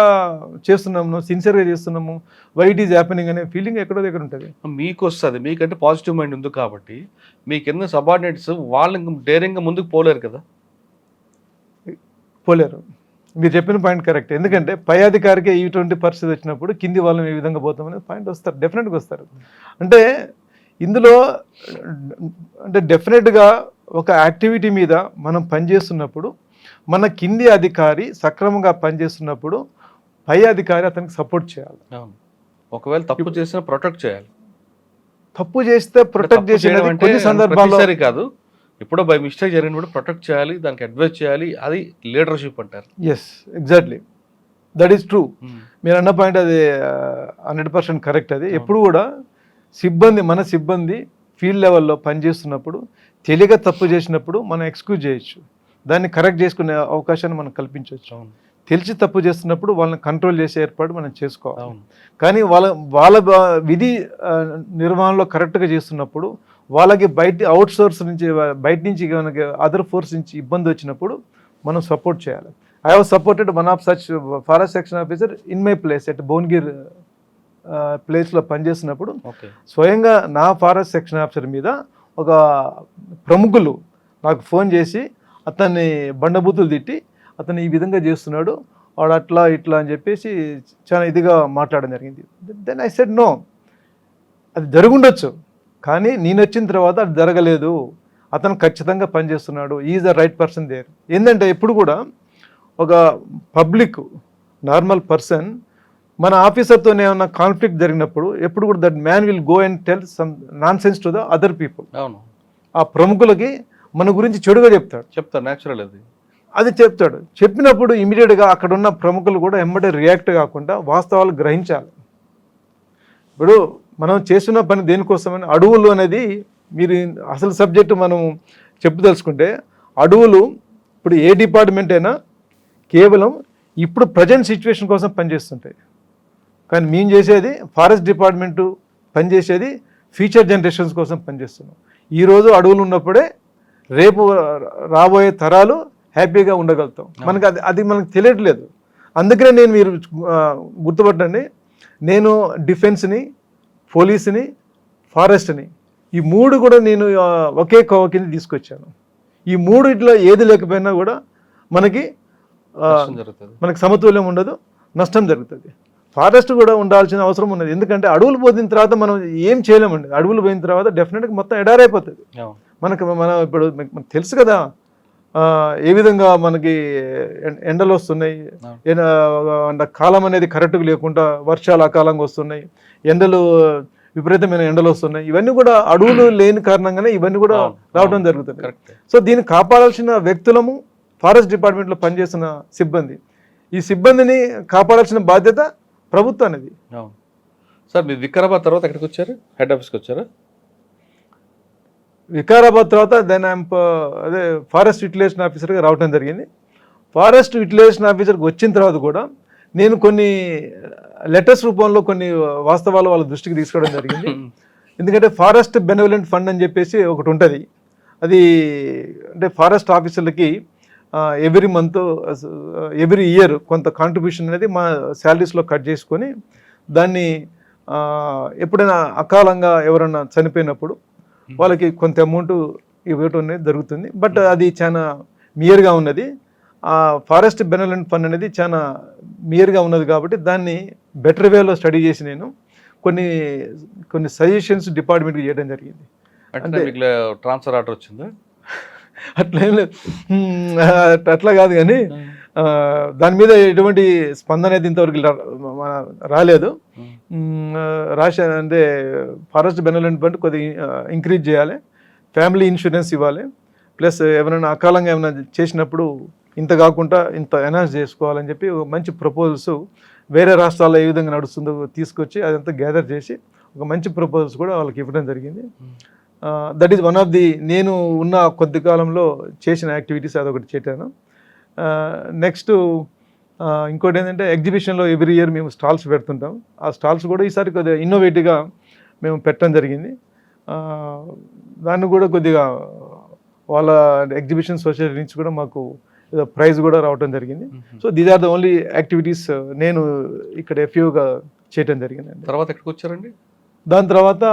చేస్తున్నాము, సిన్సియర్గా చేస్తున్నాము, వై ఇట్ ఈజ్ హ్యాపెనింగ్ అనే ఫీలింగ్ ఎక్కడో దగ్గర ఉంటుంది. మీకు వస్తుంది, మీకంటే పాజిటివ్ మైండ్ ఉంది కాబట్టి. మీ కింద సబార్డినేట్స్ వాళ్ళు డేరింగ్గా ముందుకు పోలేరు కదా. పోలేరు. మీరు చెప్పిన పాయింట్ కరెక్ట్. ఎందుకంటే పై అధికారికి ఇటువంటి పరిస్థితి వచ్చినప్పుడు కింది వాళ్ళని ఏ విధంగా పోతామనే పాయింట్ వస్తారు, డెఫినెట్గా వస్తారు. అంటే ఇందులో అంటే డెఫినెట్గా ఒక యాక్టివిటీ మీద మనం పనిచేస్తున్నప్పుడు మన కింది అధికారి సక్రమంగా పనిచేస్తున్నప్పుడు పై అధికారి అతనికి సపోర్ట్ చేయాలి. ఒకవేళ తప్పు చేసినా ప్రొటెక్ట్ చేయాలి. తప్పు చేస్తే ప్రొటెక్ట్ చేసేది కొన్ని సందర్భాల్లో కాదు, ఇప్పుడు బై మిస్టేక్ జరిగినప్పుడు ప్రొటెక్ట్ చేయాలి, దానికి అడ్వైస్ చేయాలి. అది లీడర్షిప్ అంటారు. Yes, exactly, that is true. మీరు అన్న పాయింట్ అది 100% కరెక్ట్. అది ఎప్పుడు కూడా మన సిబ్బంది ఫీల్డ్ లెవెల్లో పనిచేస్తున్నప్పుడు తెలియక తప్పు చేసినప్పుడు మనం ఎక్స్క్యూజ్ చేయొచ్చు, దాన్ని కరెక్ట్ చేసుకునే అవకాశాన్ని మనం కల్పించవచ్చు. తెలిసి తప్పు చేస్తున్నప్పుడు వాళ్ళని కంట్రోల్ చేసే ఏర్పాటు మనం చేసుకోవాలి. కానీ వాళ్ళ విధి నిర్వహణలో కరెక్ట్గా చేస్తున్నప్పుడు వాళ్ళకి అవుట్ సోర్స్ నుంచి బయట నుంచి మనకి అదర్ ఫోర్స్ నుంచి ఇబ్బంది వచ్చినప్పుడు మనం సపోర్ట్ చేయాలి. I have supported one of such forest section officer in my place at Bhuvanagiri ప్లేస్లో పనిచేస్తున్నప్పుడు స్వయంగా నా ఫారెస్ట్ సెక్షన్ ఆఫీసర్ మీద ఒక ప్రముఖులు నాకు ఫోన్ చేసి అతన్ని బండబూతులు తిట్టి అతను ఈ విధంగా చేస్తున్నాడు, వాడు అట్లా ఇట్లా అని చెప్పేసి చాలా ఇదిగా మాట్లాడడం జరిగింది. దెన్ ఐ సెడ్ నో, అది జరుగుండొచ్చు, కానీ నేను వచ్చిన తర్వాత అది జరగలేదు, అతను ఖచ్చితంగా పనిచేస్తున్నాడు, is the right person there. ఏంటంటే ఎప్పుడు కూడా ఒక పబ్లిక్ నార్మల్ పర్సన్ మన ఆఫీసర్తో ఏమన్నా కాన్ఫ్లిక్ట్ జరిగినప్పుడు ఎప్పుడు కూడా that man will go and tell some non sense to the other people. ఆ ప్రముఖులకి మన గురించి చెడుగా చెప్తాడు న్యాచురల్ అది చెప్తాడు. చెప్పినప్పుడు ఇమీడియట్గా అక్కడ ఉన్న ప్రముఖులు కూడా ఎమ్మటే రియాక్ట్ కాకుండా వాస్తవాలు గ్రహించాలి. ఇప్పుడు మనం చేస్తున్న పని దేనికోసమని, అడవులు అనేది మీరు అసలు సబ్జెక్టు మనం తెలుసుకుంటే అడవులు ఇప్పుడు ఏ డిపార్ట్మెంట్ అయినా కేవలం ఇప్పుడు ప్రజెంట్ సిచ్యువేషన్ కోసం పనిచేస్తుంటాయి. కానీ మేము చేసేది ఫారెస్ట్ డిపార్ట్మెంటు పనిచేసేది ఫ్యూచర్ జనరేషన్స్ కోసం పనిచేస్తున్నాం. ఈరోజు అడవులు ఉన్నప్పుడే రేపు రాబోయే తరాలు హ్యాపీగా ఉండగలుగుతాం. మనకు అది మనకు తెలియట్లేదు. అందుకనే నేను మీరు గుర్తుపట్టండి, నేను డిఫెన్స్ని, పోలీసుని, ఫారెస్ట్ని ఈ 3 కూడా నేను ఒకే కోవ కింద తీసుకొచ్చాను. ఈ 3 ఇట్లా ఏది లేకపోయినా కూడా మనకి సమతుల్యం ఉండదు, నష్టం జరుగుతుంది. ఫారెస్ట్ కూడా ఉండాల్సిన అవసరం ఉన్నది. ఎందుకంటే అడవులు పోయిన తర్వాత మనం ఏం చేయలేమండి. అడవులు పోయిన తర్వాత డెఫినెట్గా మొత్తం ఎడారైపోతుంది. మనం ఇప్పుడు మనకు తెలుసు కదా ఏ విధంగా మనకి ఎండలు వస్తున్నాయి, కాలం అనేది కరెక్ట్గా లేకుండా వర్షాలు అకాలంగా వస్తున్నాయి, ఎండలు విపరీతమైన ఎండలు వస్తున్నాయి. ఇవన్నీ కూడా అడవులు లేని కారణంగానే ఇవన్నీ కూడా రావడం జరుగుతుంది. సో దీన్ని కాపాడాల్సిన వ్యక్తులము ఫారెస్ట్ డిపార్ట్మెంట్లో పనిచేస్తున్న సిబ్బంది. ఈ సిబ్బందిని కాపాడాల్సిన బాధ్యత ప్రభుత్వానిది. అవును సార్. మీరు వికారాబాద్ తర్వాత ఎక్కడికి వచ్చారు? హెడ్ ఆఫీస్కి వచ్చారా? వికారాబాద్ తర్వాత దెన్ అదే ఫారెస్ట్ యూటిలైజేషన్ ఆఫీసర్గా రావడం జరిగింది. ఫారెస్ట్ యూటిలైజేషన్ ఆఫీసర్కి వచ్చిన తర్వాత కూడా నేను కొన్ని లెటర్స్ రూపంలో కొన్ని వాస్తవాలు వాళ్ళ దృష్టికి తీసుకోవడం జరిగింది. ఎందుకంటే ఫారెస్ట్ బెనవలెంట్ ఫండ్ అని చెప్పేసి ఒకటి ఉంటుంది. అది అంటే ఫారెస్ట్ ఆఫీసర్లకి ఎవ్రీ మంత్ ఎవ్రీ ఇయర్ కొంత కాంట్రిబ్యూషన్ అనేది మా శాలరీస్లో కట్ చేసుకొని దాన్ని ఎప్పుడైనా అకాలంగా ఎవరైనా చనిపోయినప్పుడు వాళ్ళకి కొంత అమౌంట్ ఇవ్వటం అనేది జరుగుతుంది. బట్ అది చాలా మియర్గా ఉన్నది. ఆ ఫారెస్ట్ బెనవలెంట్ ఫండ్ అనేది చాలా మియర్గా ఉన్నది కాబట్టి దాన్ని బెటర్ వేలో స్టడీ చేసి నేను కొన్ని సజెషన్స్ డిపార్ట్మెంట్కి చేయడం జరిగింది. అంటే ట్రాన్స్ఫర్ ఆర్డర్ వచ్చిందా? అట్లా కాదు కానీ దాని మీద ఎటువంటి స్పందన అయితే ఇంతవరకు రాలేదు. అంటే ఫారెస్ట్ బెనవలెంట్ ఫండ్ కొద్దిగా ఇంక్రీజ్ చేయాలి, ఫ్యామిలీ ఇన్సూరెన్స్ ఇవ్వాలి, ప్లస్ ఎవరైనా అకాలంగా ఏమైనా చేసినప్పుడు ఇంత కాకుండా ఇంత ఎన్హాన్స్ చేసుకోవాలని చెప్పి మంచి ప్రపోజల్స్ వేరే రాష్ట్రాల్లో ఏ విధంగా నడుస్తుందో తీసుకొచ్చి అదంతా గ్యాదర్ చేసి ఒక మంచి ప్రపోజల్స్ కూడా వాళ్ళకి ఇవ్వడం జరిగింది. That is one of the నేను ఉన్న కొద్ది కాలంలో చేసిన యాక్టివిటీస్ అదొకటి చేశాను. నెక్స్ట్ ఇంకోటి ఏంటంటే ఎగ్జిబిషన్లో ఎవ్రీ ఇయర్ మేము స్టాల్స్ పెడుతుంటాం. ఆ స్టాల్స్ కూడా ఈసారి కొద్దిగా ఇన్నోవేటివ్గా మేము పెట్టడం జరిగింది. దాన్ని కూడా కొద్దిగా వాళ్ళ ఎగ్జిబిషన్ సొసైటీ నుంచి కూడా మాకు ప్రైజ్ కూడా రావడం జరిగింది. So these are the only activities నేను ఇక్కడ ఎఫ్యూగా చేయటం జరిగిందండి. తర్వాత ఎక్కడికి వచ్చారండి? దాని తర్వాత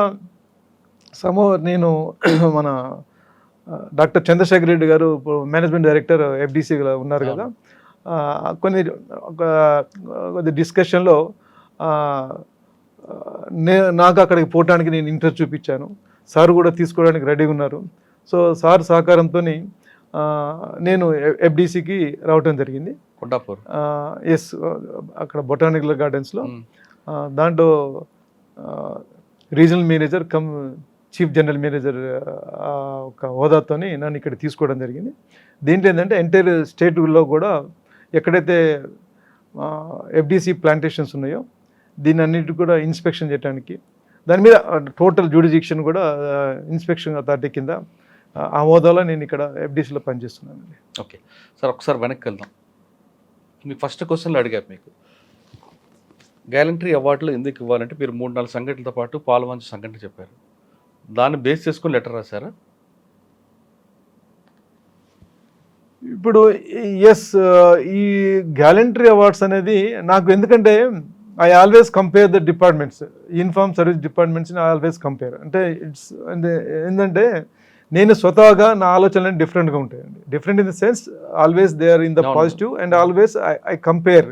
నేను మన డాక్టర్ చంద్రశేఖర్ రెడ్డి గారు మేనేజ్మెంట్ డైరెక్టర్ ఎఫ్డిసిగా ఉన్నారు కదా, కొద్ది డిస్కషన్లో నాకు అక్కడికి పోవటానికి నేను ఇంట్రెస్ట్ చూపించాను. సార్ కూడా తీసుకోవడానికి రెడీగా ఉన్నారు. సో సార్ సహకారంతో నేను ఎఫ్డిసికి రావటం జరిగింది. కొండాపూర్ ఎస్, అక్కడ బొటానికల్ గార్డెన్స్లో దాంట్లో regional manager come chief general manager ఒక హోదాతో నన్ను ఇక్కడ తీసుకోవడం జరిగింది. దీంట్లో ఏంటంటే ఎంటైర్ స్టేట్లో కూడా ఎక్కడైతే ఎఫ్డిసి ప్లాంటేషన్స్ ఉన్నాయో దీన్ని అన్నిటి కూడా ఇన్స్పెక్షన్ చేయడానికి, దాని మీద టోటల్ జ్యూడిజిక్షన్ కూడా ఇన్స్పెక్షన్ అథారిటీ కింద ఆ హోదాలో నేను ఇక్కడ ఎఫ్డిసిలో పనిచేస్తున్నానండి. ఓకే సార్, ఒకసారి వెనక్కి వెళ్దాం. మీ ఫస్ట్ క్వశ్చన్లో అడిగారు మీకు గ్యాలంటరీ అవార్డులు ఎందుకు ఇవ్వాలంటే మీరు 3-4 సంఘటనలతో పాటు పాల్వంచ సంఘటన చెప్పారు. దాన్ని బేస్ చేసుకుని లెటర్ రాశారా? ఇప్పుడు ఎస్, ఈ గ్యాలంటరీ అవార్డ్స్ అనేది నాకు ఎందుకంటే I always compare the departments, uniform service డిపార్ట్మెంట్స్ని ఐ ఆల్వేస్ కంపేర్. అంటే ఇట్స్ ఏంటంటే నేను స్వతహాగా నా ఆలోచనలు డిఫరెంట్గా ఉంటాయండి. Different in the sense always they are in the positive and always I compare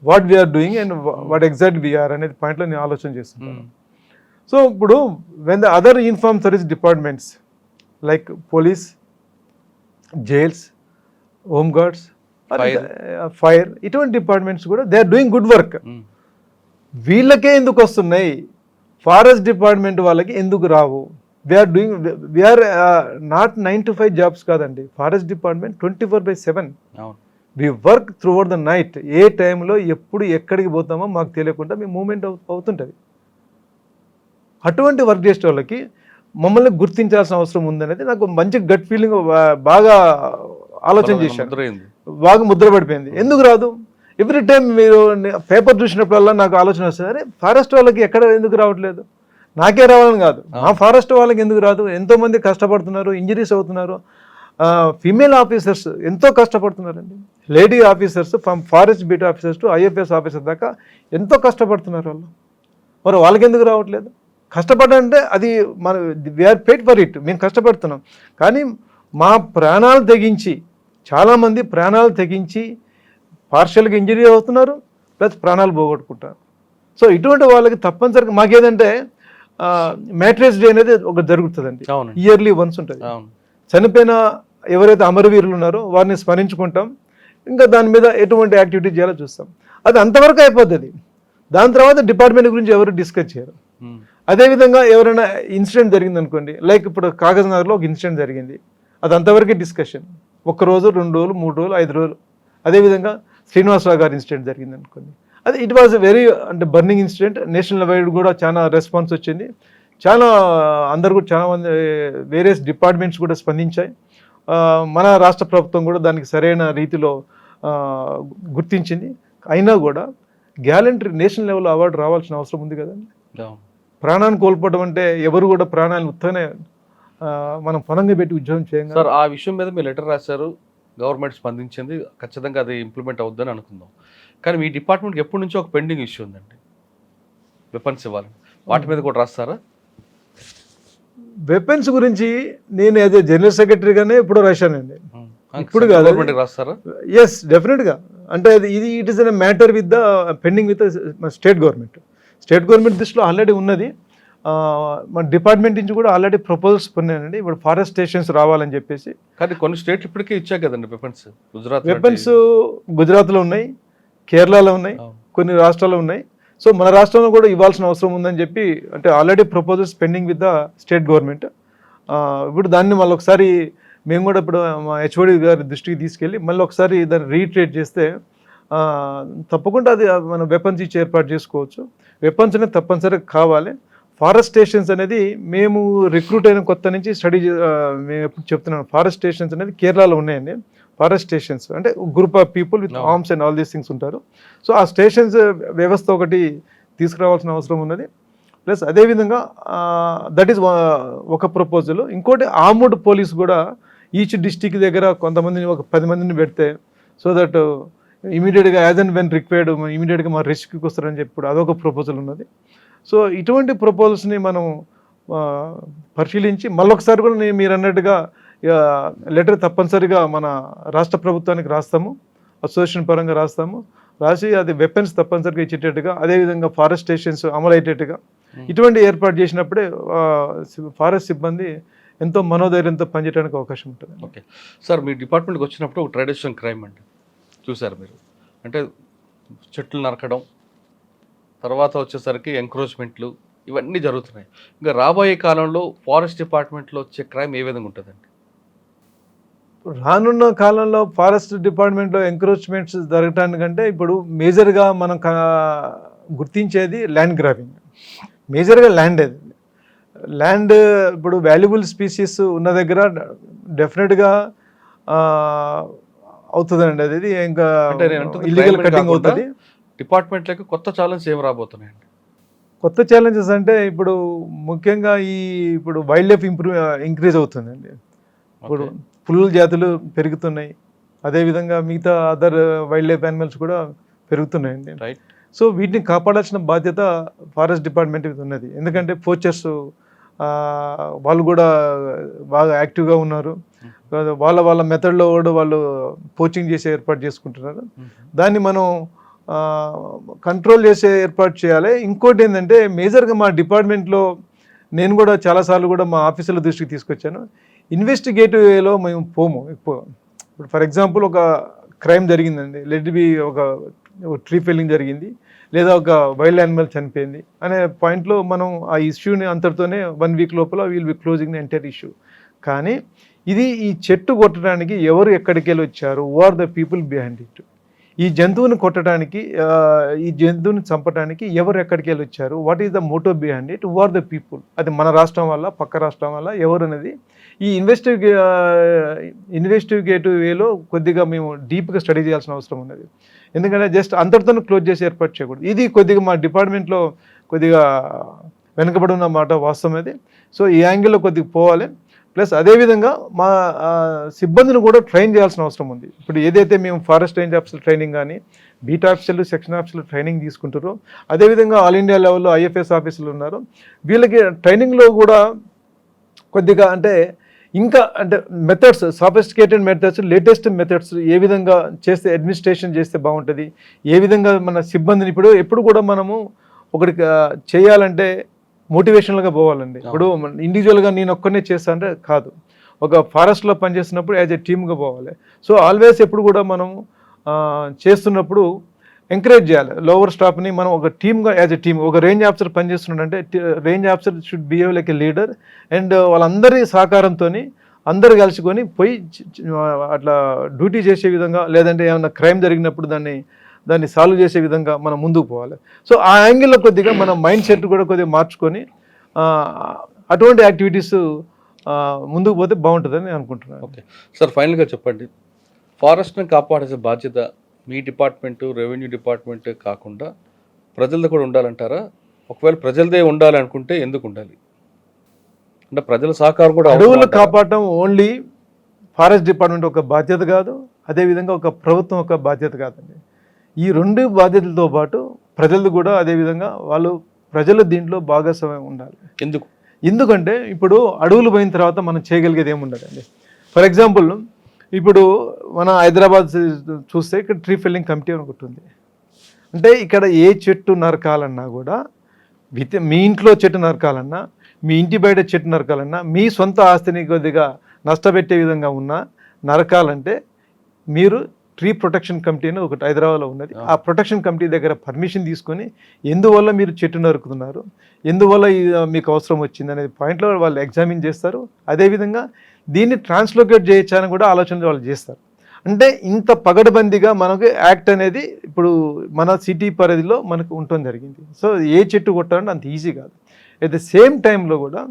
what we're doing and what exact we're అనేది పాయింట్లో నేను ఆలోచన చేస్తున్నాను. సో ఇప్పుడు when the other uniform service departments like police, jails, home guards, fire, ఇటువంటి departments కూడా they are doing good work. వీళ్ళకే ఎందుకు వస్తున్నాయి, ఫారెస్ట్ డిపార్ట్మెంట్ వాళ్ళకి ఎందుకు రావు? వీఆర్ నాట్ 9 to 5 జాబ్స్ కాదండి. Forest department 24/7. We work throughout the night. ఏ టైంలో ఎప్పుడు ఎక్కడికి పోతామో మాకు తెలియకుండా మేము మూమెంట్ అవుతుంటుంది. అటువంటి వర్క్ చేసే వాళ్ళకి మమ్మల్ని గుర్తించాల్సిన అవసరం ఉందనేది నాకు మంచి గట్ ఫీలింగ్, బాగా ఆలోచన చేశాను, బాగా ముద్ర పడిపోయింది. ఎందుకు రాదు? ఎవ్రీ టైం మీరు పేపర్ చూసినప్పుడల్లా నాకు ఆలోచన వస్తుంది, అరే ఫారెస్ట్ వాళ్ళకి ఎక్కడ ఎందుకు రావట్లేదు, నాకే రావాలని కాదు, మా ఫారెస్ట్ వాళ్ళకి ఎందుకు రాదు? ఎంతోమంది కష్టపడుతున్నారు, ఇంజరీస్ అవుతున్నారు. ఫీమేల్ ఆఫీసర్స్ ఎంతో కష్టపడుతున్నారండి. Lady officers from forest beat officers to IFS officer దాకా ఎంతో కష్టపడుతున్నారు వాళ్ళు. మరి వాళ్ళకి ఎందుకు రావట్లేదు? కష్టపడంటే అది మన వీఆర్ పేడ్ ఫర్ ఇట్, మేము కష్టపడుతున్నాం. కానీ మా ప్రాణాలు తెగించి, చాలామంది ప్రాణాలు తెగించి పార్షియల్గా ఇంజరీ అవుతున్నారు, ప్లస్ ప్రాణాలు పోగొట్టుకుంటారు. సో ఇటువంటి వాళ్ళకి తప్పనిసరిగా మాకేదంటే మ్యాట్రేజ్ డే అనేది ఒకటి జరుగుతుందండి, ఇయర్లీ వన్స్ ఉంటుంది. చనిపోయిన ఎవరైతే అమరవీరులు ఉన్నారో వారిని స్మరించుకుంటాం, ఇంకా దాని మీద ఎటువంటి యాక్టివిటీ చేయాలో చూస్తాం. అది అంతవరకు అయిపోతుంది. దాని తర్వాత డిపార్ట్మెంట్ గురించి ఎవరు డిస్కస్ చేయరు. అదేవిధంగా ఎవరైనా ఇన్సిడెంట్ జరిగింది అనుకోండి, లైక్ ఇప్పుడు కాగజ్ నగర్లో ఒక ఇన్సిడెంట్ జరిగింది, అది అంతవరకే డిస్కషన్. 1 రోజు 2 రోజులు 3 రోజులు 5 రోజులు. అదేవిధంగా శ్రీనివాసరావు గారి ఇన్సిడెంట్ జరిగింది అనుకోండి, అది ఇట్ వాజ్ వెరీ అంటే బర్నింగ్ ఇన్సిడెంట్. నేషనల్ వైడ్ కూడా చాలా రెస్పాన్స్ వచ్చింది. చాలా అందరు కూడా చాలా మంది వేరియస్ డిపార్ట్మెంట్స్ కూడా స్పందించాయి. మన రాష్ట్ర ప్రభుత్వం కూడా దానికి సరైన రీతిలో గుర్తించింది. అయినా కూడా గ్యాలంటరీ నేషనల్ లెవెల్ అవార్డు రావాల్సిన అవసరం ఉంది కదండి. ప్రాణాన్ని కోల్పోవడం అంటే ఎవరు కూడా ప్రాణాలను ఉత్తనే మనం పనంగా పెట్టి ఉద్యోగం చేయం సార్. ఆ విషయం మీద మీరు లెటర్ రాశారు, గవర్నమెంట్ స్పందించింది, ఖచ్చితంగా అది ఇంప్లిమెంట్ అవుద్దని అనుకుందాం. కానీ మీ డిపార్ట్మెంట్కి ఎప్పటి నుంచో ఒక పెండింగ్ ఇష్యూ ఉందండి, వెపన్స్ ఇవ్వాలని. వాటి మీద కూడా రాస్తారా? వెపన్స్ గురించి నేను యాజ్ ఏ జనరల్ సెక్రటరీగానే ఇప్పుడు రాశానండి, ఇప్పుడు కాదు. రాస్తారా? ఎస్, డెఫినెట్గా. అంటే ఇది it is a matter with the pending with state government. State government దృష్టిలో ఆల్రెడీ ఉన్నది. మన డిపార్ట్మెంట్ నుంచి కూడా ఆల్రెడీ ప్రపోజల్స్ పొందానండి, ఇప్పుడు ఫారెస్ట్ స్టేషన్స్ రావాలని చెప్పేసి. కానీ కొన్ని స్టేట్లు ఇప్పటికే ఇచ్చాయి కదండి వెపన్స్. వెపన్స్ గుజరాత్లో ఉన్నాయి, కేరళలో ఉన్నాయి, కొన్ని రాష్ట్రాల్లో ఉన్నాయి. సో మన రాష్ట్రంలో కూడా ఇవ్వాల్సిన అవసరం ఉందని చెప్పి, అంటే already proposals pending with the state government. ఇప్పుడు దాన్ని మళ్ళీ ఒకసారి మేము కూడా ఇప్పుడు మా హెచ్ఓడి గారి దృష్టికి తీసుకెళ్ళి మళ్ళీ ఒకసారి దాన్ని రీట్రేట్ చేస్తే తప్పకుండా అది మన వెపన్స్ ఇచ్చి ఏర్పాటు చేసుకోవచ్చు. వెపన్స్ అనేది తప్పనిసరిగా కావాలి. ఫారెస్ట్ స్టేషన్స్ అనేది మేము రిక్రూట్ అయిన కొత్త నుంచి స్టడీ మేము ఎప్పుడు చెప్తున్నాను, ఫారెస్ట్ స్టేషన్స్ అనేది కేరళలో ఉన్నాయండి. ఫారెస్ట్ స్టేషన్స్ అంటే group of people with arms and all these things ఉంటారు. సో ఆ స్టేషన్స్ వ్యవస్థ ఒకటి తీసుకురావాల్సిన అవసరం ఉన్నది. ప్లస్ అదేవిధంగా దట్ ఈస్ ఒక ప్రపోజల్. ఇంకోటి ఆర్మ్డ్ పోలీస్ కూడా ఈచ్ డిస్టిక్ దగ్గర కొంతమందిని ఒక 10 మందిని పెడితే, సో దట్ ఇమీడియట్గా యాజ్ అండ్ వెన్ రిక్వైర్డ్ ఇమీడియట్గా మా రెస్క్యూకి వస్తారని చెప్పి అదొక ప్రపోజల్ ఉన్నది. సో ఇటువంటి ప్రపోజల్స్ని మనం పరిశీలించి మళ్ళొకసారి కూడా మీరు అన్నట్టుగా లెటర్ తప్పనిసరిగా మన రాష్ట్ర ప్రభుత్వానికి రాస్తాము, అసోసియేషన్ పరంగా రాస్తాము. రాసి అది వెపన్స్ తప్పనిసరిగా ఇచ్చేటట్టుగా, అదేవిధంగా ఫారెస్ట్ స్టేషన్స్ అమలు అయ్యేటట్టుగా ఇటువంటి ఏర్పాటు చేసినప్పుడే ఫారెస్ట్ సిబ్బంది ఎంతో మనోధైర్యంతో పనిచేయడానికి అవకాశం ఉంటుంది. ఓకే సార్, మీ డిపార్ట్మెంట్కి వచ్చినప్పుడు ఒక ట్రెడిషనల్ క్రైమ్ అండి చూసారు మీరు, అంటే చెట్లు నరకడం, తర్వాత వచ్చేసరికి ఎంక్రోచ్మెంట్లు, ఇవన్నీ జరుగుతున్నాయి. ఇంకా రాబోయే కాలంలో ఫారెస్ట్ డిపార్ట్మెంట్లో వచ్చే క్రైమ్ ఏ విధంగా ఉంటుందండి? రానున్న కాలంలో ఫారెస్ట్ డిపార్ట్మెంట్లో ఎంక్రోచ్మెంట్స్ జరగటానికంటే ఇప్పుడు మేజర్గా మనం గుర్తించేది ల్యాండ్ గ్రాబింగ్. మేజర్గా ల్యాండ్, అది ల్యాండ్ ఇప్పుడు వాల్యుబుల్ స్పీసీస్ ఉన్న దగ్గర డెఫినెట్గా అవుతుందండి. అది ఇంకా ఇల్లీగల్ కటింగ్ అవుతుంది. డిపార్ట్మెంట్లకు కొత్త ఛాలెంజ్ ఏం రాబోతున్నాయండి? కొత్త ఛాలెంజెస్ అంటే ఇప్పుడు ముఖ్యంగా ఇప్పుడు వైల్డ్ లైఫ్ ఇంక్రీజ్ అవుతుందండి. ఇప్పుడు పులుల జాతులు పెరుగుతున్నాయి, అదేవిధంగా మిగతా అదర్ వైల్డ్ లైఫ్ యానిమల్స్ కూడా పెరుగుతున్నాయండి. రైట్. సో వీటిని కాపాడాల్సిన బాధ్యత ఫారెస్ట్ డిపార్ట్మెంట్ మీద ఉన్నది. ఎందుకంటే పోచర్స్ వాళ్ళు కూడా బాగా యాక్టివ్గా ఉన్నారు. వాళ్ళ మెథడ్లో కూడా వాళ్ళు పోచింగ్ చేసే ఏర్పాటు చేసుకుంటున్నారు. దాన్ని మనం కంట్రోల్ చేసే ఏర్పాటు చేయాలి. ఇంకోటి ఏంటంటే మేజర్గా మా డిపార్ట్మెంట్లో నేను కూడా చాలాసార్లు కూడా మా ఆఫీసుల దృష్టికి తీసుకొచ్చాను. ఇన్వెస్టిగేటివ్ వేలో మేము పోము ఎక్కువ. ఇప్పుడు ఫర్ ఎగ్జాంపుల్ ఒక క్రైమ్ జరిగిందండి, లెట్ బి ఒక ట్రీ ఫెల్లింగ్ జరిగింది, లేదా ఒక వైల్డ్ యానిమల్ చనిపోయింది అనే పాయింట్లో మనం ఆ ఇష్యూని అంతటితోనే 1 వీక్ లోపల will be closing the entire issue. కానీ ఈ చెట్టు కొట్టడానికి ఎవరు ఎక్కడికి వెళ్ళి వచ్చారు, who are the people behind it, ఈ జంతువుని కొట్టడానికి ఈ జంతువుని చంపడానికి ఎవరు ఎక్కడికి వెళ్ళి వచ్చారు, what is the motto behind it, who are the people, అది మన రాష్ట్రం వల్ల పక్క రాష్ట్రం వల్ల ఎవరు అనేది ఈ ఇన్వెస్టిగేటివ్ వేలో కొద్దిగా మేము డీప్గా స్టడీ చేయాల్సిన అవసరం ఉన్నది. ఎందుకంటే జస్ట్ అంతటితో క్లోజ్ చేసి ఏర్పాటు చేయకూడదు. ఇది కొద్దిగా మా డిపార్ట్మెంట్లో కొద్దిగా వెనుకబడి ఉన్న మాట వాస్తవం అది. సో ఈ యాంగిల్లో కొద్దిగా పోవాలి. ప్లస్ అదేవిధంగా మా సిబ్బందిని కూడా ట్రైన్ చేయాల్సిన అవసరం ఉంది. ఇప్పుడు ఏదైతే మేము ఫారెస్ట్ రేంజ్ ఆఫీసర్ ట్రైనింగ్ కానీ బీట్ ఆఫీసర్లు సెక్షన్ ఆఫీసర్లు ట్రైనింగ్ తీసుకుంటారో, అదేవిధంగా ఆల్ ఇండియా లెవెల్లో ఐఎఫ్ఎస్ ఆఫీసర్లు ఉన్నారు. వీళ్ళకి ట్రైనింగ్లో కూడా కొద్దిగా అంటే ఇంకా అంటే methods, sophisticated methods, latest methods ఏ విధంగా చేస్తే అడ్మినిస్ట్రేషన్ చేస్తే బాగుంటుంది, ఏ విధంగా మన సిబ్బందిని ఎప్పుడు కూడా మనము ఒకటి చేయాలంటే మోటివేషనల్గా పోవాలండి. ఇప్పుడు ఇండివిజువల్గా నేను ఒక్కనే చేస్తా అంటే కాదు, ఒక ఫారెస్ట్లో పనిచేస్తున్నప్పుడు యాజ్ ఎ టీమ్గా పోవాలి. సో ఆల్వేస్ ఎప్పుడు కూడా మనం చేస్తున్నప్పుడు ఎంకరేజ్ చేయాలి లోవర్ స్టాఫ్ని. మనం ఒక టీమ్గా యాజ్ ఎ టీమ్, ఒక రేంజ్ ఆఫీసర్ పనిచేస్తున్నాడంటే range officer should behave like a leader, and వాళ్ళందరి సహకారంతో అందరు కలుసుకొని పోయి అట్లా డ్యూటీ చేసే విధంగా, లేదంటే ఏమైనా క్రైమ్ జరిగినప్పుడు దాన్ని సాల్వ్ చేసే విధంగా మనం ముందుకు పోవాలి. సో ఆ యాంగిల్లో కొద్దిగా మన మైండ్ సెట్ కూడా కొద్దిగా మార్చుకొని అటువంటి యాక్టివిటీస్ ముందుకు పోతే బాగుంటుందని నేను అనుకుంటున్నాను. ఓకే సార్, ఫైనల్గా చెప్పండి, ఫారెస్ట్ని కాపాడే బాధ్యత మీ డిపార్ట్మెంటు, రెవెన్యూ డిపార్ట్మెంట్ కాకుండా ప్రజలది కూడా ఉండాలంటారా? ఒకవేళ ప్రజలదే ఉండాలి అనుకుంటే ఎందుకు ఉండాలి? అంటే ప్రజల సహకారం కూడా అడవులు కాపాడటం ఓన్లీ ఫారెస్ట్ డిపార్ట్మెంట్ ఒక బాధ్యత కాదు, అదేవిధంగా ఒక ప్రభుత్వం ఒక బాధ్యత కాదండి. ఈ రెండు బాధ్యతలతో పాటు ప్రజలది కూడా అదేవిధంగా ప్రజలు దీంట్లో భాగస్వామ్యం ఉండాలి. ఎందుకంటే ఇప్పుడు అడవులు పోయిన తర్వాత మనం చేయగలిగేది ఏముండదండి. ఫర్ ఎగ్జాంపుల్ ఇప్పుడు మన హైదరాబాద్ చూస్తే ఇక్కడ ట్రీ ఫెల్లింగ్ కమిటీ అని ఒకటి ఉంది. అంటే ఇక్కడ ఏ చెట్టు నరకాలన్నా కూడా మీ ఇంట్లో చెట్టు నరకాలన్నా, మీ ఇంటి బయట చెట్టు నరకాలన్నా, మీ సొంత ఆస్తిని కొద్దిగా నష్టపెట్టే విధంగా ఉన్న నరకాలంటే మీరు ట్రీ ప్రొటెక్షన్ కమిటీ అని ఒకటి హైదరాబాద్లో ఉన్నది. ఆ ప్రొటెక్షన్ కమిటీ దగ్గర పర్మిషన్ తీసుకొని ఎందువల్ల మీరు చెట్టు నరుకుతున్నారు, ఎందువల్ల మీకు అవసరం వచ్చింది అనేది పాయింట్లో వాళ్ళు ఎగ్జామిన్ చేస్తారు. అదేవిధంగా దీన్ని ట్రాన్స్లోకేట్ చేయొచ్చని కూడా ఆలోచన వాళ్ళు చేస్తారు. అంటే ఇంత పగడబందీగా మనకు యాక్ట్ అనేది ఇప్పుడు మన సిటీ పరిధిలో మనకు ఉండటం జరిగింది. సో ఏ చెట్టు కొట్టాలంటే అంత ఈజీ కాదు. అట్ ద సేమ్ టైంలో కూడా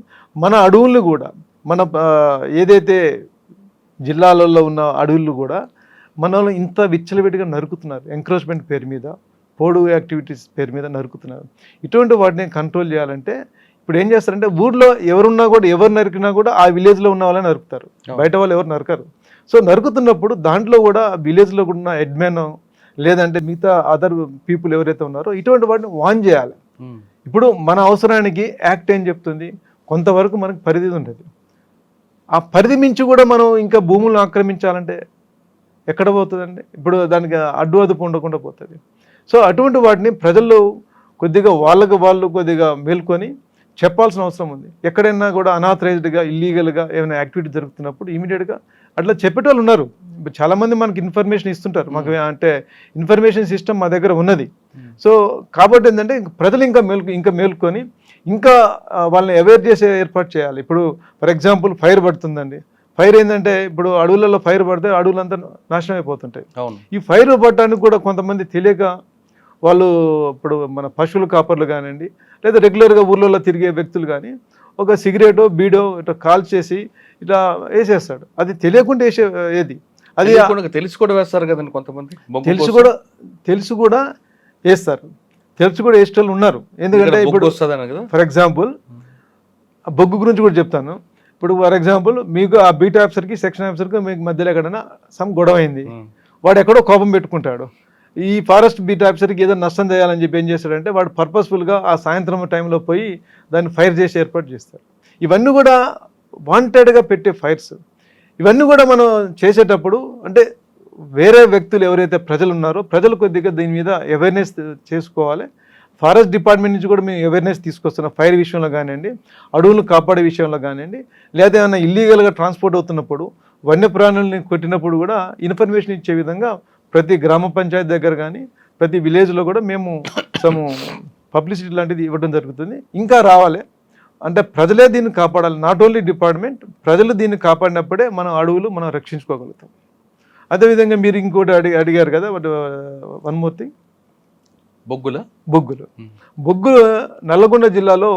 మన అడవులు కూడా మన ఏదైతే జిల్లాలలో ఉన్న అడవులు కూడా మనలో ఇంత విచ్చలవిడిగా నరుకుతున్నారు. ఎంక్రోచ్మెంట్ పేరు మీద, పోడు యాక్టివిటీస్ పేరు మీద నరుకుతున్నారు. ఇటువంటి వాటిని కంట్రోల్ చేయాలంటే ఇప్పుడు ఏం చేస్తారంటే ఊర్లో ఎవరున్నా కూడా, ఎవరు నరికినా కూడా ఆ విలేజ్లో ఉన్న వాళ్ళని నరుకుతారు, బయట వాళ్ళు ఎవరు నరకరు. సో నరుకుతున్నప్పుడు దాంట్లో కూడా విలేజ్లో కూడా ఉన్న హెడ్మెన్ లేదంటే మిగతా అదర్ పీపుల్ ఎవరైతే ఉన్నారో ఇటువంటి వాటిని వాన్ చేయాలి. ఇప్పుడు మన అవసరానికి యాక్ట్ ఏం చెప్తుంది, కొంతవరకు మనకు పరిధి ఉంటుంది. ఆ పరిధి మించి కూడా మనం ఇంకా భూములను ఆక్రమించాలంటే ఎక్కడ పోతుందండి? ఇప్పుడు దానికి అడ్డు అదుపు ఉండకుండా పోతుంది. సో అటువంటి వాటిని ప్రజల్లో కొద్దిగా వాళ్ళు కొద్దిగా మేల్కొని చెప్పాల్సిన అవసరం ఉంది. ఎక్కడైనా కూడా అనాథరైజ్డ్గా, ఇల్లీగల్గా ఏమైనా యాక్టివిటీ జరుగుతున్నప్పుడు ఇమీడియట్గా అట్లా చెప్పేటోళ్ళు ఉన్నారు. చాలామంది మనకి ఇన్ఫర్మేషన్ ఇస్తుంటారు. మాకు అంటే ఇన్ఫర్మేషన్ సిస్టమ్ మా దగ్గర ఉన్నది. సో కాబట్టి ఏంటంటే ప్రజలు ఇంకా మేల్కొని ఇంకా వాళ్ళని అవేర్ చేసే ఏర్పాటు చేయాలి. ఇప్పుడు ఫర్ ఎగ్జాంపుల్ ఫైర్ పడుతుందండి. ఫైర్ ఏంటంటే ఇప్పుడు అడవులలో ఫైర్ పడితే అడవులంతా నాశనం అయిపోతుంటాయి. ఈ ఫైర్ పడటానికి కూడా కొంతమంది తెలియక వాళ్ళు ఇప్పుడు మన పశువుల కాపర్లు కానివ్వండి, లేదా రెగ్యులర్గా ఊళ్ళలో తిరిగే వ్యక్తులు కానీ ఒక సిగరెటో బీడో ఇట్లా కాల్ చేసి ఇట్లా వేసేస్తాడు. అది తెలియకుండా ఏది అది తెలిసి కూడా వేస్తారు కదండి కొంతమంది. తెలుసు కూడా వేస్తారు, తెలుసు కూడా వేసేటోళ్ళు ఉన్నారు. ఎందుకంటే ఇప్పుడు ఫర్ ఎగ్జాంపుల్ బొగ్గు గురించి కూడా చెప్తాను. ఇప్పుడు ఫర్ ఎగ్జాంపుల్ మీకు ఆ బీట్ ఆఫీసర్కి సెక్షన్ ఆఫీసర్కి మీకు మధ్యలో ఎక్కడైనా సమ్ గొడవ అయింది, వాడు ఎక్కడో కోపం పెట్టుకుంటాడు. ఈ ఫారెస్ట్ బీట్ ఆఫీసర్కి ఏదో నష్టం చేయాలని చెప్పి ఏం చేస్తాడంటే వాడు పర్పస్ఫుల్గా ఆ సాయంత్రం టైంలో పోయి దాన్ని ఫైర్ చేసి ఏర్పాటు చేస్తారు. ఇవన్నీ కూడా వాంటెడ్గా పెట్టే ఫైర్స్. ఇవన్నీ కూడా మనం చేసేటప్పుడు అంటే వేరే వ్యక్తులు ఎవరైతే ప్రజలు ఉన్నారో ప్రజలు కొద్దిగా దీని మీద అవేర్నెస్ చేసుకోవాలి. ఫారెస్ట్ డిపార్ట్మెంట్ నుంచి కూడా మేము అవేర్నెస్ తీసుకొస్తున్నాం. ఫైర్ విషయంలో కానివ్వండి, అడవులను కాపాడే విషయంలో కానివ్వండి, లేదా ఏమైనా ఇల్లీగల్గా ట్రాన్స్పోర్ట్ అవుతున్నప్పుడు, వన్యప్రాణుల్ని కొట్టినప్పుడు కూడా ఇన్ఫర్మేషన్ ఇచ్చే విధంగా ప్రతి గ్రామ పంచాయతీ దగ్గర కానీ ప్రతి విలేజ్లో కూడా మేము సమ్ పబ్లిసిటీ లాంటిది ఇవ్వడం జరుగుతుంది. ఇంకా రావాలి. అంటే ప్రజలే దీన్ని కాపాడాలి. నాట్ ఓన్లీ డిపార్ట్మెంట్, ప్రజలు దీన్ని కాపాడినప్పుడే మనం అడవులు మనం రక్షించుకోగలుగుతాం. అదేవిధంగా మీరు ఇంకోటి అడిగారు కదా, వన్ మోర్ థింగ్, బొగ్గులు నల్లగొండ జిల్లాలో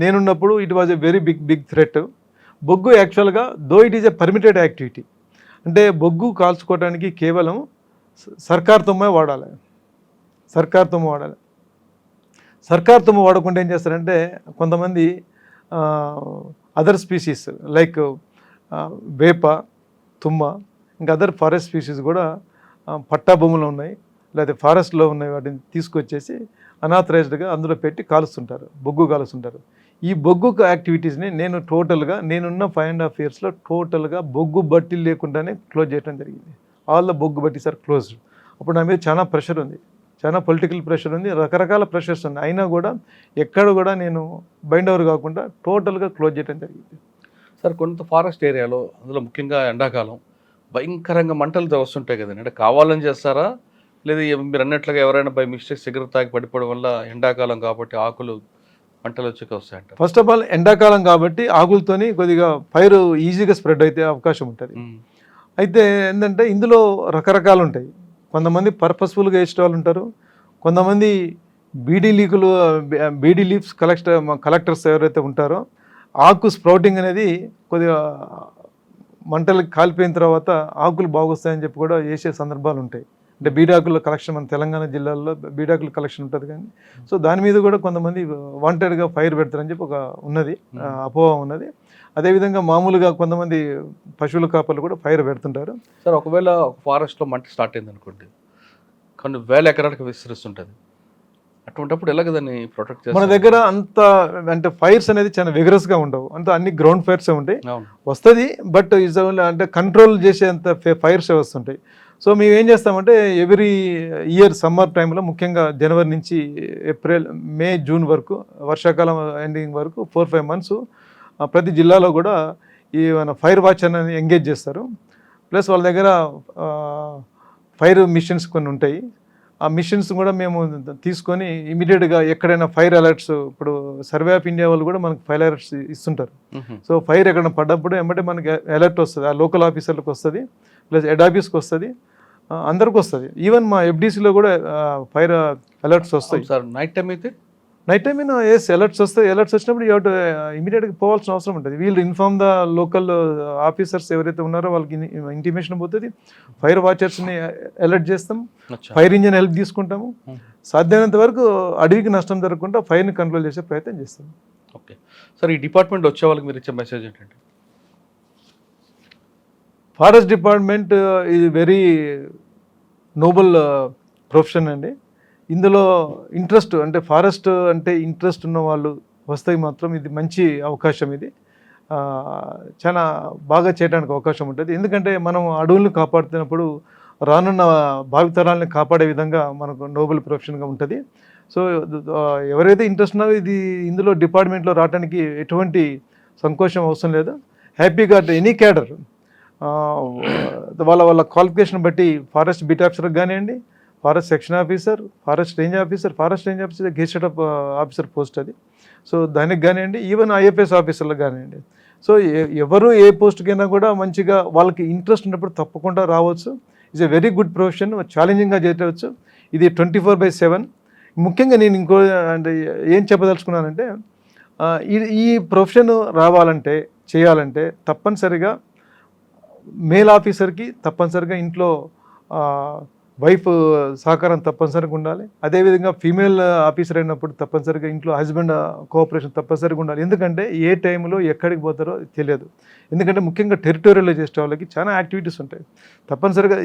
నేనున్నప్పుడు it was a very big threat. బొగ్గు యాక్చువల్గా though it is a permitted activity. అంటే బొగ్గు కాల్చుకోవడానికి కేవలం సర్కార్ తుమ్మే వాడాలి. సర్కార్ తుమ్ము వాడకుండా ఏం చేస్తారంటే కొంతమంది అదర్ స్పీసీస్ లైక్ వేప, తుమ్మ, ఇంకా అదర్ ఫారెస్ట్ స్పీసీస్ కూడా పట్టా భూములు ఉన్నాయి లేదా ఫారెస్ట్లో ఉన్నాయి, వాటిని తీసుకొచ్చేసి అనాథరైజ్డ్గా అందులో పెట్టి బొగ్గు కాలుస్తుంటారు. ఈ బొగ్గు యాక్టివిటీస్ని నేనున్న 5.5 yearsలో టోటల్గా బొగ్గు బట్టి లేకుండానే క్లోజ్ చేయడం జరిగింది. ఆల్ ద బొగ్గు బట్టీస్ ఆర్ క్లోజ్డ్. అప్పుడు నా మీద చాలా ప్రెషర్ ఉంది, చాలా పొలిటికల్ ప్రెషర్ ఉంది, రకరకాల ప్రెషర్స్ ఉన్నాయి. అయినా కూడా ఎక్కడ కూడా నేను బైండ్ ఓవర్ కాకుండా టోటల్గా క్లోజ్ చేయడం జరిగింది. సార్, కొంత ఫారెస్ట్ ఏరియాలో అందులో ముఖ్యంగా ఎండాకాలం భయంకరంగా మంటలు వస్తుంటాయి కదండి. అంటే కావాలని చేస్తారా, లేదా మీరు అన్నట్లుగా ఎవరైనా బై మిస్టేక్ సిగరెట్ తాగి పడిపోవడం వల్ల ఎండాకాలం కాబట్టి ఆకులు మంటలు వచ్చాక వస్తాయంట. ఫస్ట్ ఆఫ్ ఆల్ ఎండాకాలం కాబట్టి ఆకులతోని కొద్దిగా ఫైర్ ఈజీగా స్ప్రెడ్ అయితే అవకాశం ఉంటుంది. అయితే ఏంటంటే ఇందులో రకరకాలు ఉంటాయి. కొంతమంది పర్పస్ఫుల్గా వేసే వాళ్ళు ఉంటారు, కొంతమంది బీడీ లీవ్స్ కలెక్టర్స్ ఎవరైతే ఉంటారో ఆకు స్ప్రౌటింగ్ అనేది కొద్దిగా మంటలకి కాలిపోయిన తర్వాత ఆకులు బాగొస్తాయని చెప్పి కూడా వేసే సందర్భాలు ఉంటాయి. అంటే బీడాకుల కలెక్షన్ మన తెలంగాణ జిల్లాల్లో బీడాకుల కలెక్షన్ ఉంటుంది కానీ, సో దాని మీద కూడా కొంతమంది వాంటెడ్గా ఫైర్ పెడతారని చెప్పి ఒక ఉన్నది అపోహ ఉన్నది. అదేవిధంగా మామూలుగా కొంతమంది పశువుల కాపర్లు కూడా ఫైర్ పెడుతుంటారు. సార్ ఒకవేళ ఫారెస్ట్లో మంట స్టార్ట్ అయింది అనుకోండి, కొన్ని వేల ఎకరాలకు విస్తరిస్తుంటుంది, అటువంటిప్పుడు ఎలాగ దాన్ని ప్రొటెక్ట్ చేస్తారు? మన దగ్గర అంత అంటే ఫైర్స్ అనేది చాలా విగరస్గా ఉండవు, అంత అన్ని గ్రౌండ్ ఫైర్సే ఉంటాయి. వస్తుంది బట్ ఈజ్ అంటే కంట్రోల్ చేసేంత ఫైర్స్ వస్తుంటాయి. సో మేము ఏం చేస్తామంటే ఎవ్రీ ఇయర్ సమ్మర్ టైంలో ముఖ్యంగా జనవరి నుంచి ఏప్రిల్ మే జూన్ వరకు వర్షాకాలం ఎండింగ్ వరకు 4-5 months ప్రతి జిల్లాలో కూడా ఈ మన ఫైర్ వాచ్ అనేది ఎంగేజ్ చేస్తారు. ప్లస్ వాళ్ళ దగ్గర ఫైర్ మిషన్స్ కొన్ని ఉంటాయి. ఆ మిషన్స్ కూడా మేము తీసుకొని ఇమీడియట్గా ఎక్కడైనా ఫైర్ అలర్ట్స్, ఇప్పుడు సర్వే ఆఫ్ ఇండియా వాళ్ళు కూడా మనకు ఫైర్ అలర్ట్స్ ఇస్తుంటారు. సో ఫైర్ ఎక్కడ పడ్డప్పుడు వెంబడే మనకి అలర్ట్ వస్తుంది, ఆ లోకల్ ఆఫీసర్లకు వస్తుంది, ప్లస్ హెడ్ ఆఫీస్కి వస్తుంది, అందరికి వస్తుంది. ఈవెన్ మా ఎఫ్డీసీలో కూడా ఫైర్ అలర్ట్స్ వస్తాయి. సార్ నైట్ టైం అయితే అలర్ట్స్ వస్తాయి. అలర్ట్స్ వచ్చినప్పుడు ఇమీడియట్గా పోవాల్సిన అవసరం ఉంటుంది. వీళ్ళు ఇన్ఫార్మ్ ద లోకల్ ఆఫీసర్స్ ఎవరైతే ఉన్నారో వాళ్ళకి ఇంటిమేషన్ పోతుంది. ఫైర్ వాచర్స్ని అలర్ట్ చేస్తాం, ఫైర్ ఇంజిన్ హెల్ప్ తీసుకుంటాము. సాధ్యమైనంత వరకు అడవికి నష్టం జరగకుండా ఫైర్ని కంట్రోల్ చేసే ప్రయత్నం చేస్తాం. ఓకే సార్, ఈ డిపార్ట్మెంట్ వచ్చే వాళ్ళకి మీరు ఇచ్చే మెసేజ్ ఏంటంటే? ఫారెస్ట్ డిపార్ట్మెంట్ ఇది వెరీ నోబుల్ ప్రొఫెషన్ అండి. ఇందులో ఇంట్రెస్ట్ అంటే ఫారెస్ట్ అంటే ఇంట్రెస్ట్ ఉన్న వాళ్ళు వస్తే మాత్రం ఇది మంచి అవకాశం. ఇది చాలా బాగా చేయడానికి అవకాశం ఉంటుంది. ఎందుకంటే మనం అడవులను కాపాడుతున్నప్పుడు రానున్న భావితరాలను కాపాడే విధంగా మనకు నోబెల్ ప్రొఫెషన్గా ఉంటుంది. సో ఎవరైతే ఇంట్రెస్ట్ ఉన్నారో ఇది ఇందులో డిపార్ట్మెంట్లో రావడానికి ఎటువంటి సంకోచం అవసరం లేదు. హ్యాపీగా ఎనీ క్యాడర్ వాళ్ళ క్వాలిఫికేషన్ బట్టి ఫారెస్ట్ బీట్ ఆఫీసర్కి కానివ్వండి, forest section officer, forest range officer gazetted officer post అది. సో దానికి కానివ్వండి, ఈవెన్ ఐఎఫ్ఎస్ ఆఫీసర్లకు కానివ్వండి. సో ఎవరు ఏ పోస్ట్కైనా కూడా మంచిగా వాళ్ళకి ఇంట్రెస్ట్ ఉన్నప్పుడు తప్పకుండా రావచ్చు. It's a very good profession, ఛాలెంజింగ్గా చేయవచ్చు. ఇది 24/7. ముఖ్యంగా నేను ఇంకో అంటే ఏం చెప్పదలుచుకున్నానంటే ఈ ప్రొఫెషన్ రావాలంటే చేయాలంటే తప్పనిసరిగా మేల్ ఆఫీసర్కి తప్పనిసరిగా ఇంట్లో వైఫ్ సహకారం తప్పనిసరిగా ఉండాలి. అదేవిధంగా ఫీమేల్ ఆఫీసర్ అయినప్పుడు తప్పనిసరిగా ఇంట్లో హస్బెండ్ కోఆపరేషన్ తప్పనిసరిగా ఉండాలి. ఎందుకంటే ఏ టైంలో ఎక్కడికి పోతారో తెలియదు. ఎందుకంటే ముఖ్యంగా టెరిటోరియల్లో చేసే వాళ్ళకి చాలా యాక్టివిటీస్ ఉంటాయి. తప్పనిసరిగా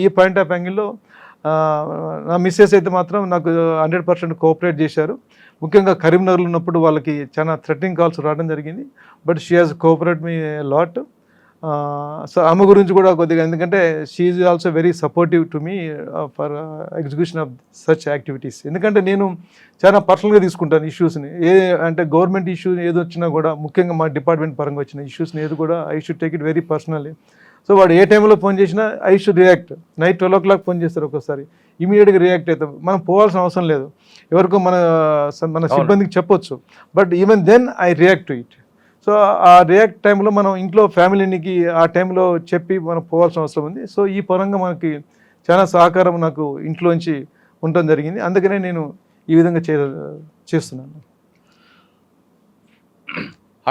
ఈ పాయింట్ ఆఫ్ యాంగిల్లో నా మిస్సెస్ అయితే మాత్రం నాకు 100% కోఆపరేట్ చేశారు. ముఖ్యంగా కరీంనగర్లో ఉన్నప్పుడు వాళ్ళకి చాలా థ్రెటనింగ్ కాల్స్ రావడం జరిగింది. But she has cooperate me lot. So ఆమె గురించి కూడా కొద్దిగా, ఎందుకంటే she is also very supportive to me for execution of such activities. ఎందుకంటే నేను చాలా పర్సనల్గా తీసుకుంటాను ఇష్యూస్ని. అంటే గవర్నమెంట్ ఇష్యూ ఏది వచ్చినా కూడా, ముఖ్యంగా మా డిపార్ట్మెంట్ పరంగా వచ్చిన ఇష్యూస్ని ఏది కూడా I should take it very personally. So వాడు ఏ టైంలో ఫోన్ చేసినా I should react. Night 12 o'clock phone చేస్తారు ఒక్కోసారి, ఇమీడియట్గా రియాక్ట్ అవుతాం. మనం పోవాల్సిన అవసరం లేదు, ఎవరికో మన సిబ్బందికి చెప్పొచ్చు. But even then I react to it. So ఆ రియాక్ట్ టైంలో మనం ఇంట్లో ఫ్యామిలీకి ఆ టైంలో చెప్పి మనం పోవాల్సిన అవసరం ఉంది. సో ఈ పరంగా మనకి చాలా సహకారం నాకు ఇంట్లోంచి ఉండటం జరిగింది. అందుకనే నేను ఈ విధంగా చేస్తున్నాను.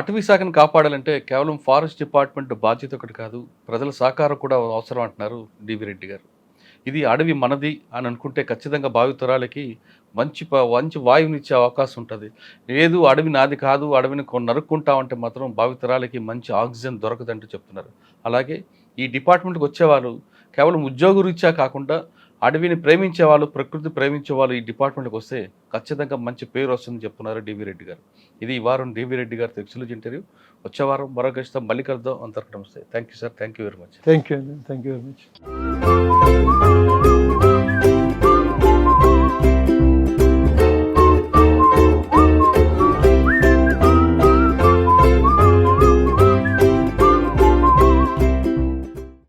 అటవీ శాఖను కాపాడాలంటే కేవలం ఫారెస్ట్ డిపార్ట్మెంట్ బాధ్యత ఒకటి కాదు, ప్రజల సహకారం కూడా అవసరం అంటున్నారు డివి రెడ్డి గారు. ఇది అడవి మనది అని అనుకుంటే ఖచ్చితంగా భావితరాలకి మంచి వాయువునిచ్చే అవకాశం ఉంటుంది. లేదు అడవి నాది కాదు, అడవిని నరుక్కుంటామంటే మాత్రం భావితరాలకి మంచి ఆక్సిజన్ దొరకదంటూ చెప్తున్నారు. అలాగే ఈ డిపార్ట్మెంట్కి వచ్చేవాళ్ళు కేవలం ఉద్యోగరీత్యా కాకుండా అడవిని ప్రేమించేవాళ్ళు, ప్రకృతి ప్రేమించేవాళ్ళు ఈ డిపార్ట్మెంట్కి వస్తే ఖచ్చితంగా మంచి పేరు వస్తుందని చెప్తున్నారు డివి రెడ్డి గారు. ఇది ఈ వారం డివి రెడ్డి గారితో ఎక్స్క్లూజివ్ ఇంటర్వ్యూ. వచ్చే వారం మరో గెస్ట్తో మళ్ళీ కలుద్దాం. అంతవరకు నమస్తే. Thank you sir. Thank you very much. Thank you very much.